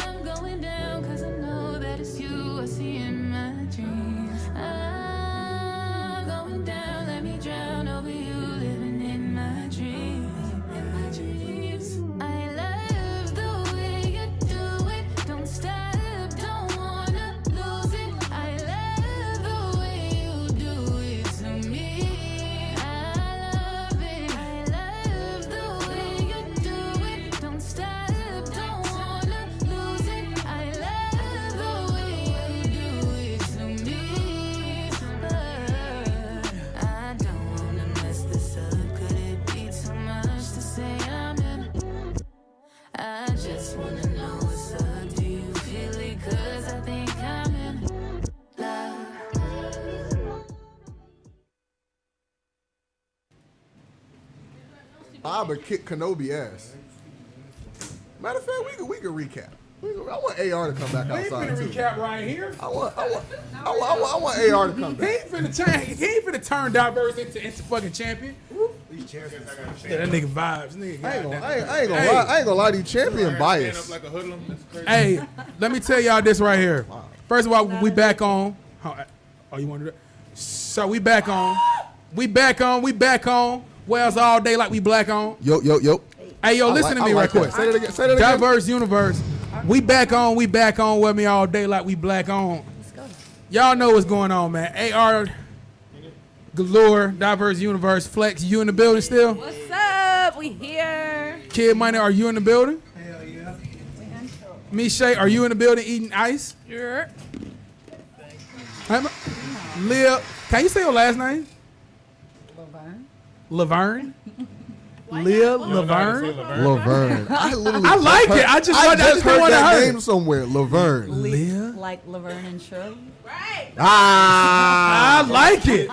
I'm going down 'cause I know that it's you I see in my dreams. I'm going down, let me drown over you, living in my dreams. In my dreams, I love the way you do it. Don't stop, don't wanna lose it. I love the way you do it to me. I love it. I love the way you do it. Don't stop, don't wanna lose it. I love the way you do it to me. But I don't wanna mess this up. Could it be too much to say I'm in? I just wanna know what's up. Do you feel it? 'Cause I think I'm in love. I would kick Kenobi ass. Matter of fact, we could recap. I want AR to come back We ain't outside finna too. recap right here. I want AR to come He back. ain't finna turn Diverse into fucking champion. Yeah, that nigga vibes. Nigga, I ain't goddamn. gonna lie to you. Champion bias. Like a hoodlum. That's crazy. Hey, let me tell y'all this right here. First of all, we back on. Oh, you want to do that? So we back on. We back on. Wells all day like we black on. Yo. Hey, yo, listen to me right quick. Say that again. Say that again. Diverse Universe. We back on with me all day like we black on. Y'all know what's going on, man. AR Galore, Diverse Universe, Flex, you in the building still? What's up? We here. Kid Money, are you in the building? Hell yeah. Mishay, are you in the building eating ice? Sure. Lil, can you say your last name? Laverne. Lil Laverne. Laverne. I like it. I just heard want to that hear name somewhere. Laverne. Lil. Like Laverne and Shirley. I like it.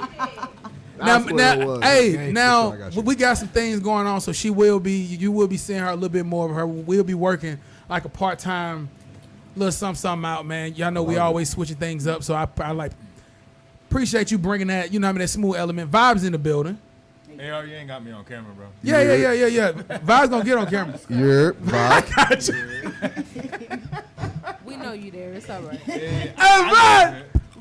That's what it was. Hey, Gangsta now shit, I got you. we got some things going on, so you will be seeing her a little bit more of her. We'll be working like a part-time little something out, man. Y'all know we always switching things up, so I like appreciate you bringing that, you know what I mean, that smooth element. Vibes in the building. AR, you ain't got me on camera, bro. Yeah. Vibes gonna get on camera. Yeah, I got you. We know you there. It's all right. Hey,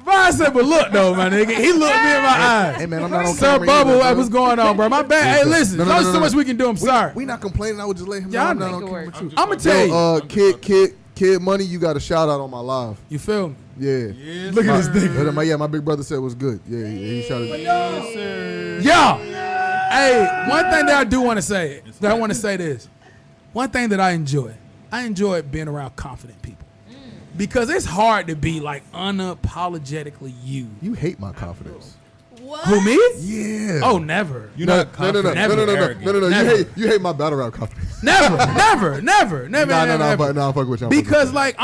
Vibes said, but look though, my nigga. He looked me in my eyes. Hey, man, I'm not on Sub camera Bubble, either, bro. what's going on, bro? My bad. Hey, listen, No, there's so much we can do. I'm sorry. We not complaining. I would just let him know Yeah, I'm I not know. on camera with you. I'm gonna tell you. Kid Money, you got a shout out on my live. You feel me? Yeah. Look at this nigga. My big brother said it was good. Yeah, he shouted. Yes, sir. Yo, hey, one thing that I do want to say, this. One thing that I enjoy being around confident people. Because it's hard to be like unapologetically you. You hate my confidence. What? Who, me? Yeah. Oh, never. You're not confident. No. You hate my battle rap confidence. Never. Nah, fuck with y'all. Because like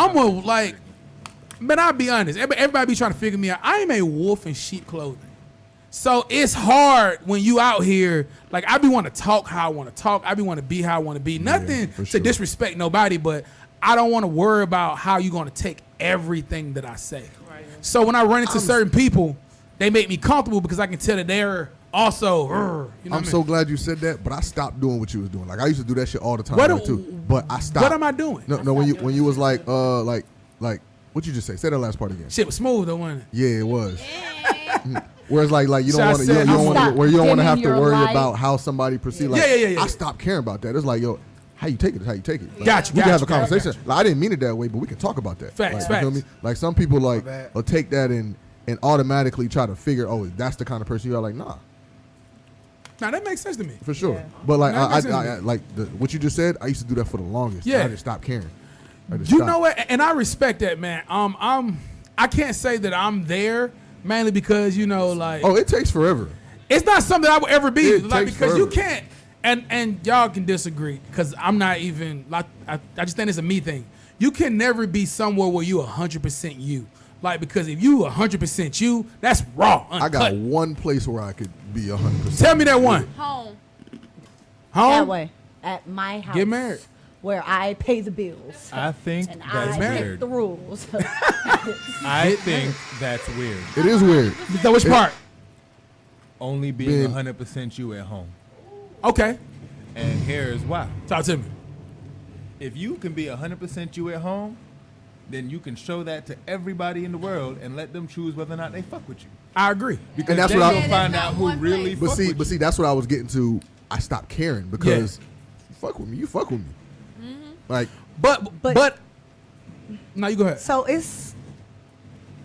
but I'll be honest. Everybody be trying to figure me out. I am a wolf in sheep clothing. So it's hard when you out here. Like I be want to talk how I want to talk. I be want to be how I want to be. Nothing for to sure. disrespect nobody, but I don't want to worry about how you're going to take everything that I say. Right. So when I run into certain people, they make me comfortable because I can tell that they're also. You know I'm so glad you said that, but I stopped doing what you was doing. Like I used to do that shit all the time too. But I stopped. What am I doing? No, when you was like what you just say? Say that last part again. Shit was smooth though, wasn't it? Yeah, it was. Whereas like you So don't I want to said, you don't want to have to dimming your worry light. about how somebody perceives. Like, Yeah. I stopped caring about that. It's like how you take it is how you take it. Like, Got you, we got can have you, a conversation. Like, I didn't mean it that way, but we can talk about that. Facts, like, you feel facts. me? Like some people will take that and automatically try to figure, that's the kind of person you are. Like, nah. Now that makes sense to me. For sure. But like That makes I sense. like what you just said, I used to do that for the longest. Yeah. I just stopped caring. You know what? And I respect that, man. I can't say that I'm there mainly because like it takes forever. It's not something I would ever be It like takes because you forever. can't. And y'all can disagree because I'm not even like I just think it's a me thing. You can never be somewhere where you 100% you. Like because if you 100% you, that's raw. I Uncut. got one place where I could be 100%. Tell me that one. Home. Home. That way, at my house. Get married. Where I pay the bills. I think and that's I weird. pick the rules. I think that's weird. It is weird. So which part? Only being 100% you at home. Okay. And here's why. Talk to me. If you can be 100% you at home, then you can show that to everybody in the world and let them choose whether or not they fuck with you. I agree. Because And that's then what you'll I- find out who really But fuck see, with you. that's what I was getting to. I stopped caring because you fuck with me. You fuck with me. Like, but no, you go ahead. So this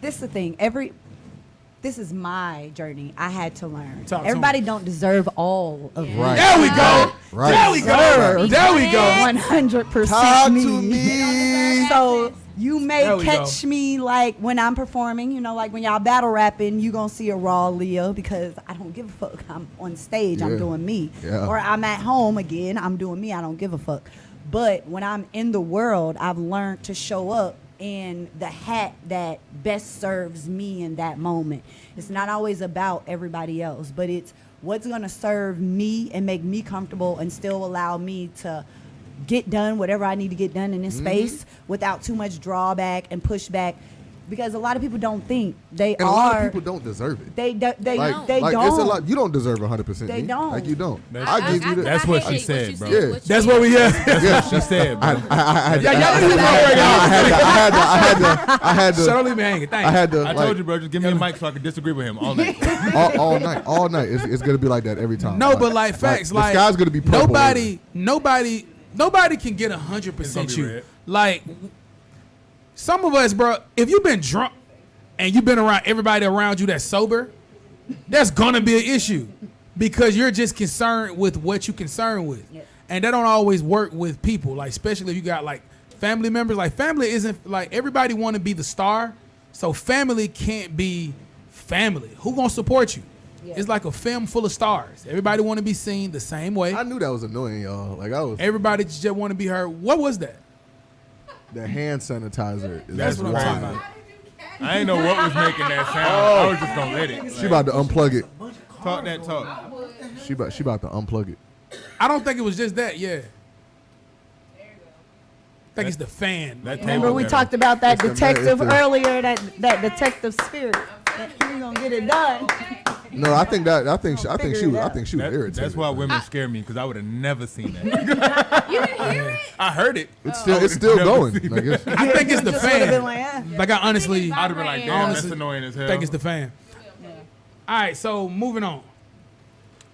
is the thing. This is my journey. I had to learn. Talk to Everybody don't deserve all of Right. There we go. Right. There we go. There we go. 100% Talk me. to me. So you may There we catch me like when I'm performing, like when y'all battle rapping, you gonna see a raw Leah because I don't give a fuck. I'm on stage, Yeah. I'm doing me. Yeah. Or I'm at home again, I'm doing me, I don't give a fuck. But when I'm in the world, I've learned to show up in the hat that best serves me in that moment. It's not always about everybody else, but it's what's gonna serve me and make me comfortable and still allow me to get done whatever I need to get done in this space without too much drawback and pushback. Because a lot of people don't think they and a are. lot of people don't deserve it. They Like, don't. It's a lot. You don't deserve 100%. They me. don't. Like you don't. That's- I give you that. That's what she hate said, you bro. Yeah. what That's you what we said. have. Yeah. She said, bro. I had to. So don't leave me hanging. Thank I you. had to. I like, told you, bro, just give me a mic so I can disagree with him all night. all night. It's gonna be like that every time. No, but like facts, like the sky's gonna be purple. nobody can get 100% you. red. Like some of us, bro, if you've been drunk and you've been around everybody around you that's sober, that's gonna be an issue because you're just concerned with what you're concerned with, and that don't always work with people. Like especially if you got like family members. Like family isn't like everybody want to be the star, so family can't be family. Who gonna support you? It's like a film full of stars. Everybody want to be seen the same way. I knew that was annoying, y'all. Like I was. Everybody just want to be heard. What was that? The hand sanitizer. That's what I'm wild. talking about. I didn't know what was making that sound. I was just gonna let it. She about to unplug it. Talk that talk. She about to unplug it. I don't think it was just that. Yeah. I think it's the fan. That Remember table we there. talked about that It's the- detective it's the- earlier, that detective spirit. We gonna get it done. No, I think she was irritated. That's why man. women scare me because I would have never seen that. You didn't hear it? I heard it. It's I still would've never going. seen Like, that. it's- I think it's the Just would've been fan. like, yeah. Like I honestly, I'd have been like, damn, that's Honestly, annoying as hell. think it's the fan. All right, so moving on.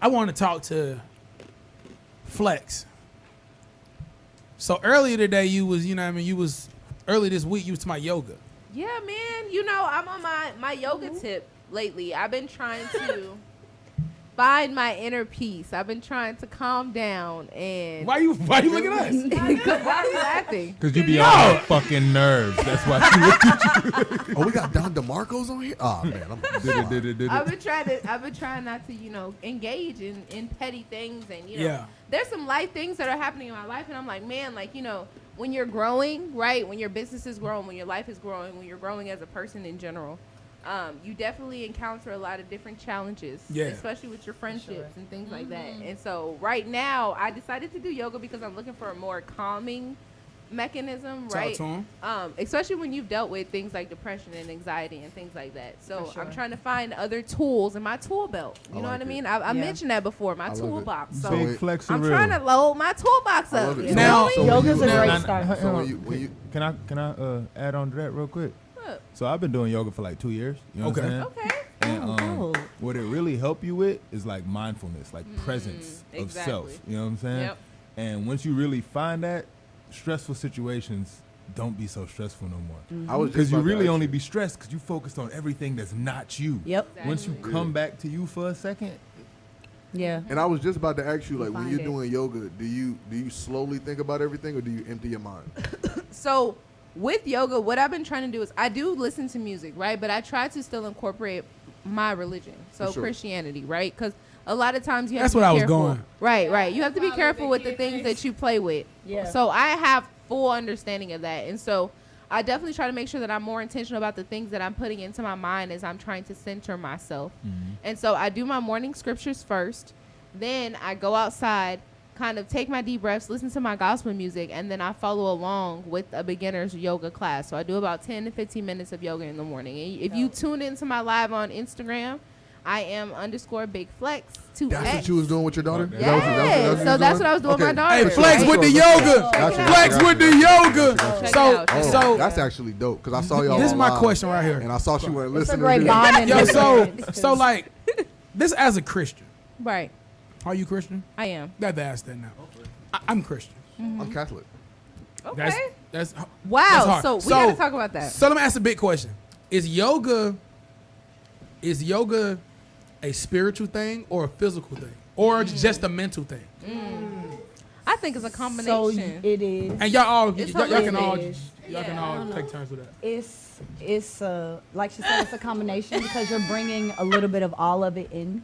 I want to talk to Flex. So earlier today, you was early this week. You was to my yoga. Yeah, man. I'm on my yoga tip lately. I've been trying to find my inner peace. I've been trying to calm down and. Why you looking at us? Why are you laughing? Because you be on your fucking nerves. That's why she look at you. Oh, we got Don DeMarco's on here. Oh man, I've been trying not to, engage in petty things and Yeah. there's some life things that are happening in my life and I'm like, man, when you're growing, right? When your business is growing, when your life is growing, when you're growing as a person in general, you definitely encounter a lot of different challenges, Yeah. especially with your friendships and things like that. And so right now I decided to do yoga because I'm looking for a more calming mechanism, Talk right? to 'em. Especially when you've dealt with things like depression and anxiety and things like that. So I'm trying to find other tools in my tool belt. You know like what I it. mean? I mentioned that before, my love it. toolbox. So Big flex I'm for trying real. to load my toolbox I up. love it. you Now- know? Yoga's a Now, great now, start. So hold when on. you Can I add on to that real quick? What? So I've been doing yoga for like 2 years. You know Okay. what I'm saying? Okay. And Oh. what it really help you with is like mindfulness, like presence of exactly. self. You know what I'm saying? Yep. And once you really find that, stressful situations don't be so stressful no more. I was just Because you about to really ask only you. be stressed because you focused on everything that's not you. Yep. Once you come back to you for a second, Yeah. And I was just about to ask you, like, when Find you're it. doing yoga, do you slowly think about everything, or do you empty your mind? So with yoga, what I've been trying to do is I do listen to music, right? But I try to still incorporate my religion, so For sure. Christianity, right? Because a lot of times you have That's to be what I was careful. going. Right. You have to be careful with the things that you play with. Yeah. So I have full understanding of that. And so I definitely try to make sure that I'm more intentional about the things that I'm putting into my mind as I'm trying to center myself. And so I do my morning scriptures first. Then I go outside, kind of take my deep breaths, listen to my gospel music, and then I follow along with a beginner's yoga class. So I do about 10 to 15 minutes of yoga in the morning. And if you tune into my live on Instagram, I am _Big Flex 2X. That's what you was doing with your daughter? Yeah, so that's what I was doing with my daughter. Hey, Flex with the yoga. Flex with the yoga. So that's actually dope because I saw y'all. This is my online, question right here. and I saw she went It's a listening. great to bonding. Yo, experience, so like this as a Christian. Right. Are you Christian? I am. Got to ask that now. I'm Christian. I'm Catholic. Okay. That's Wow. that's hard. So we got to talk about that. So let me ask a big question: Is yoga a spiritual thing or a physical thing, or just a mental thing? I think it's a So combination. it is. And y'all It's can all it is. take turns with that. It's like she said, it's a combination because you're bringing a little bit of all of it in.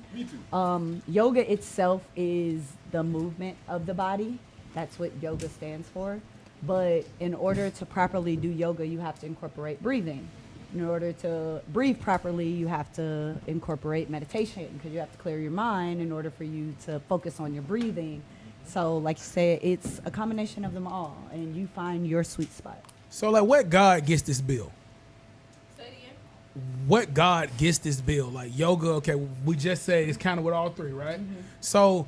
Yoga itself is the movement of the body. That's what yoga stands for. But in order to properly do yoga, you have to incorporate breathing. In order to breathe properly, you have to incorporate meditation because you have to clear your mind in order for you to focus on your breathing. So like you said, it's a combination of them all, and you find your sweet spot. So like, what God gets this bill? What God gets this bill? Like yoga, okay, we just said it's kind of with all three, right? So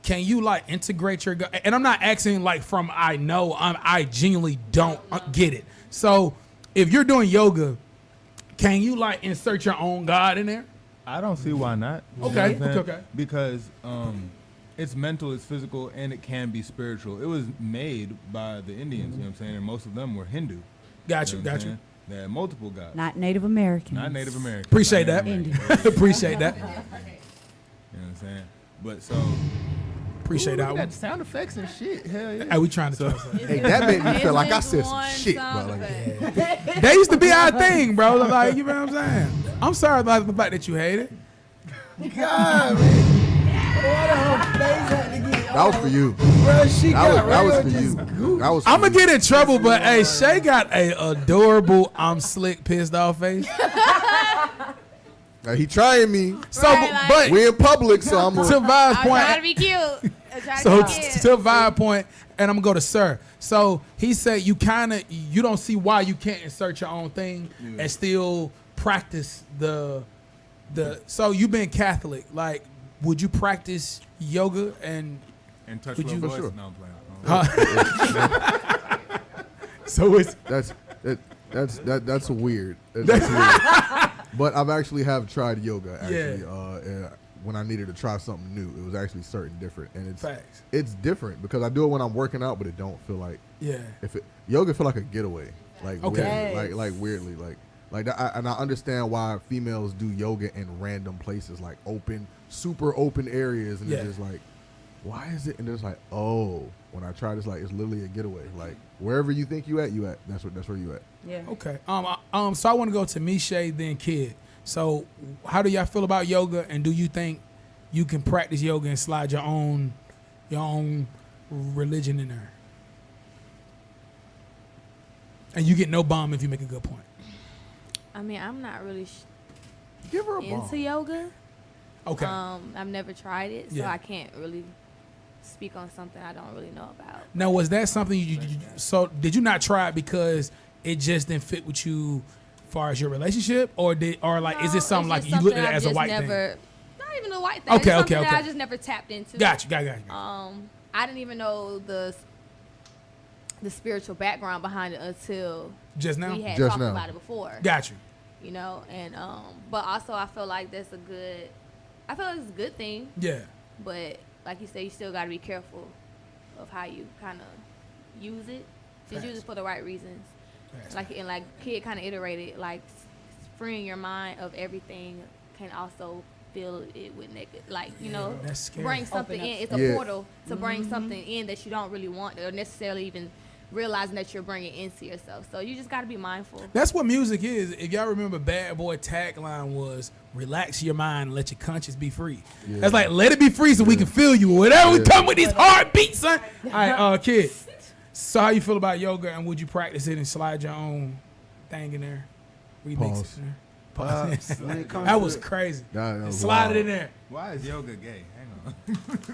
can you like integrate your God? And I'm not asking like from I know, I genuinely don't get it. So if you're doing yoga, can you like insert your own God in there? I don't see why not. You know Okay, what I'm saying? okay. Because it's mental, it's physical, and it can be spiritual. It was made by the Indians, you know what I'm saying? And most of them were Hindu. Got you, know what I'm got you. saying? They had multiple gods. Not Native Americans. Not Native Americans. Appreciate not that. Native Americans. Appreciate that. You know what I'm saying? But so. Appreciate Ooh, that look one. at that sound effects and shit. Hell yeah. Hey, we trying to translate. Hey, that made me feel like I said some shit, bro. Like, They used to be our thing, bro. Like, you know what I'm saying? I'm sorry about the fact that you hate it. God, man. Why the whole face had to get that was for you. Bro, she got That was real for you. just goofy. That was. For I'm gonna you. get in trouble, but hey, Shay got a adorable I'm slick pissed off face. Now, he trying me. So, Right, like- but We in public, so I'm. to Vibe's I'm trying to point, be cute. I'm trying so to be cute. to Vibe's point, and I'm gonna go to Sir. So he said you don't see why you can't insert your own thing and still practice the. So you've been Catholic, like, would you practice yoga and And touch Would low you- voice? For sure. No, I'm playing. so it's That's weird. That's weird. But I've actually have tried yoga actually. Yeah. When I needed to try something new, it was actually certain different, and facts. it's different because I do it when I'm working out, but it don't feel like Yeah. yoga feel like a getaway, like Okay. weirdly, like weirdly, like that. And I understand why females do yoga in random places, like super open areas, and Yeah. it's just like, why is it? And it's like, oh, when I try this, like it's literally a getaway. Like wherever you think you at. That's where you at. Yeah. Okay. So I want to go to Mishay, then Kid. So how do y'all feel about yoga, and do you think you can practice yoga and slide your own religion in there? And you get no bomb if you make a good point. I mean, I'm not really Give her a into ball. yoga. Okay. I've never tried it, so Yeah. I can't really speak on something I don't really know about. Now, was that something so did you not try it because it just didn't fit with you as far as your relationship, or is it No, something it's like just you looked at it something as a I've white just thing? never, Not even a white thing. Okay, It's something okay, that I okay. just never tapped into. Got you. I didn't even know the spiritual background behind it until Just now? we had Just talked now. about it before. Got you. You know, and but also I feel like it's a good thing. Yeah. But like you say, you still got to be careful of how you kind of use it. Just use it for the right reasons. Facts. Like Kid kind of iterated, like freeing your mind of everything can also fill it with negative, like that's scary. bring something Open up in. It's a Yeah. portal to bring something in that you don't really want, or necessarily even realizing that you're bringing into yourself. So you just got to be mindful. That's what music is. If y'all remember, Bad Boy tagline was relax your mind and let your conscience be free. That's like, let it be free so we can feel you. Whatever we come with these heartbeats, son. All right, kid. So how you feel about yoga, and would you practice it and slide your own thing in there? Remix it in there? Pause. That was crazy. That was slide wild. it in there. Why is yoga gay? Hang on.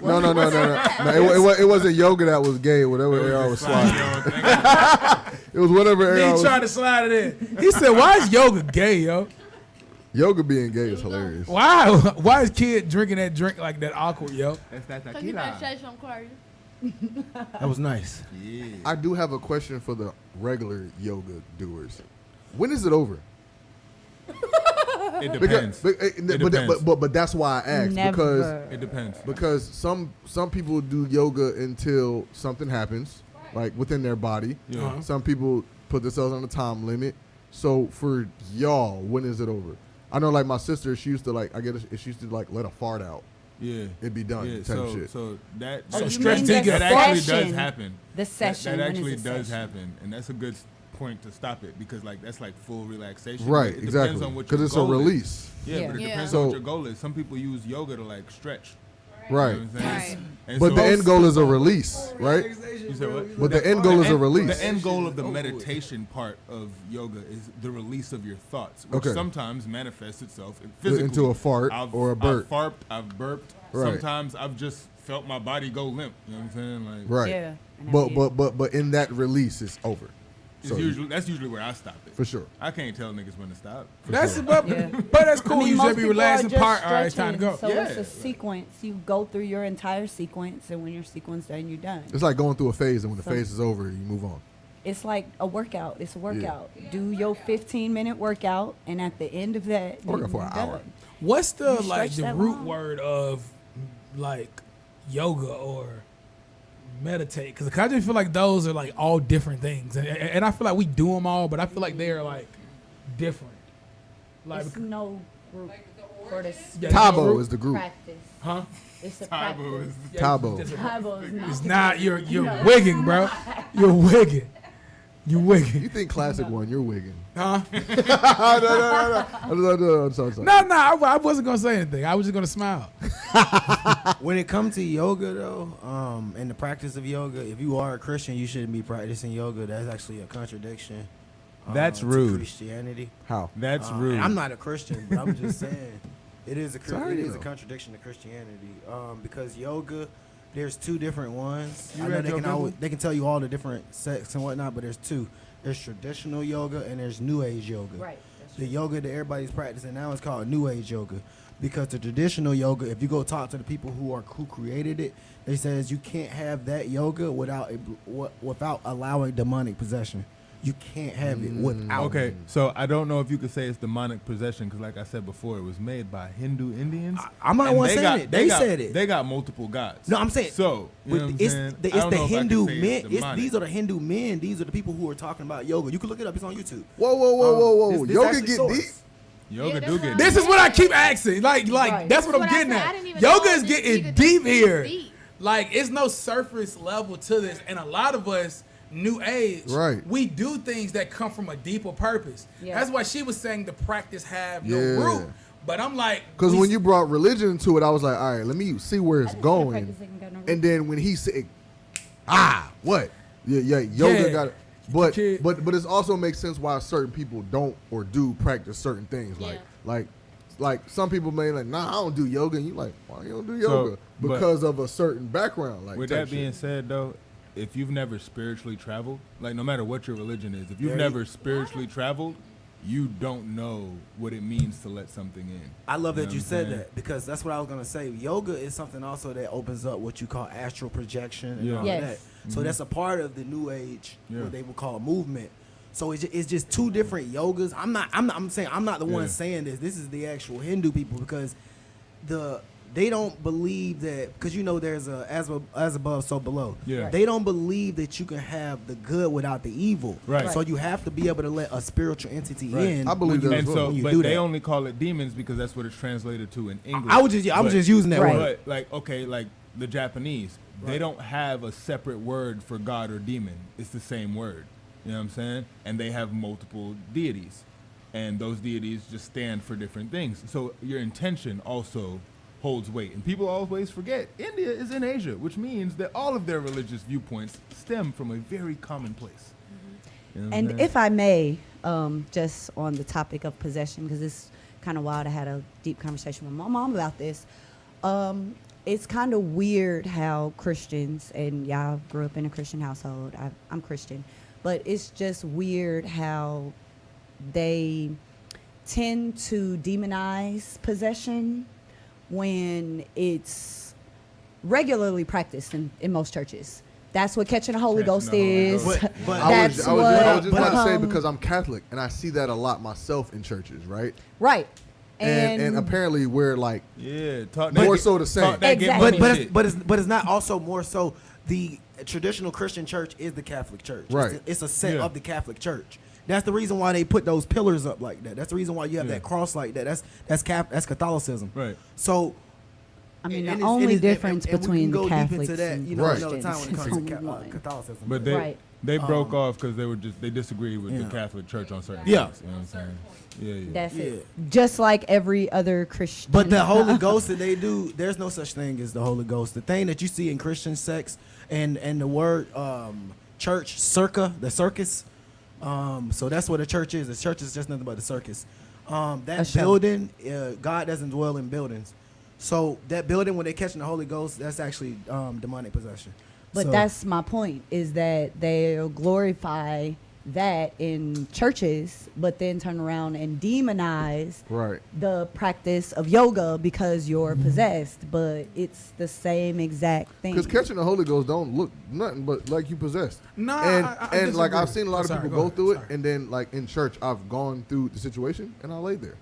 No. It wasn't yoga that was gay. Whatever AR was sliding. It was whatever AR He was. trying to slide it in. He said, "Why is yoga gay, yo? Yoga being gay is hilarious. Why? Why is kid drinking that drink like that awkward, yo?" That's that Cause you better say something, Corey. That was nice. Yeah. I do have a question for the regular yoga doers. When is it over? It depends. But that's why I asked because It depends. because some people do yoga until something happens, like within their body. Yeah. Some people put themselves on a time limit. So for y'all, when is it over? I know, like my sister, she used to like. I guess she used to like let a fart out. Yeah. It'd be done. Yeah. Type of shit. So that Oh, you stretch mean dig the it. that actually session. does happen. The session. That When is actually the does session? happen, and that's a good point to stop it because like that's like full relaxation. Right, It exactly. Depends on what Because your it's a goal is. release. Yeah, Yeah. but it Yeah. depends So- on what your goal is. Some people use yoga to like stretch. Right. You know what I'm saying? Right. And But so- the end goal is a release, right? You said what? But the end goal is a end- release. The end goal of the meditation part of yoga is the release of your thoughts, which Okay. sometimes manifests itself physically. Into a fart or a burp. I've burped. Right. Sometimes I've just felt my body go limp. You know what I'm saying? Like, Right. Yeah. and that'd be it. But in that release, it's over. it's So that's usually where I stop it. for sure. I can't tell niggas when to stop. That's sure. but that's cool. I mean, you most should be people relaxing. are just Part. All right, it's time to go. stretching, So it's Yeah. a sequence. You go through your entire sequence, and when your sequence done, you're done. It's like going through a phase, and when the So- phase is over, you move on. It's like a workout. It's a workout. Do your 15-minute workout, and at the end of that, Workout for you're an hour. done. What's the You like stretch the that root long. word of like yoga or meditate? Because I just feel like those are like all different things, and I feel like we do them all, but I feel like they're like different. Like, It's no group for this Yeah, Tabo group is the group. practice. huh? It's a Tabo practice. is Tabo. Tabo is not. It's not. You're wigging, bro. You're wigging. You You wigging. think classic one? You're wigging. Huh? No. Sorry. No. I wasn't gonna say anything. I was just gonna smile. When it comes to yoga, though, and the practice of yoga, if you are a Christian, you shouldn't be practicing yoga. That's actually a contradiction. That's to rude. Christianity. How? That's And rude. I'm not a Christian, but I'm just saying it is Sorry, a though. contradiction to Christianity. Because yoga, there's two different ones. You I know read Joe Gimble? they can tell you all the different sects and whatnot, but there's two. There's traditional yoga and there's New Age yoga. Right. That's The yoga that everybody's practicing now is called New Age yoga, because the traditional yoga, if you go talk to the people who created it, they says you can't have that yoga without allowing demonic possession. You can't have it without. Okay, so I don't know if you could say it's demonic possession because, like I said before, it was made by Hindu Indians. I'm not and one they saying got- it. They got- said it. They got multiple gods. No, I'm saying so. You know what I'm it's saying? the, I it's don't the know if I can Hindu say men. it's demonic. These are the Hindu men. These are the people who are talking about yoga. You can look it up. It's on YouTube. Whoa. This Yoga actually get source. deep. Yoga Yeah, do that's get. what This is what I keep asking. Like Right. that's what I'm That's what I getting said. I at. didn't even Yoga know is this getting nigga deep this here. deep. Like it's no surface level to this, and a lot of us, new age, Right. we do things that come from a deeper purpose. Yeah. That's why she was saying the practice have no Yeah. root. But I'm like, Because we- when you brought religion to it, I was like, all right, let me see where it's I didn't say going. practice ain't got no root. And then when he said, what? Yeah, yoga Yeah. got it. But Kid. but it also makes sense why certain people don't or do practice certain things. Yeah. Like some people may like, nah, I don't do yoga, and you like, why you don't do So, yoga? but- Because of a certain background. Like With type that being shit. said, though, if you've never spiritually traveled, like no matter what your religion is, if you've Yeah, never spiritually traveled, you don't know what it means to let something in. I love You that know you what I'm said saying? that, because that's what I was gonna say. Yoga is something also that opens up what you call astral projection and Yeah. all Yes. of that. So that's a part of the New Age, Yeah. what they would call a movement. So it's just two different yogas. I'm saying I'm not the one Yeah. saying this. This is the actual Hindu people, because they don't believe that, because there's a as above so below. Yeah. They don't believe that you can have the good without the evil. Right. So you have to be able to let a spiritual entity Right. in. I believe when that you, And as so, well. when you but do they that. only call it demons because that's what it's translated to in English. I was just using that Right. word. But like, okay, like the Japanese, they don't have a separate word for God or demon. It's the same word. You know what I'm saying? And they have multiple deities. and those deities just stand for different things. So your intention also holds weight. And people always forget India is in Asia, which means that all of their religious viewpoints stem from a very common place. You know what I'm And saying? if I may, just on the topic of possession, because it's kind of wild. I had a deep conversation with my mom about this. It's kind of weird how Christians, and y'all grew up in a Christian household. I'm Christian, but it's just weird how they tend to demonize possession when it's regularly practiced in most churches. That's what catching the Holy Ghost is. But I was That's just about to say, what, because I'm Catholic and I see that a lot myself in churches, right? right. And apparently we're like talk more so the same. Exactly. But it's not also more so the traditional Christian church is the Catholic Church. Right. It's a set of the Catholic Church. That's the reason why they put those pillars up like that. That's the reason why you have that cross like that. That's Catholicism. Right. So I mean, and the it's- only and it's- difference and we can between go the deep Catholics into that, and you know, Right. another time when it Christians comes to is only one. Catholicism. But they Right. they broke off because they disagreed with the Catholic Church on certain Yeah. things. You know what I'm saying? Yeah. That's it. Just like every other Christian. But the Holy Ghost that they do, there's no such thing as the Holy Ghost. The thing that you see in Christian sects and the word church, the circus. So that's what a church is. The church is just nothing but a circus. That show. building, God doesn't dwell in buildings. So that building, when they're catching the Holy Ghost, that's actually demonic possession. But So- that's my point, is that they'll glorify that in churches, but then turn around and demonize Right. the practice of yoga because you're possessed. But it's the same exact thing. Because catching the Holy Ghost don't look nothing but like you possessed. Nah, and I like I've disagree. seen a lot of Sorry, people go go ahead. through it, Sorry. and then like in church, I've gone through the situation and I laid there.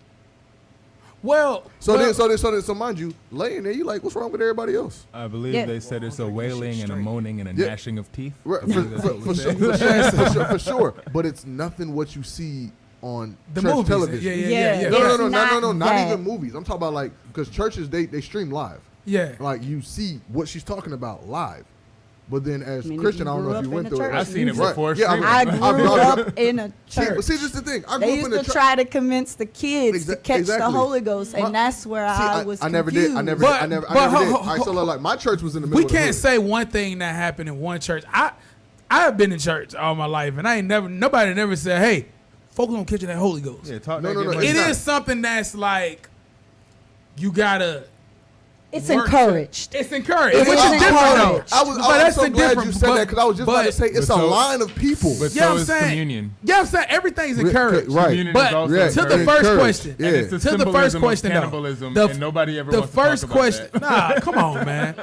Well, So well, so mind you, laying there, you like, what's wrong with everybody else? I believe Yeah. they said it's a wailing and a moaning and a Yeah. gnashing of teeth. Right, I believe that's what for was sure, said. for sure. But it's nothing what you see on the church movies. television. Yeah. No, It's not not even movies. I'm talking about like, because churches they stream live. Yeah. Like you see what she's talking about live. But then as I mean, if Christian, you I don't know grew if you up went in a through it. church, I've seen it Right. before. Yeah, streaming. I grew up in a church. See, this is the thing. I grew They up used in a to church. try to convince the kids to catch the exactly. Holy Ghost, and that's where I was I never confused. did. I never But- did. but All ho- right, so like my church was in the middle we of the can't hood. say one thing that happened in one church. I have been in church all my life, and nobody never said, "Hey, focus on catching that Holy Ghost." Yeah, talk No, that no, get no, money. It it's not. is something that's like you gotta. It's work to- encouraged. It's encouraged, It which is is different though. encouraged. I was But that's so the glad different- you said that because I was just about to say it's but a so- line of people. But Yeah, so I'm is saying. communion. Yeah, I'm saying everything's encouraged. Right. Communion But is also Yeah. to the encouraged. first Encouraged. question, Yeah. And it's the to the first symbolism of question, though, cannibalism, the- and nobody ever the wants to talk first about question. that. Nah, come on, man.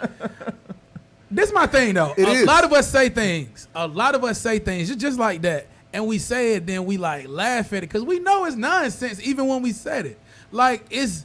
This is my thing though. It a is. lot of us say things. Just like that, and we say it, then we like laugh at it because we know it's nonsense. Even when we said it, like it's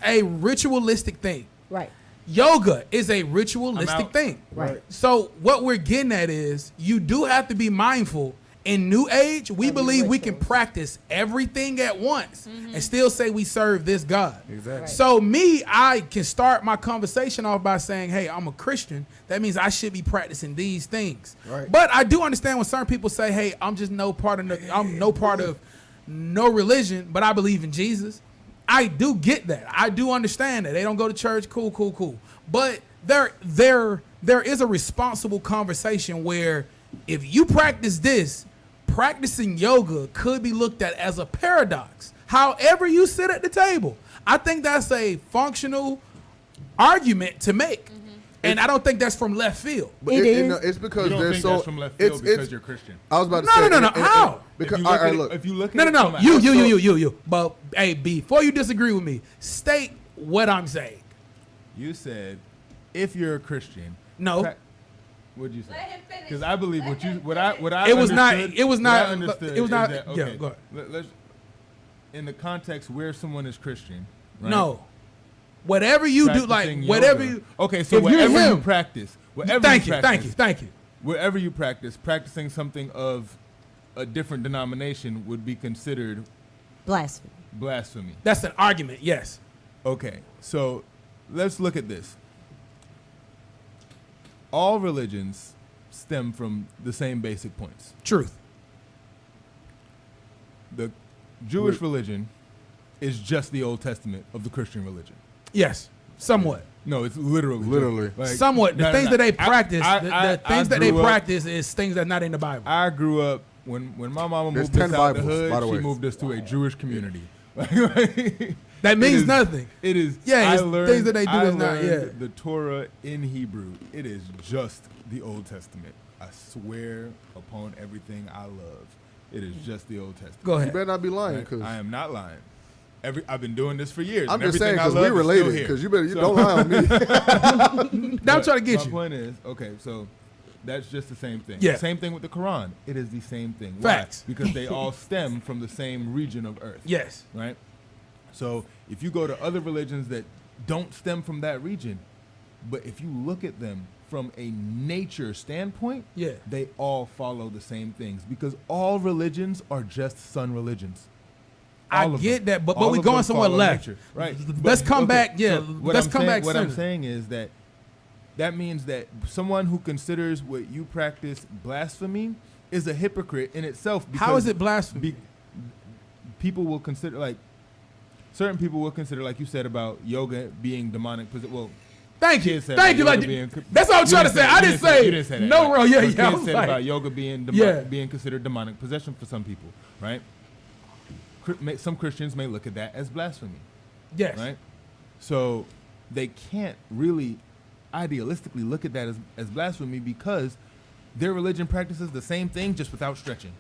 a ritualistic thing. Right. Yoga is a ritualistic out. thing. Right. So what we're getting at is you do have to be mindful. In New Age, we Of believe we can rituals. practice everything at once and still say we serve this God. Exactly. Right. So I can start my conversation off by saying, hey, I'm a Christian. That means I should be practicing these things. Right. But I do understand when certain people say, hey, I'm no part of no religion, but I believe in Jesus. I do get that. I do understand that. They don't go to church. Cool. But there is a responsible conversation where if you practice this, practicing yoga could be looked at as a paradox. However you sit at the table. I think that's a functional argument to make. And I don't think that's from left field. But It is. it's because You don't they're think so. that's from left field it's- because you're Christian. I was about to No, say. no. How? Because If you all look right, at it- look. if you look at No. it from a- You. But hey, before you disagree with me, state what I'm saying. You said, if you're a Christian. No. What'd you say? Let him finish. Because I believe what I It was not- understood- it was what not- I understood it was not- is that, yeah, okay, go ahead. let's in the context where someone is Christian. Right? No. Whatever you do, like Practicing whatever yoga. you. Okay, so if you're whatever you him- practice, Thank you. wherever you practice, practicing something of a different denomination would be considered Blasphemy. blasphemy. That's an argument. Yes. Okay, so let's look at this. All religions stem from the same basic points. Truth. The Jewish religion is just the Old Testament of the Christian religion. Yes, somewhat. No, it's literally. Literally. Like, Somewhat. The things that they practice, the things that they grew up- practice is things that's not in the Bible. I grew up when my mama There's moved us 10 out the Bibles, hood. by the She way. moved us to a Jewish community. That It means is- nothing. It is. Yeah, I it's learned, things that they do I is not- learned yeah. The Torah in Hebrew. It is just the Old Testament. I swear upon everything I love, it is just the Old Testament. Go You ahead. better not be lying, Right? because I am not lying. I've been doing this for years. I'm and just saying everything because I we love is still related. here. Because you So- don't lie on me. Now I'm trying to get my you. point is, okay, so that's just the same thing. Yeah. Same thing with the Quran. It is the same thing. Facts. Why? Because they all stem from the same region of earth. Yes. Right? So if you go to other religions that don't stem from that region, but if you look at them from a nature standpoint, Yeah. they all follow the same things because all religions are just sun religions. I All of get them. that, but All we of going them somewhere follow left. nature. Right. Let's come back. Yeah, what let's I'm come saying- back What I'm center. saying is that means that someone who considers what you practice blasphemy is a hypocrite in itself. How is because it blasphemy? People will consider, like, certain people will consider, like you said about yoga being demonic. Well, Thank you. kids said Thank you. about Like, yoga being- that's what I'm you trying to didn't say. I didn't say, you didn't say that, no, right? bro. Yeah, But yeah. I kids was said like, about yoga being Yeah. being considered demonic possession for some people, right? Some Christians may look at that as blasphemy. yes. Right? So they can't really idealistically look at that as blasphemy because their religion practices the same thing just without stretching.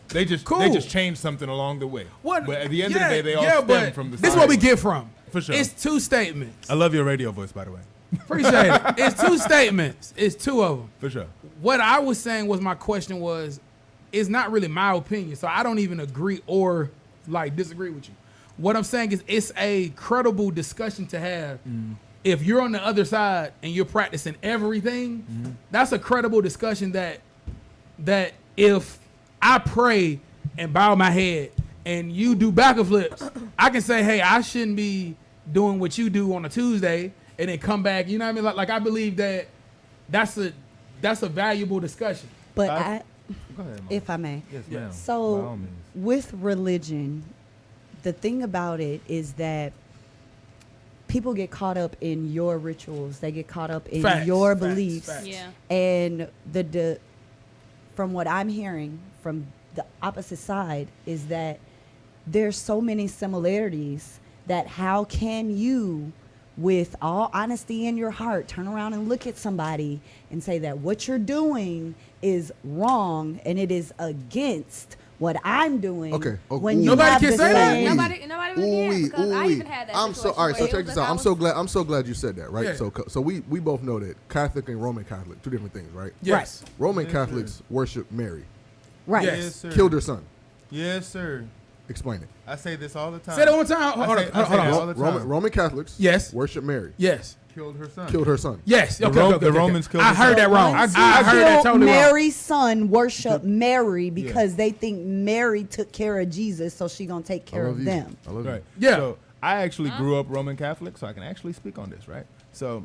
They just change something along the way. What? But at the end of the day, they all yeah, stem but from the this is same what we one. get from. For sure. It's two statements. I love your radio voice, by the way. Appreciate it. It's two statements. It's two of them. For sure. What I was saying was my question was, it's not really my opinion, so I don't even agree or like disagree with you. What I'm saying is it's a credible discussion to have. If you're on the other side and you're practicing everything, that's a credible discussion that if I pray and bow my head and you do backer flips, I can say, hey, I shouldn't be doing what you do on a Tuesday and then come back. You know what I mean? Like I believe that's a valuable discussion. But Go I, ahead, Mom. if I may. Yes, ma'am. By all So means. with religion, the thing about it is that people get caught up in your rituals. They get caught up in Facts, your facts, beliefs. facts. Yeah. And the from what I'm hearing from the opposite side is that there's so many similarities that how can you, with all honesty in your heart, turn around and look at somebody and say that what you're doing is wrong and it is against what I'm doing. Okay. When you Nobody have can the say that. same- Nobody can because I even had that. I'm so situation all right. So where it check was this out. like I'm so glad you said that. Right. Yeah. So we both know that Catholic and Roman Catholic, two different things, right? Yes. Roman Yes, Catholics worship Mary, Right. Yes. Yes, sir. killed her son. Yes, sir. Explain it. I say this all the time. Say that one time. Hold I say on. Hold that on. all the time. Roman Catholics, Yes. worship Mary, Yes. Killed her son. killed her son. Yes. The Okay, Ro- okay, okay, the okay. Romans killed I the heard son. that wrong. I Ones who heard that killed totally wrong. Mary's son worship Mary because they think Mary took care of Jesus, so she gonna take care of them. I love you. Right. Yeah. So I actually grew up Roman Catholic, so I can actually speak on this, right? So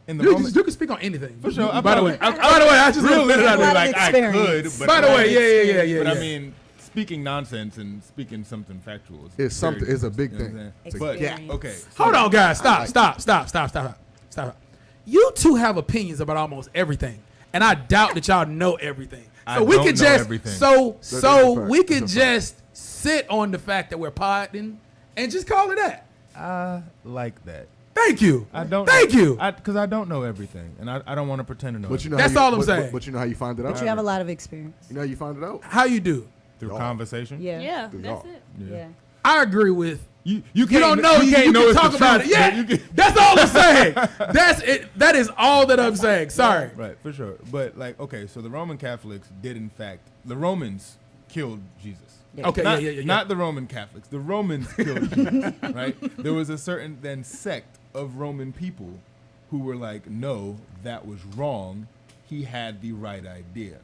in the You Roman, can speak on anything. For sure. By the way, I just real literally A lot of like I could. experience. But By the way, yeah. But yeah. I mean, speaking nonsense and speaking something factual is It's something. very It's a big different, thing. you know what I'm It's a saying? But Experience. okay, Hold on, guys. Stop. You two have opinions about almost everything, and I doubt that y'all know everything. I So we don't could know just everything. so That's a fact. we could That's a fact. just sit on the fact that we're podding and just call it that. I like that. Thank you. I don't. Thank you. Because I don't know everything, and I don't want to pretend to know. But you know That's how you, all I'm but- saying. But you know how you find it out. But you have a lot of experience. You know how you find it out. How you do? through Y'all. conversation. Yeah. Yeah, Dude, that's y'all. it. Yeah. I agree with. You You can't don't know. You can't know can it's talk the about truth, it. Yeah, but you can- that's all I'm saying. That's it. That is all that I'm saying. Sorry. Right, for sure. But like, okay, so the Roman Catholics did in fact, the Romans killed Jesus. Okay. Not, Yeah. not the Roman Catholics. The Romans killed Jesus, right? There was a certain then sect of Roman people who were like, no, that was wrong. He had the right idea.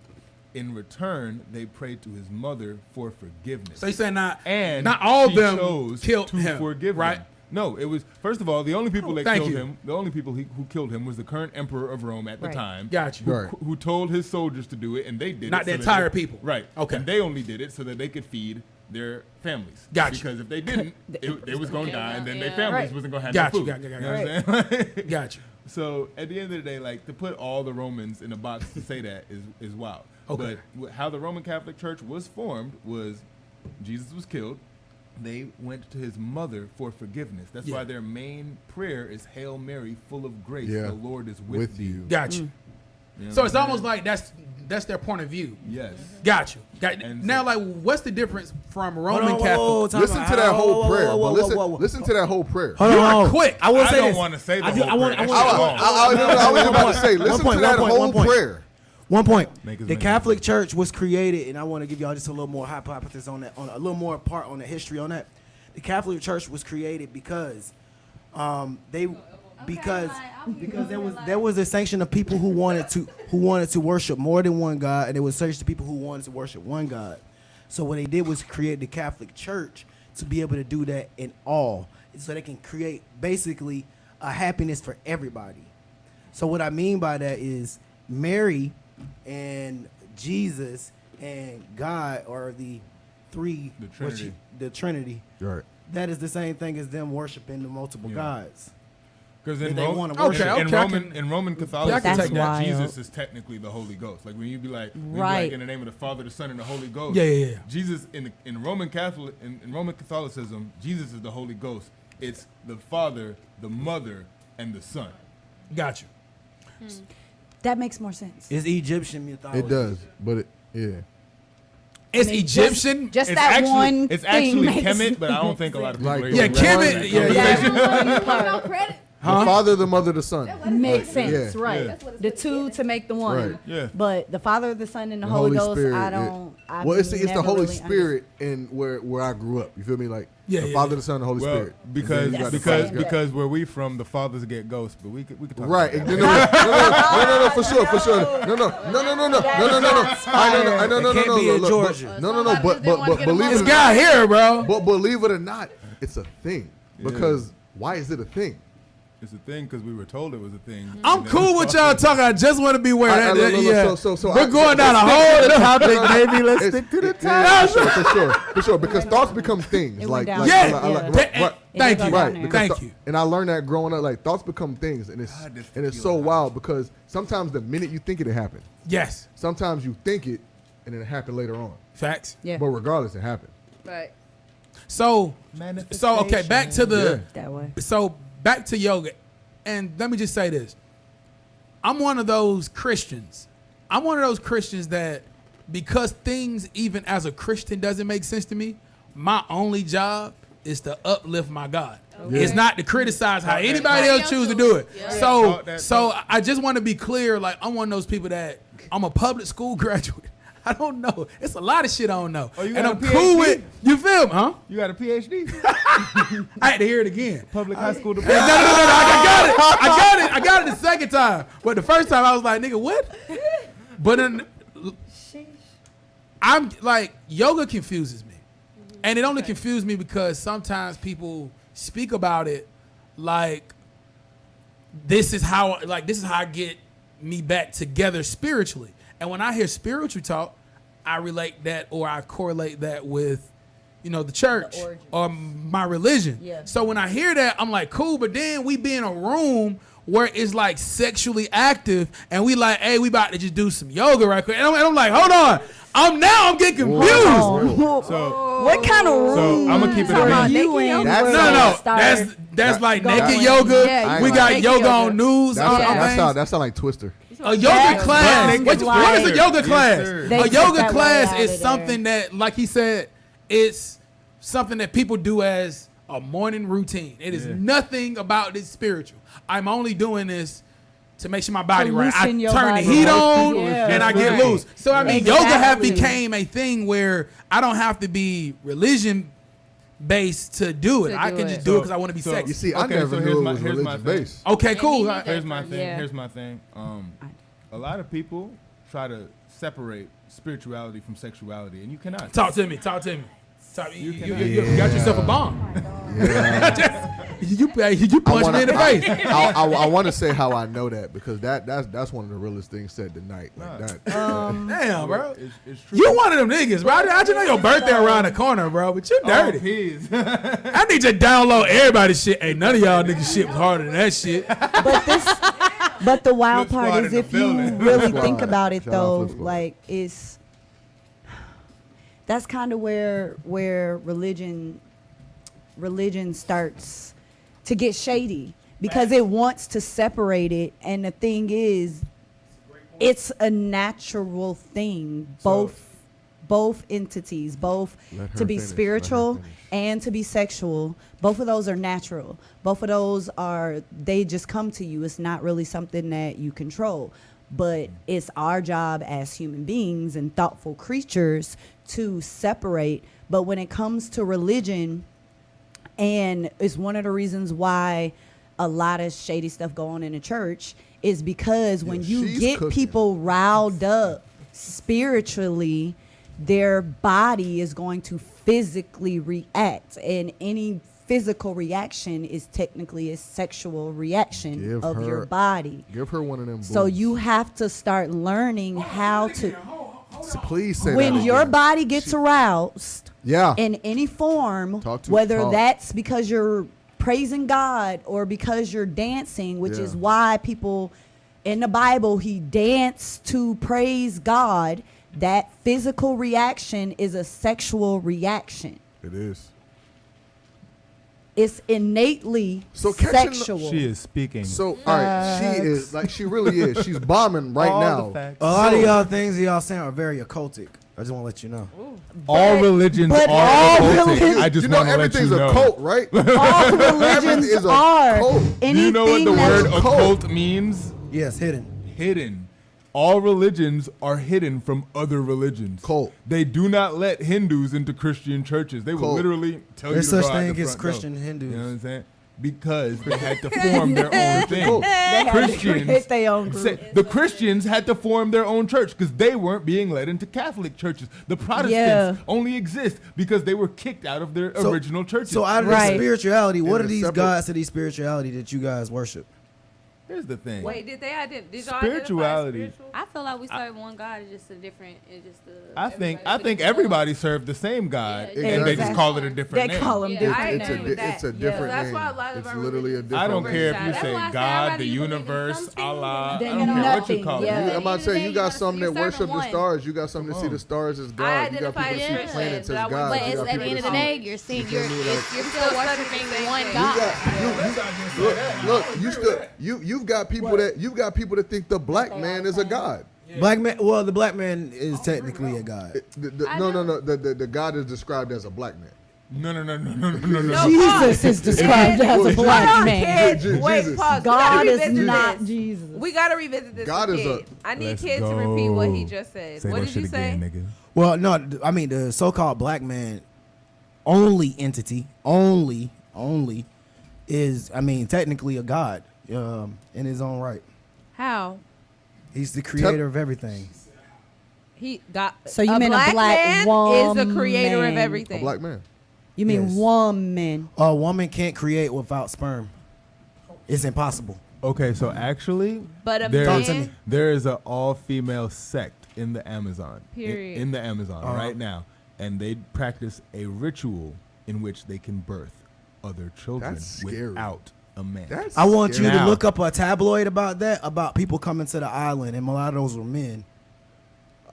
In return, they prayed to his mother for forgiveness. So you're saying not And not all of she them chose killed to him, forgive right? him. No, it was first of all the only people that Thank killed you. him. The only people who killed him was the current emperor of Rome at the Right. time. Got you. Who, Right. who told his soldiers to do it, and they did Not it. the so that entire they- people. Right. Okay. And they only did it so that they could feed their families. Got you. Because if they didn't, they was going to die, and then their Yeah. families Right. wasn't going to have Got no you, food. got you, got know you. what I'm saying? Got you. So at the end of the day, like to put all the Romans in a box to say that is wild. Okay. But how the Roman Catholic Church was formed was Jesus was killed. They went to his mother for forgiveness. That's Yeah. why their main prayer is Hail Mary, full of grace. Yeah. The Lord is with you. Got you. You know So what it's I'm almost saying? like that's their point of view. Yes. Got you. And Now, so- like, what's the difference from Hold Roman on, Catholic? whoa, time Listen out. to that Whoa, whole whoa, prayer. whoa, But whoa, whoa, whoa. listen to that whole prayer. Hold You on, are hold on. quick. I will I say don't this. want to say the I do- whole I want- prayer. I want- That's long. I was about to say, listen to that whole prayer. One point. Make as The many Catholic as Church was created, and I want to give y'all just a little more hypothesis on that, on a little more part on the history on that. The Catholic Church was created because because there was a sanction of people who wanted to worship more than one God, and there was search to people who wanted to worship one God. So what they did was create the Catholic Church to be able to do that in all, so they can create basically a happiness for everybody. So what I mean by that is Mary and Jesus and God are the three, The Trinity. the Trinity. Right. That is the same thing as them worshiping the multiple gods. Because If in, they Ro- wanna in- worship. in Okay, I Roman can- in Roman That's Catholicism, wild. Jesus is technically the Holy Ghost. Like when you be like, Right. in the name of the Father, the Son, and the Holy Ghost. Yeah. Jesus in Roman Catholic in Roman Catholicism, Jesus is the Holy Ghost. It's the Father, the Mother, and the Son. Got you. That makes more sense. It's Egyptian mythology. It does, but yeah. It's I mean, Egyptian. Just It's that actually, one it's thing actually makes Kemet, but I don't think a lot of people Like, are yeah, even Kemet, realizing yeah, that yeah. conversation. that one part Credit. The Father, the Mother, the Son. makes sense, Yeah. right? Yeah. That's what it's The put two together. to make the one. Right. Yeah. But the Father, the Son, and the The Holy Ghost, Spirit, I yeah. don't. I've Well, it's the never Holy really Spirit and where I grew up. You feel me? Like Yeah, the yeah, Father, yeah. the Son, and the Holy Well, Spirit. because And then you got the That's Father. the because where we from, the fathers get ghosts, but we could talk Right. about No, that. for sure. No. I know. It can't be in Look, Georgia. No. Somebody just didn't wanna But get believe This it or guy not, here, bro. but believe it or not, it's a thing. Because why is it a thing? It's a thing because we were told it was a thing. I'm And then cool we with thought y'all it- talking. I just want to be aware that. look, Yeah. so We're going down a whole topic, baby. Let's stick to the Yeah, topic. for sure. Because thoughts become things. It Like, went down. like, Yeah. like, Yeah. right, right. Thank you. Right, there. because Thank you. And I learned that growing up, like thoughts become things, and God, this it's tequila so hot. wild because sometimes the minute you think it happened, Yes. sometimes you think it, and then it happened later on. Facts. Yeah, But regardless, it happened. Right. So okay, back to the that way. so back to yoga, and let me just say this: I'm one of those Christians. I'm one of those Christians that because things even as a Christian doesn't make sense to me, my only job is to uplift my God. It's not to criticize how anybody else choose to do it. Yeah. So I just want to be clear. Like I'm one of those people that I'm a public school graduate. I don't know. It's a lot of shit I don't know. Oh, you and got I'm a cool PhD? with you. Feel me, huh? You got a PhD? I had to hear it again. Public high school No, diploma. I got it the second time. But the first time I was like, nigga, what? But then I'm like, yoga confuses me. And it only confused me because sometimes people speak about it like this is how I get me back together spiritually. And when I hear spiritual talk, I relate that or I correlate that with, the church origin. or my religion. Yeah. So when I hear that, I'm like, cool. But then we be in a room where it's like sexually active and we like, hey, we about to just do some yoga right quick. And I'm like, hold on. I'm getting confused. So What kind of room? I'ma keep it are a you minute. in? That's- where No, it started that's like going? naked yoga. Yeah, We you got naked yoga on news. That's on that things. sound like Twister. A yoga That's class. right. What is a yoga Yes, class? sir. They A took yoga that class word out is of something that, like he said, it's something that people do as a morning routine. It is nothing about this spiritual. I'm only doing this to make sure my body right. I loosen your turn the body. heat on Yeah. and I get Right. loose. So I mean, yoga have Exactly. became a thing where I don't have to be religion based to do it. To I do can it. just do it because I want to be So- sexy. You see, I Okay, never so knew here's it my- was here's my religious thing. based. Okay, cool. me All neither. right. Here's my thing. Yeah. Here's my thing. A lot of people try to separate spirituality from sexuality, and you cannot. Talk to me. You cannot. got yourself a bomb. You punch me in the face. I want to say how I know that because that's one of the realest things said tonight. Like that. Damn, bro. It's true. You one of them niggas, bro. I just know your birthday around the corner, bro. But you dirty. Peas. I need to download everybody's shit. Hey, none of y'all niggas shit was harder than that shit. But the wild Flip part squad is in if the you building. really Flip think squad. about it Shout out though, Flip squad. like that's kind of where religion starts to get shady because it wants to separate it, and the thing is it's a natural thing, both entities, both Let her to be finish, let her spiritual finish. and to be sexual. Both of those are natural. Both of those they just come to you. It's not really something that you control. But it's our job as human beings and thoughtful creatures to separate. But when it comes to religion, and it's one of the reasons why a lot of shady stuff go on in the church is because when you she's get cooking. people riled up spiritually, their body is going to physically react, and any physical reaction is technically a sexual reaction Give of your her- body. Give her one of them. So boots. you have to start learning how to So please say when that your again. body gets aroused Yeah. in any form, Talk to- whether talk. that's because you're praising God or because you're dancing, which is Yeah. why people in the Bible, he danced to praise God. That physical reaction is a sexual reaction. It is. It's innately So catching the- sexual. She is speaking. So all right, she is like she really is. She's bombing right All now. the facts. A lot of So- y'all things y'all saying are very occultic. I just want to let you know. All religions but are all occultic. religions- I just You know want to let you everything's know. a cult, right? All Everything religions is a are. cult. Do you know what the Anything word that's- occult means? Yes, hidden. Hidden. All religions are hidden from other religions. Cult. They do not let Hindus into Christian churches. They will Cult. literally tell There's you to such go out thing the as front Christian door. Hindus. You know what I'm saying? Because they had to form their own thing. Cult. They had to Christians create their own group. the Christians had to form their own church because they weren't being led into Catholic churches. The Protestants Yeah. only exist because they were kicked out of their original churches. So out of Right. this spirituality, what And are the these separate- gods to these spirituality that you guys worship? here's the thing. Wait, did y'all Spirituality. identify spiritual? I feel like we serve one God. It's just a different. It's just a. I think everybody served the same God, Yeah, and they just exactly. call it a different They name. call them Yeah, different. I It's agree a with that. it's a Yeah, different that's name. why a lot of It's our literally a religions- different I don't care if name. you That's say why I say I'd God, rather the you believe in universe, something Allah. than I don't care what you nothing. call it. Yeah. I'm about to At the say end you of the got day, some you're that worship serving the one. stars. You got some that see the stars as God. You got identify people that as see Christian, planets but as I God. wouldn't But You it's, got at people the end of that the see- day, you're seeing feel you're me? Like- you're still worshiping one You God. you've got people that think the black man is a god. Black man. Well, the black man is technically a god. No. The God is described as a black man. No. Jesus is described as a black man. Je- Wait, Jesus. pause. God We is gotta revisit not this. Jesus. We gotta revisit this. God with is a- Kid. I need Let's Kid to repeat what he go. just said. Say What that did shit you say? again, nigga. Well, no, I mean the so-called black man only entity, only is, I mean, technically a god in his own right. How? He's the creator of everything. He got. So you mean a black man is the creator of woman. everything. A black man. You mean Yes. woman? A woman can't create without sperm. It's impossible. Okay, so actually, But a Talk to man. me. there is an all-female sect in the Amazon. Period. In the Amazon Uh-huh. right now, and they practice a ritual in which they can birth other children That's scary. without a man. That's I want you scary. to Now- look up a tabloid about that, about people coming to the island, and a lot of those were men.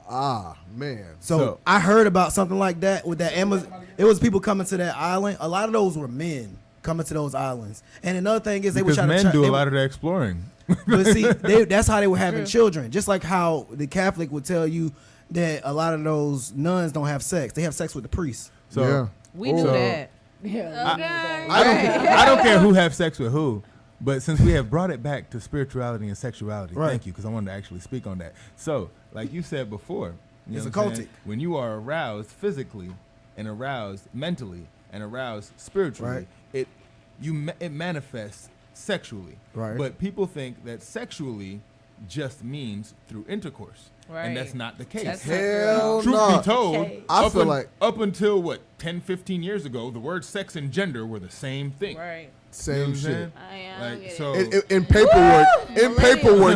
Ah, man. So I heard about something like that with that Amazon. It was people coming to that island. A lot of those were men coming to those islands. And another thing is they were Because trying to men do they a were- lot of the exploring. But see, that's how they were having children. Just like how the Catholic would tell you that a lot of those nuns don't have sex. They have sex with the priest. So yeah. We knew So- that. I don't care who have sex with who, but since we have brought it back to spirituality and sexuality, Right. thank you, because I wanted to actually speak on that. So, like you said before, you It's know what I'm saying? occultic. When you are aroused physically and aroused mentally and aroused spiritually, Right. it manifests sexually. Right. But people think that sexually just means through intercourse. And that's not the case. That's Hell Truth no. be told, Okay. I feel like up until what 10, 15 years ago, the word sex and gender were the same thing. Right. same shit. Like so. In paperwork,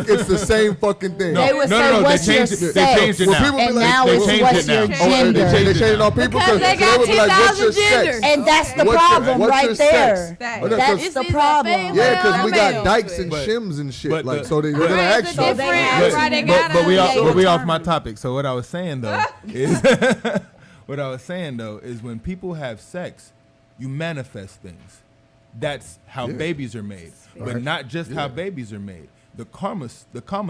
it's the same fucking thing. They would say, what's your They sex? changed it Well, now. people be And like, now they it's changed what's it your now. gender. They changed it on people Because they they got would be like, what's your 10,000 genders. sex? And that's the What's your- problem what's right your there. sex? That- Oh, no, 'cause- That's It's the either problem. female yeah, because or we male. got dykes and But- shims and shit. but Like, the- so they're gonna Right, ask the you. different- But, Right, they but, gotta- we yeah, off, but we off determine. my topic. So what I was saying though is what I was saying though is when people have sex, you manifest things. That's how Yeah. babies are made, but Right. not just how Yeah. babies are made. The Kama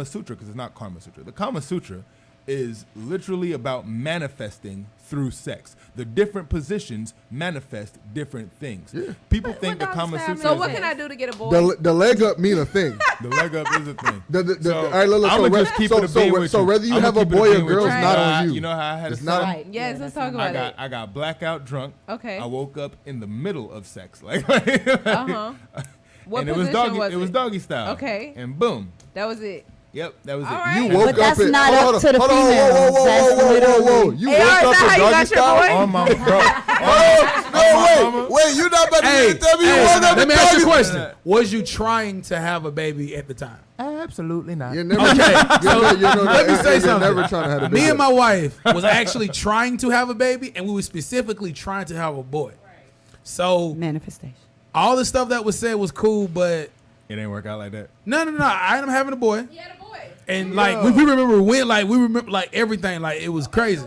Sutra, because it's not Kama Sutra. The Kama Sutra is literally about manifesting through sex. The different positions manifest different things. Yeah. People think the what Kama dogs have Sutra. So is what can I do to get a boy? The leg up mean a thing. the leg up is a thing. All right, look, I'ma so just keep it a bean with so you. whether you I'ma have a keep it boy or bean with girl, you. it's not on you. You know how I had It's a not. Right. Yes, let's talk about it. I got blackout drunk. Okay. I woke up in the middle of sex, like, Uh-huh. What and it position was doggy. was it was doggy style. Okay. And boom. That was it. Yep, that was All it. right. You But woke up. that's in- not hold up on, to the hold on, whoa, females. whoa, whoa, That's whoa, whoa, whoa, whoa. literally- You Hey, woke is up that in how you doggy got your style? boy? Oh my bro. Wait, you not about to Hey, tell me you woke up let in me ask you a doggy question. Was you trying to have a baby at the time? Absolutely not. You're never, Okay, so you know let me that- say you're something. never trying to have a baby. Me and my wife was actually trying to have a baby, and we were specifically trying to have a boy. So Manifestation. all the stuff that was said was cool, but It ain't work out like that. no. I ended up having a boy, He had a boy. and like we remember when, like we remember like everything, like it was crazy.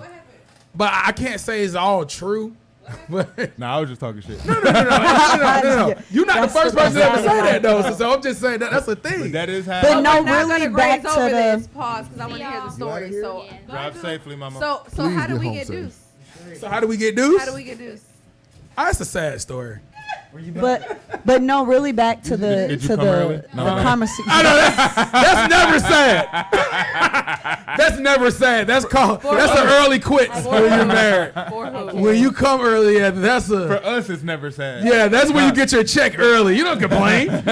But I can't say it's all true. But Nah, I was just talking shit. no. You're not the first person to ever say that though. So I'm just saying that's a thing. But that is how. But no, We're not really gonna back graze to over the. this. Pause, because I want to hear the story. hear So, Drive safely, mama. so Please how do get we home get safe. Deuce? So how do we get deuce? How do we get Deuce? Oh, that's a sad story. But no, really back to the Did you to come early? the No, no. conversation. I know that's never sad. That's never sad. That's called that's an early quit when you're married. For who? When you come early, yeah, that's For a us, it's never sad. yeah. That's when you get your check early. You don't complain. Bro,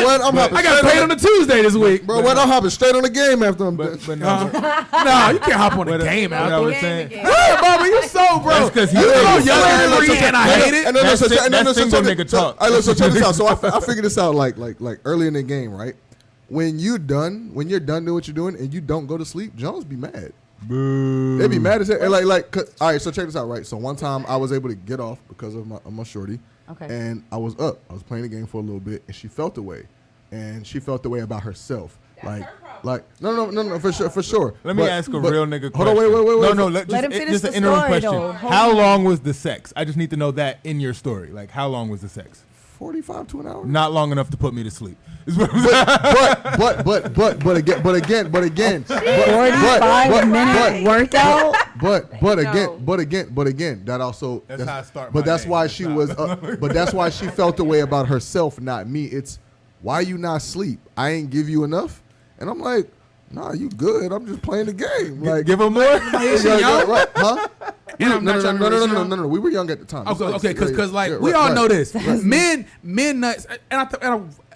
what? I'm hopping I got straight paid on a Tuesday this week. Bro, what? I'm hopping straight on the game after I'm done. But no. No, you can't hop on the What game what I out. was Game saying. again. Yeah, Bobby, you so bro. That's 'cause he you so thinks- young and Look, free, and I hate it. That's single nigga talk. All right, look, so check this out. So I figured this out like early in the game, right? When you're done doing what you're doing, and you don't go to sleep, Jones be mad. They be mad as hell. And like, all right. So check this out, right? So one time I was able to get off because of my shorty, Okay. and I was up. I was playing the game for a little bit, and she felt the way, about herself. Like no, for sure. Let me But- ask a but- real nigga Hold on, question. wait. No, Let him finish just the an interim story, question. though. Hold How on. long was the sex? I just need to know that in your story. Like, how long was the sex? 45 to an hour. Not long enough to put me to sleep. Is what I'm saying. But again, 45-minute workout. But again, that also. That's how I start But my that's day. why That's she how- was. But that's why she felt the way about herself, not me. It's why you not sleep? I ain't give you enough, and I'm like, nah, you good. I'm just playing the game. Like, Give him more. Is she young? right? Huh? And I'm not trying to raise you up. No. We were young at the time. Okay, because like Yeah, we right, all right. know this. Men nuts, and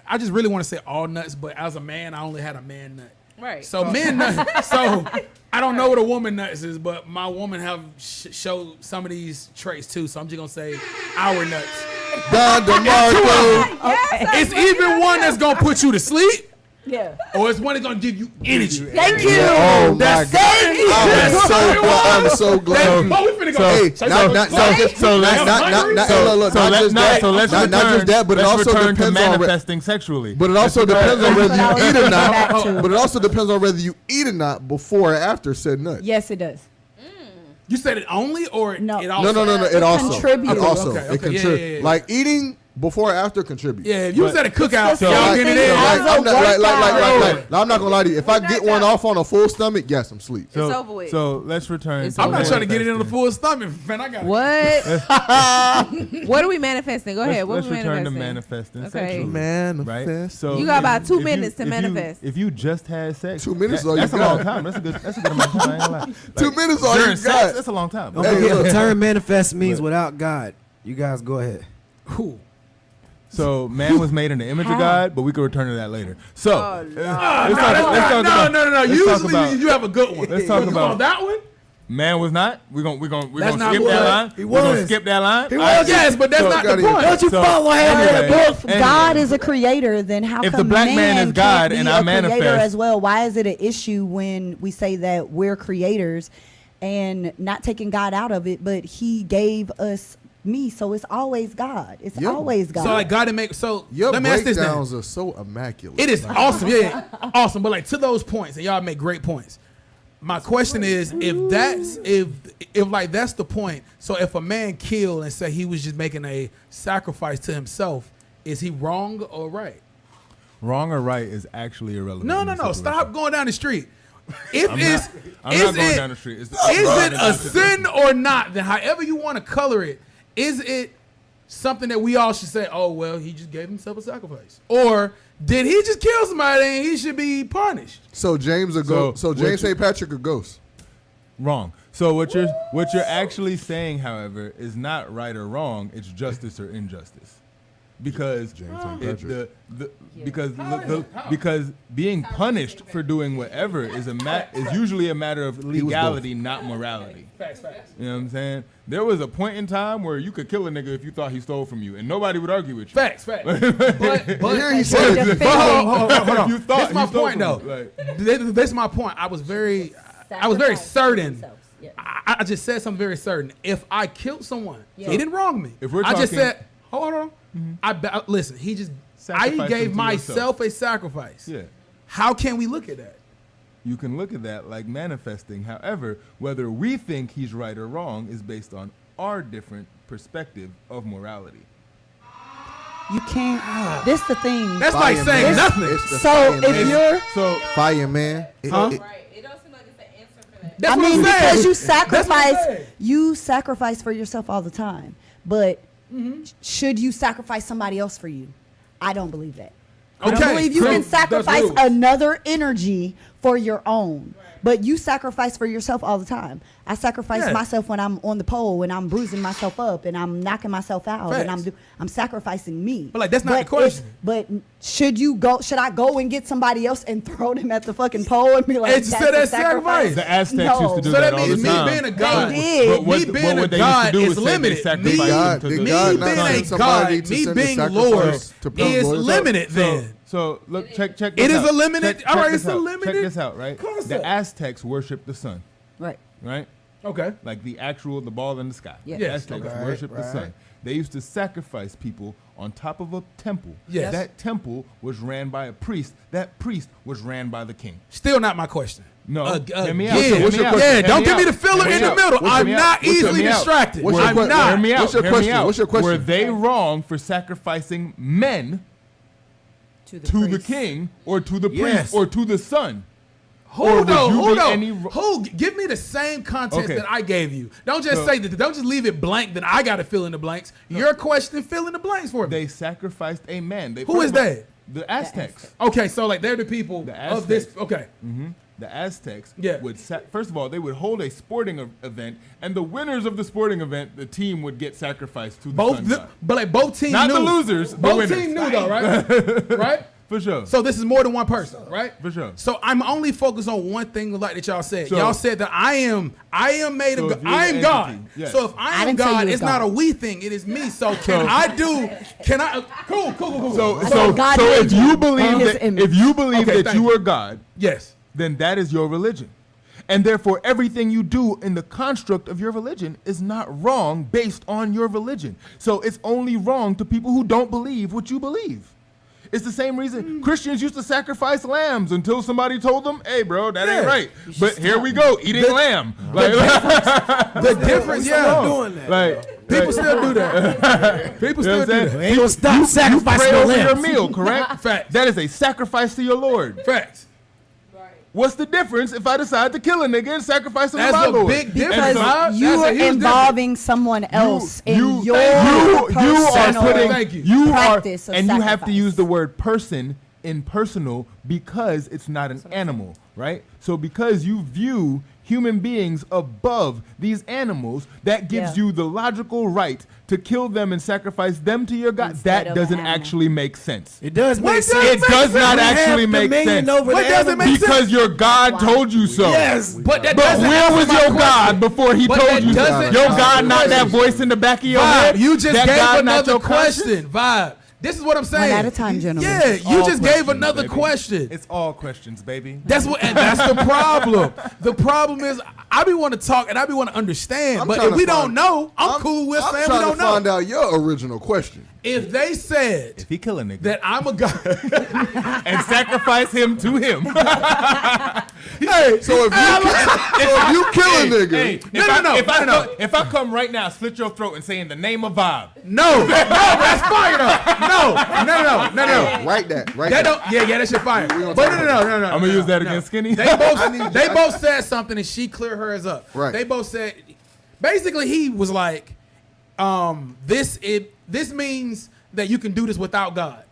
I just really want to say all nuts, but as a man, I only had a man nut. Right. So men nuts. So I don't know what a woman nuts is, but my woman have showed some of these traits too. So I'm just gonna say our nuts. Don DeMarco. It's even one that's gonna put you to sleep, Yeah. or it's one that's gonna give you energy. Thank you. Oh my That's God. I'm so glad. Oh, we finna go. Hey, So- not just that, but it let's also return to depends on. manifesting sexually. But it also depends on whether That's you what eat I or was back not. to. But it also depends on whether you eat or not before or after said nut. Yes, it does. You said it only, or No. it also? No. It also. contributes. It also. Okay, It okay, yeah, contributes. yeah, yeah. Like eating before or after contributes. Yeah, if you was at a cookout, So y'all like- get it so in. like- I'm not, workout. I'm not gonna lie to you. If I get one off on a full stomach, yes, I'm sleep. It's over with. So let's return. It's to I'm not over. trying to get it in the manifesting. full stomach, man. I got What? What are we manifesting? Go ahead. What Let's are we return to manifesting? manifesting Okay. sexually. Manifest. Right. So You got about 2 if minutes to if manifest. If you just had sex, 2 minutes that- is all you that's a got. long time. That's a good amount of time. I ain't gonna lie. Like, 2 minutes all during you sex, got. that's a long time. Don't Hey, forget look. the term manifest means without God. You guys go ahead. Cool. So man was made in the image of God, but we could return to that later. So let's talk about. No. Usually you have a good one. Let's talk about that one. Man was not. We're gonna That's not skip what- that line. he We're gonna was. skip that line. He was. Yes, but that's not the point. Don't you follow him? If God is a creator, then how If come the black man is can't God be and a I creator manifest- as well? Why is it an issue when we say that we're creators and not taking God out of it, but He gave us me, so it's always God. It's Yeah. always God. So like God didn't make. So Your let me ask this now. breakdowns are so immaculate. It is Like, awesome, yeah, awesome. But like to those points, and y'all make great points. My question is, if like that's the point. So if a man killed and say he was just making a sacrifice to himself, is he wrong or right? Wrong or right is actually irrelevant. No. in this situation. Stop going down the street. If I'm it's not going down the street. Is it a sin or not? Then however you want to color it, is it something that we all should say, oh well, he just gave himself a sacrifice, or did he just kill somebody and he should be punished? So James a ghost. So James St. Patrick a ghost. Wrong. So what you're actually saying, however, is not right or wrong. It's justice or injustice, because because being punished for doing whatever is usually a matter of legality, not morality. Facts. You know what I'm saying? There was a point in time where you could kill a nigga if you thought he stole from you, and nobody would argue with you. Facts. But Here he said, hold on. If you thought That's my he stole point, from though. you, like- This is my point. I was very certain. I just said something very certain. If I killed someone, he didn't wrong me. If we're I just talking- said, hold on. Listen, I Sacrifice gave him to myself a sacrifice. Yeah. How can we look at that? You can look at that like manifesting. However, whether we think he's right or wrong is based on our different perspective of morality. You can't. This the thing. That's like Fire saying man. nothing. It's the So fire if man. you're, So Fireman. Huh? It don't seem like it's an answer for that. That's I what mean, I'm saying. because you That's what I'm sacrifice, saying. you sacrifice for yourself all the time. But should you sacrifice somebody else for you? I don't believe that. I don't Okay, believe you cool. can That's sacrifice rules. another energy for your own. But you sacrifice for yourself all the time. I sacrifice Yeah. myself when I'm on the pole and I'm bruising myself up and I'm knocking myself out and Facts. I'm sacrificing me. But, like, that's not the question. But should I go and get somebody else and throw them at the fucking pole and be like, It's that's said a that's sacrifice. the Aztecs No. used to do So that that all means the me time. being a god, They did. But what- me but being what a they used to god do is was say they limited. sacrificed Me God, to did the- God being not a send somebody god, to me send a being sacrifice Lord to prove is Lord? limited then. So look, check this It is out. a limited- Check all right, this it's a out. limited Check this out, right? concept. The Aztecs worshipped the sun, Right. right? Okay. Like the ball in the sky. Yeah. The Yes. Aztecs Okay. worshipped the Right. sun. They used to sacrifice people on top of a temple. Yes. That temple was ran by a priest. That priest was ran by the king. Still not my question. No, Again. hear me out. Yeah, Hear me out. yeah, Hear don't me give me out. the filler Hear in me the out. middle. Hear I'm me out. not Hear easily me out. distracted. What's your I'm question? not. Hear me out. What's your Hear me question? out. What's your question? Were they wrong for sacrificing men To the to the priest. king or to the Yes. priest or to the son? Who Or would though? you Who be though? any- Who? Give me the same context Okay. that I gave you. Don't just So- say that. Don't just leave it blank. Then I got to fill in the blanks. Your question, fill in the blanks for me. They sacrificed a man. Who is that? The Aztecs. Okay, so like they're the people The of this. Aztecs. Okay, The Aztecs Yeah. would first of all they would hold a sporting event, and the winners of the sporting event, the team would get sacrificed to the both, sun god. but like both teams Not knew. the losers, the Both winners. teams knew though, right? Right. For sure. So this is more than one person, right? For sure. So I'm only focused on one thing, like that y'all said. So- Y'all said that I am made So of if God. you're I am the God. entity, yes. So if I I am didn't say you God, was it's not God. a we thing. It is me. So can I? Cool. So God so made if you you in believe his that image. if you believe Okay, that thank you you. are God, Yes. then that is your religion. And therefore, everything you do in the construct of your religion is not wrong based on your religion. So it's only wrong to people who don't believe what you believe. It's the same reason Christians used to sacrifice lambs until somebody told them, hey, bro, that ain't Yeah. right. But here we go, eating lamb. Like, The difference, yeah. doing that. like, People still do that. People you know still what I'm do saying? that. Ain't gonna stop You sacrificing pray no over your lambs. meal, correct? Facts. That is a sacrifice to your Lord. Facts. What's the difference if I decide to kill a nigga and sacrifice him to That's my a Lord? big difference. And Because so- you That's a are huge involving someone else in your you are personal putting Thank you. you are practice of and you have to sacrifice. use the word person in personal because it's not an animal. right? So because you view human beings above these animals, that gives you the logical right to kill them and sacrifice them to your God. Instead That of doesn't an animal. actually make sense. It does What make does sense. It does not We have actually make dominion sense. over What the doesn't animals. make sense? Because your God told you so. Yes, but that But doesn't where answer was my your question. God before he But told that you so? doesn't Your answer God my not that question. voice in the back of your Vibe, head? you just That gave God not another your conscience? question. Vibe. This is what I'm saying. One at a time, gentlemen. Yeah, It's you all just gave questions, another baby. question. It's all questions, baby. That's the problem. The problem is I be want to talk and I be want to understand, I'm but trying if to we find- don't know, I'm cool with I'm saying we trying don't to find know. out your original question. If they said If he kill a nigga that I'm a god, and sacrifice him to him. hey, So if you kill a nigga, Hey, if I come right now, slit your throat and say in the name of Vibe. no, that's fire though. No. write that. Right. That don't. Yeah, that shit fire. But gonna no. I'm gonna use that against Skinny. They both said something and she cleared hers up. Right. They both said basically he was like, this means that you can do this without God.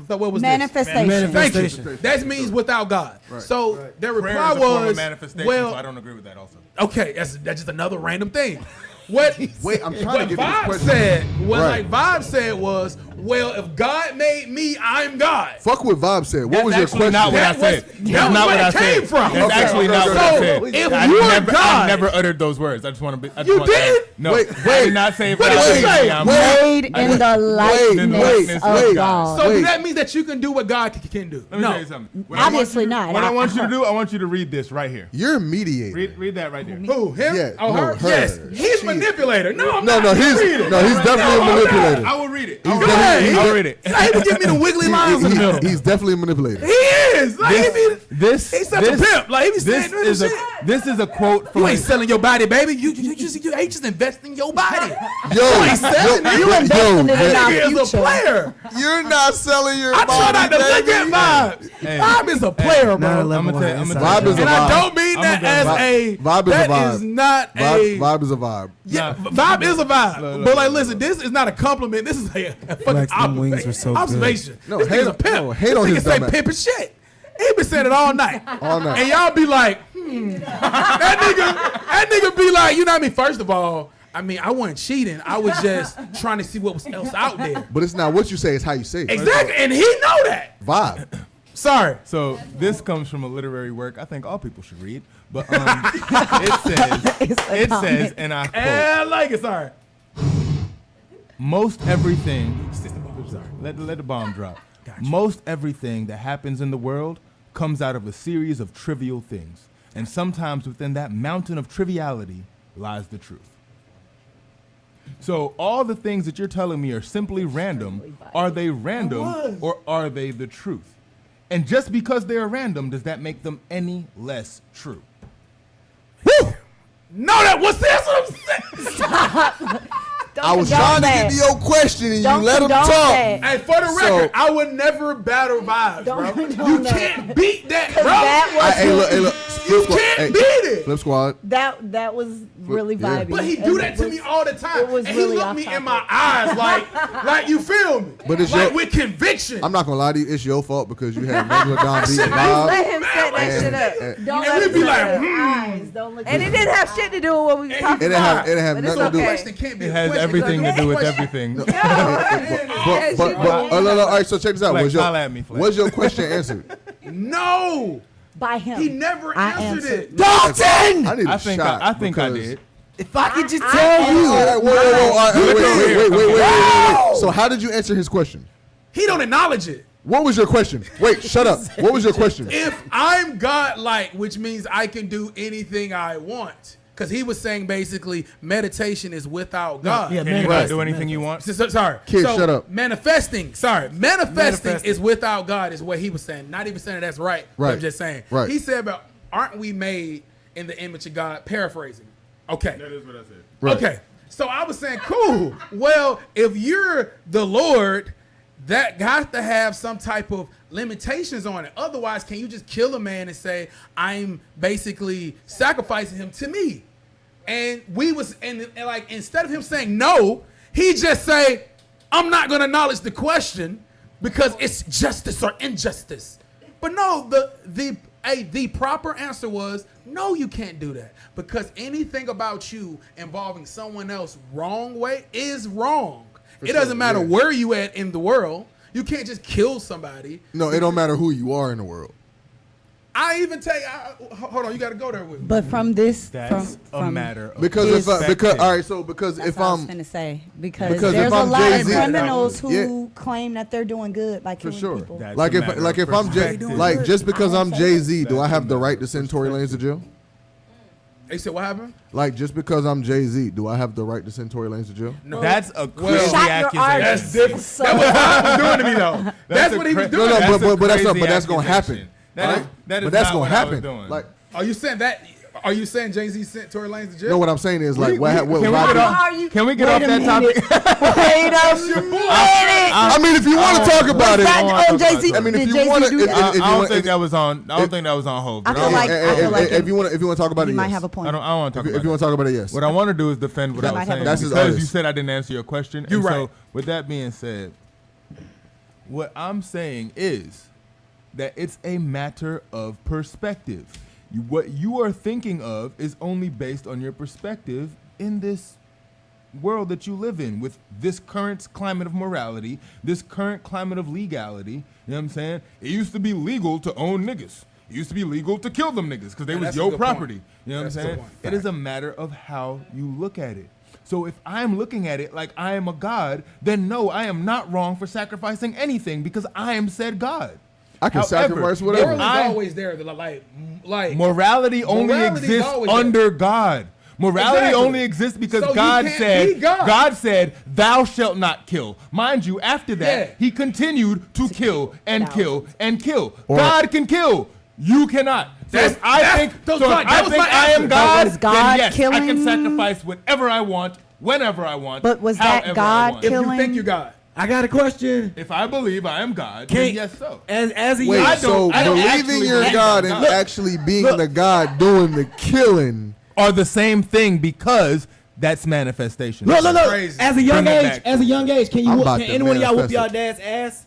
So what was Manifestation. this? Thank you. Manifestation. That means without God. Right. So their Prayer reply is a form of was, manifestation, well, so I don't agree with that also. okay, that's just another random thing. What Wait, I'm trying what to get this Vibe question. said, what Right. like Vibe said was, well, if God made me, I'm God. Fuck what Vibe said. What That's was your actually question? not what I That said. was- That's that not was what I where it came said. from. That's Okay, actually okay, not okay, what I So, said. if I you're never, God- I've never uttered those words. I just want to be. I just You want that- did? No, Wait, I wait. did not say. What did you say? Made in the likeness of wait. God. So Wait. that means that you can do what God can do. Let me tell you something. What I want Obviously you to- not. What I want you to do, I want you to read this right here. You're a mediator. Read that right there. Who? Him? Yeah, Oh, no, her? her. Yes. He's She- manipulator. No, I'm No, not. he's Read it. definitely a manipulator. I will read it. He's I'll definitely- read it. He was giving me the wiggly lines in the middle. He's definitely a manipulator. He is. Like, This, he's such a pimp. Like, he be saying this is a quote from. You ain't selling your body, baby. You ain't just investing your body. Yo, ain't selling it. You investing it in our Nigga is a future. player. you're not selling your I try not body, to look baby. at Vibe. Hey. Vibe is a player, bro. 9/11 I'ma was tell- an I'ma inside tell- Vibe is a And I vibe. don't mean that as a. Vibe is a that vibe. is not a. Vibe is a vibe. Yeah, Nah. vibe is a vibe. Look, But like, look, listen, this is not a compliment. This is a fucking Flex, them wings observation. were so good. Observation. No, this hate nigga's a on- pimp. no, hate on this his nigga say dumb ass. pimp and shit. He been saying it all night. All night. And y'all be like, that nigga be like, you know what I mean? First of all, I mean, I wasn't cheating. I was just trying to see what was else out there. But it's not what you say, it's how you say it. Exactly, and he know that. Vibe. Sorry. So this comes from a literary work I think all people should read. But it says, and I quote, I like it. Sorry. most everything. Let the bomb drop. Most everything that happens in the world comes out of a series of trivial things, and sometimes within that mountain of triviality lies the truth. So all the things that you're telling me are simply random. Are they random or are they the truth? And just because they are random, does that make them any less true? No, that was that's what I'm saying. Stop. Don't I was condone trying that. to get to your question and Don't you let him condone talk. that. Hey, for the So- record, I would never battle vibes, Don't bro. condone You that. can't beat that, 'Cause bro. that was Hey, look. You Flip squad. can't Hey, beat it. Flip squad. that was really Yeah. vibey. But he And do it that to was- me all the time. it was And really he look off me in topic. my eyes like you feel me. But it's like your- with conviction. I'm not gonna lie to you, it's your fault because you had regular Don B shit and is- Bob. Let him set that shit up. Don't And let we be it like, look at eyes. Don't look And at it didn't have shit to do with what we was talking about. It didn't have But nothing to it's do okay. with Question can't be It a has question. everything to It's a do with question. everything. But all right, so check this out. Flex, Was your, holla at me, Flex. was your question answered? No, by him. he never I answered answered. it. Dalton! I need a I think shot. I think I because- did. If I could just I tell All you. right, whoa, all right, wait. So how did you answer his question? He don't acknowledge it. What was your question? Wait, shut up. What was your question? If I'm God-like, which means I can do anything I want, because he was saying basically meditation is without God. Yeah, Can you not manifest. do anything you want? Sorry. Kid, shut up. Manifesting is without God is what he was saying. Not even saying that's right. But Right. I'm just saying. Right. He said about, aren't we made in the image of God? Paraphrasing. Okay. That is what I said. Right. Okay. So I was saying, cool. Well, if you're the Lord, that got to have some type of limitations on it. Otherwise, can you just kill a man and say, I'm basically sacrificing him to me? And we was and like instead of him saying no, he just say, I'm not gonna acknowledge the question because it's justice or injustice. But no, the The proper answer was no, you can't do that, because anything about you involving someone else wrong way is wrong. It doesn't matter where you at in the world. You can't just kill somebody. No, it don't matter who you are in the world. I even tell you, hold on, you got to go there with me. But from this, That's from a matter of Because perspective. all right, so because that's if what I was I'm finna say, because because there's if a I'm lot of Jay-Z, criminals who yeah. claim that they're doing good by for killing sure, people. That's like a if matter like of if I'm perspective. like just because I'm Jay-Z, do I That's have a the matter right of to send Tory Lanez to jail? They said what happened? Like just because I'm Jay-Z, do I have the right to send Tory Lanez to jail? No. That's a Well, crazy Shot your accusation. artist. That's different. So- That's what Bob was doing to me though. That's what he was doing. No, That's a but that's not. crazy But that's gonna happen. accusation. That is- Right? that is But that's not gonna what I was happen. doing. Like, Are you saying that? Are you saying Jay-Z sent Tory Lanez to jail? no, what I'm saying is like, what can we Rob get did- off? Can we get Wait off a that topic? Wait a minute. I mean, if you want to talk about it, Oh, Jay-Z. I mean, if did you Jay-Z want to, do that? I don't think that was on. I don't think that was on hold. I feel like if you want to talk about he it, might yes. have a point. I don't want to talk about If you it. want to talk about it, yes. What I want to do is defend what He I might was have saying a That's his because artist. you said I didn't answer your question. You're and right. So with that being said, what I'm saying is that it's a matter of perspective. What you are thinking of is only based on your perspective in this world that you live in, with this current climate of morality, this current climate of legality. You know what I'm saying? It used to be legal to own niggas. It used to be legal to kill them niggas because they Yeah, was that's a your good property. point. You know what That's a I'm good saying? point. It is a matter of how you look at it. So if I'm looking at it like I am a god, then no, I am not wrong for sacrificing anything because I am said God. I can However, sacrifice whatever. Moral's I- always there. Like Morality only Morality's exists always there. under God. Morality Exactly. only exists because So you God can't said, be God. God said, thou shalt not kill. Mind you, after that, Yeah. he continued to kill and kill and kill. Or- God can kill. You cannot. So That's- if I that's- think, those so if right, that I was think my I answer. am But God, was God then yes, I killing- can sacrifice whatever I want, whenever I want. But was that however I God want. if you killing? think you're God. I got a question. If I believe I am God, then Can't- yes, so. As a Wait, young, I don't- so I don't believing actually you're believe God I'm and God. actually being the God doing the killing. Are the same thing because that's manifestation. look. crazy. As a young Bring it age, back. can you I'm whoop, about can to any one of y'all whoop y'all manifest dad's ass?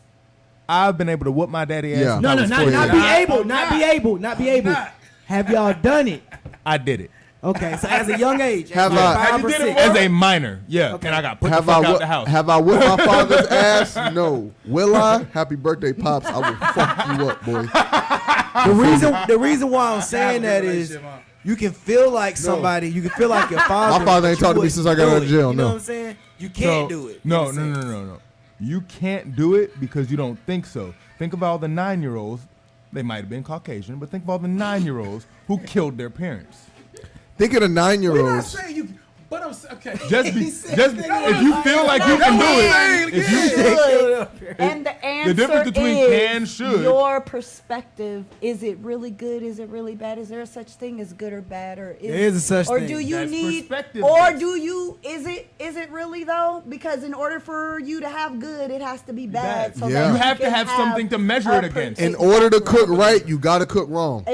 I've been able to whoop my daddy ass. Yeah. since No, I no, was not 4 not years be old. able, not be able. Have y'all done it? I did it. Okay, so as a young age, Have at I- 5 or 6, As a minor, yeah. Okay. And I got put Have the fuck I out the house. have I whipped my father's ass? No. Will I? Happy birthday, pops! I will fuck you up, boy. the reason why I'm saying that is you can feel like somebody, you can feel like your father. My father ain't but you talked to me wouldn't since I got do out of it. jail, You know no. what I'm saying? You can't So- do it. No, You know what I'm no. You can't do it because you don't think so. Think of all the 9-year-olds. They might have been Caucasian, but think of all the 9-year-olds who killed their parents. Think of the We're not 9-year-olds. saying you, but I'm okay. If you feel like you can do it, if you Should. And the answer difference between is can, should. your perspective. Is it really good? Is it really bad? Is there a such thing as good or bad? Or There is a such or thing. do you That's need? perspective Or based. do you? Is it really though? Because in order for you to have good, it has to be bad. Bad. So Yeah. that You have to can have something to measure a it against. In order to cook right, you gotta cook wrong.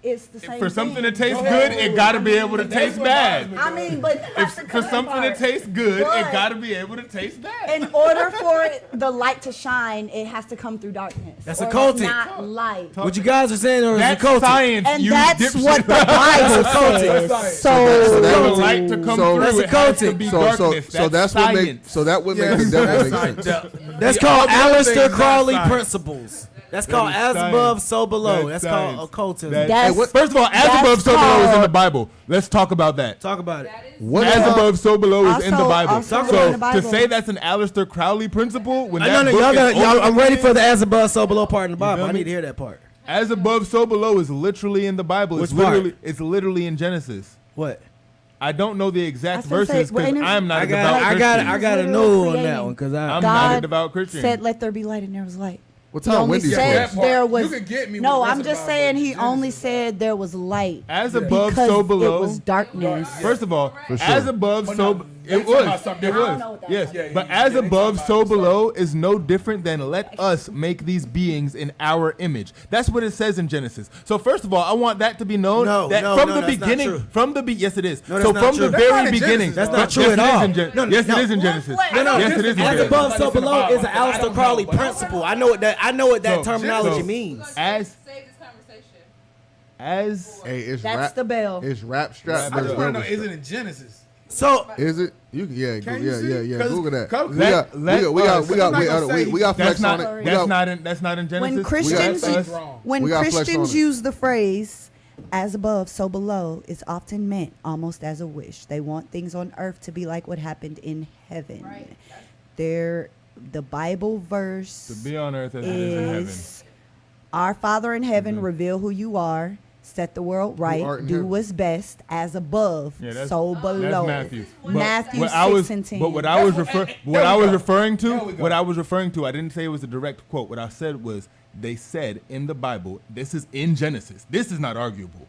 It's the same. for something to thing. taste good, it got to be able to taste bad. I mean, but that's the For cooking something to part. taste good, it But- got to be able to taste bad. In order for the light to shine, it has to come through darkness. That's or occultic. it's not light. What you guys are saying is That's occultic. science, And you that's dipshit. what the Bible That's says. science. For the So, light to come So- through, That's it has to occultic. be So darkness. that's what make science. so that would make Yes, the devil that's make science. sense. That's The called other Aleister things Crowley outside. principles. That's called is as science. above, so below. That's That's called science. occultism. That's- That's- First of all, as that's above, so below is in the called- Bible. Let's talk about that. Talk about it. What As about- above, so below is in the Also- Bible. also in So the Bible. to say that's an Aleister Crowley principle, when I that know book y'all is got. Y'all, I'm ready overwritten, for the as above, so below part in the Bible. feel I me? need to hear that part. As above, so below is literally in the Bible. Which It's literally in Genesis. What? I don't know the exact I was gonna say, verses because well, I'm not I a devout got. Christian. to know on that one because I'm I. not a God devout Christian. said, "Let there be light," and there was light. What He time only Wendy's said closed? there You was. could get me with No, the I'm rest just of saying the he Bible. only said there was light. As above, because so below. it was darkness. First of all, For sure. as above, But so no, it they talking about was. something It different. I was. don't know what that Yes, is. Yeah, but yeah, as they above, talking so about below is no different than let us make these beings in our image. That's what it says in Genesis. So first of all, I want that to be known No, that no, from no, the that's not beginning, true. yes, it is. No, that's So not from true. the That's very not in beginning, Genesis, That's though. not true yes, at it is all. in Gen- No, no, yes, no. it is in Genesis. No, no. Yes, it is in As Genesis. above, so below is an I don't Aleister Crowley know, but- principle. I know what that So- terminology so- means. As Save this conversation. as Hey, it's That's rap. the bell. It's rap strap. I just versus want to know, velvet is strap. it in Genesis? So Is it? You can, yeah, Can you see? yeah. 'Cause- Google that. cause- We got I'm not gonna flex that's on not it. We that's got- not in that's not in Genesis. When Christians, That's us. when We got flex on Christians it. use the phrase "as above, so below," it's often meant almost as a wish. They want things on earth to be like what happened in heaven. The Bible verse To be on earth as it is in heaven. is, "Our Father in heaven, reveal who you are. Set the world art right. in Do heaven." what's best, as above, Yeah, that's, so below." That's Matthew. Matthew what 6 I was, and 10. But what I was referring There to, we go. what I was referring to, I didn't say it was a direct quote. What I said was they said in the Bible, this is in Genesis. This is not arguable.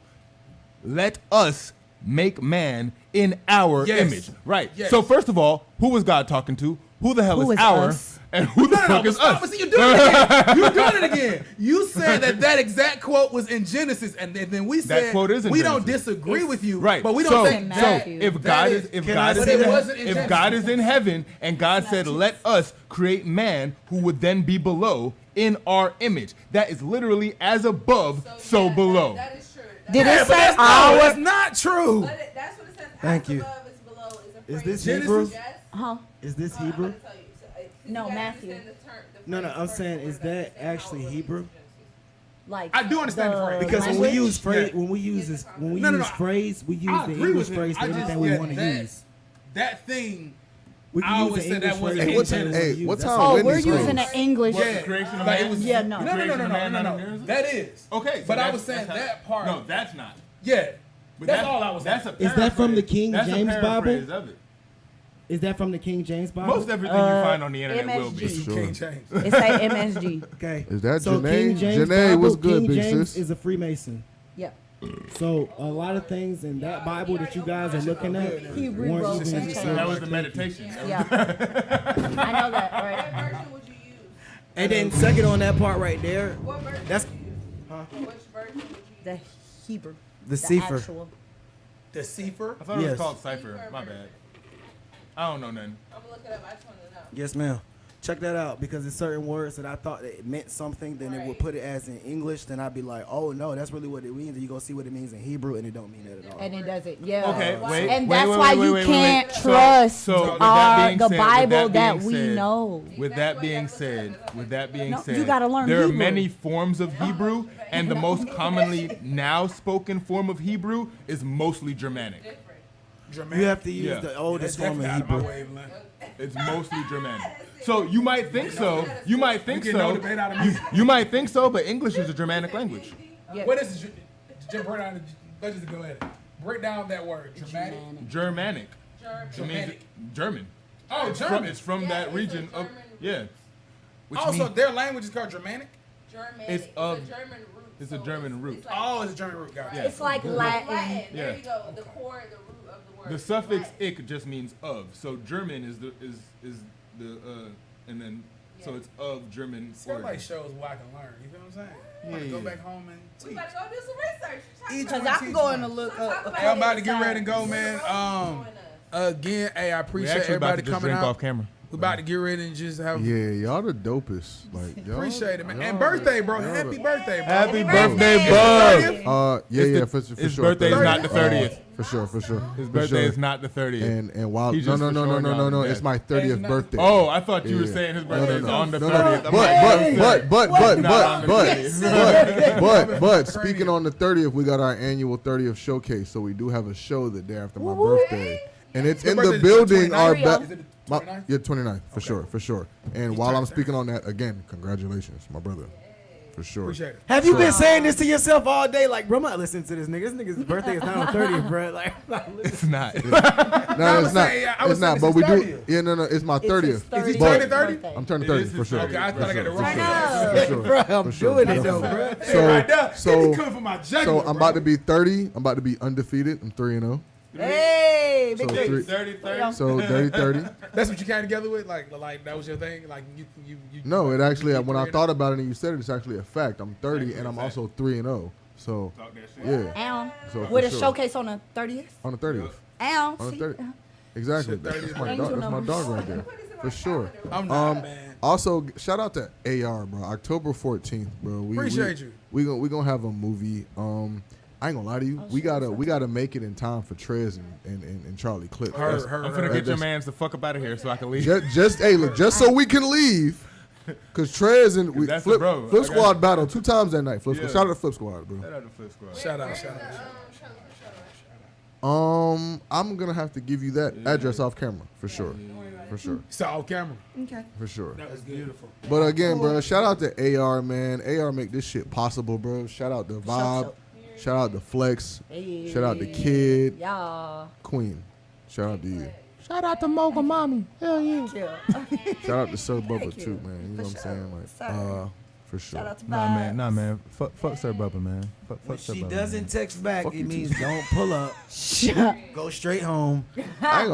Let us make man in our Yes. image. Right. Yes. So first of all, who was God talking to? Who the hell Who is is our? us? And who the No, fuck but is stop. us? But see, you're doing it again. You're doing it again. You said that exact quote was in Genesis, and then we said quote is in we don't Genesis. disagree with you, Right. but we so, don't think that. So if that God is- if Can God I is say in it wasn't in if Genesis? God is in heaven and God said, "Let us create man who would then be below in our image," that is literally as above, so below. That is true. Did Yeah, it but say that's our? that's not true. That's what it says. Thank As you. above is below is a Is phrase. this Hebrew? Huh? Is this Hebrew? No, Matthew. No, I'm saying, is that actually Hebrew? Like I do understand the phrase. Because when we language? use phrase, Yeah. when we use this, when we No, no, use no. phrase, we use I the agree English with phrase him. for I just- anything we yeah, want to that- use. That thing. We I can use always the said that English wasn't phrase in for Genesis. anything we wanna Hey, use. what That's time all. Oh, we're Wendy's using closed? an English. Yeah, creation of like man? it was. Yeah, no. no, no. That is Okay. so But I that's- was saying that's how- that part. No, that's not. Yeah, But that's all I was saying. That's a Is that from the paraphrase. King That's a James Bible? paraphrase of it. Is that from the King James Bible? Most everything you find on the internet will be. MSG. Sure. King James. It say MSG. Okay. Is that So Janae? King James Janae, Bible, what's good, King big James sis? is a Freemason. Yeah. So a lot of things in that Bible that you guys are looking at He rewrote weren't and even. changed. That was the meditation. Yeah. I know that. All right. What version would you use? And then second on that part right there, What version? that's Which version would you use? The Hebrew. the Sefer. actual. The Sefer. I thought it was Yes. called Cipher. My bad. I don't know nothing. I'm gonna look it up. I just want to know. Yes, ma'am. Check that out because there's certain words that I thought that it meant something, then it would put it as in English, then I'd be like, oh no, that's really what it means. And you go see what it means in Hebrew, and it don't mean that at all. And it doesn't. Yeah. Okay, wait. And wait, that's wait, why wait, you wait, wait, can't wait. trust So, with that our being the said- Bible with that being we said- know. With that being said, No, you gotta learn there are Hebrew. many forms of Hebrew, and the most commonly now spoken form of Hebrew is mostly Germanic. You have to use Yeah. the oldest That's form of definitely out of my Hebrew. wavelength. It's mostly Germanic. So you might think so. You might think You get no so. debate out of me. You might think so, but English is a Germanic language. What is it? Just break down. Let's just go ahead. Break down that word. Dramatic. Germanic. It means Germanic. German. Oh, It's German. from, it's from that region of Which Also, means their language is called Germanic. Germanic. It's of- a German root. it's a German root. It's like, Oh, it's a German root. Gotcha. Yeah. It's like Latin. Latin. Yeah. There you go. The core, the root of the word. The suffix Latin. "ik" just means of. So German is the and then so it's of German Stuff like origin. shows where I can learn. You feel what I'm saying? I want to Yeah, go yeah. back home and We teach. about to go do some research. Each Because one I'm teach going to one. look up. Hey, I'm about to get ready to go, man. Again, hey, I We're appreciate actually about everybody to just coming drink out. off camera. We're about to get ready and just have. Yeah, y'all the dopest. Like, y'all, Appreciate it, man. And y'all birthday, bro. y'all Happy the- birthday, bro. Happy birthday, birthday, Bub. Bub! Yeah, It's yeah, the- for his sure. birthday is not the 30th. For sure. His For birthday sure. is not the 30th. And while He's no, just no, for no, no, showing no, y'all no, no, the it's best. my 30th birthday. Oh, I thought you were Yeah. saying his No, birthday no, is no. on the No, 30th. no, I'm like, But speaking on the 30th, we got our annual 30th showcase, so we do have a show the day after my birthday, and it's in the birthday is building. 29th? Our Is it the 29th? yeah, 29th for sure. And while I'm speaking on that, again, congratulations, my brother, for sure. Appreciate it. Have you been saying this to yourself all day? Like, bro, I'm not listening to this nigga. This nigga's birthday is not on 30th, bro. Like, it's not. No, I it's was not. saying, I was It's not. saying But it's we his do. 30th. Yeah, no, it's my 30th. Is he But turning 30? I'm turning It 30 is for his sure. Okay, I thought I got it For wrong. sure. bro, I'm For sure. doing it though, bro. Hey, right So, there. He so, be coming for my jugular, so I'm bro. about to be 30. I'm about to be undefeated. I'm 3-0. Hey, So big three- 30. So 30. That's what you came together with? Like that was your thing? Like you No, it actually, you when I 3-0? thought about it and you said it, it's actually a fact. I'm 30 and I'm also 3-0. So, Talk that shit. yeah. Ow. So With for a sure. showcase on the 30th. On the 30th. Ow. On the See? 30th. Exactly. Shit, 30 That's is my angel dog. That's my numbers. dog right there. For sure. I'm not, man. Also, shout out to AR, bro. October 14th, bro. Appreciate you. we gonna have a movie. I ain't gonna lie to you. We gotta make it in time for Trez and Charlie Clips. I'm finna get your mans the fuck up out of here so I can leave. Just so we can leave. Cause Trez and Flip Squad battled 2 times that night. Flip Squad. Shout out to Flip Squad, bro. Shout out to Flip Squad. Shout out. I'm gonna have to give you that address off camera for sure. For sure. It's off camera. Okay. For sure. That was beautiful. But again, bro, shout out to AR, man. AR make this shit possible, bro. Shout out to Vibe. Shout out to Flex. Hey. Shout out to Kid. Yeah. Queen. Shout out to you. Shout out to Mocha Mommy. Hell yeah. Shout out to Sir Bubba too, man. You know what I'm saying? Like, for sure. Shout out to Nah, man. Fuck Sir Bubba, man. Fuck When Sir she Bubba, doesn't man. text back, Fuck it you means too. don't pull up. Go straight home. I ain't gonna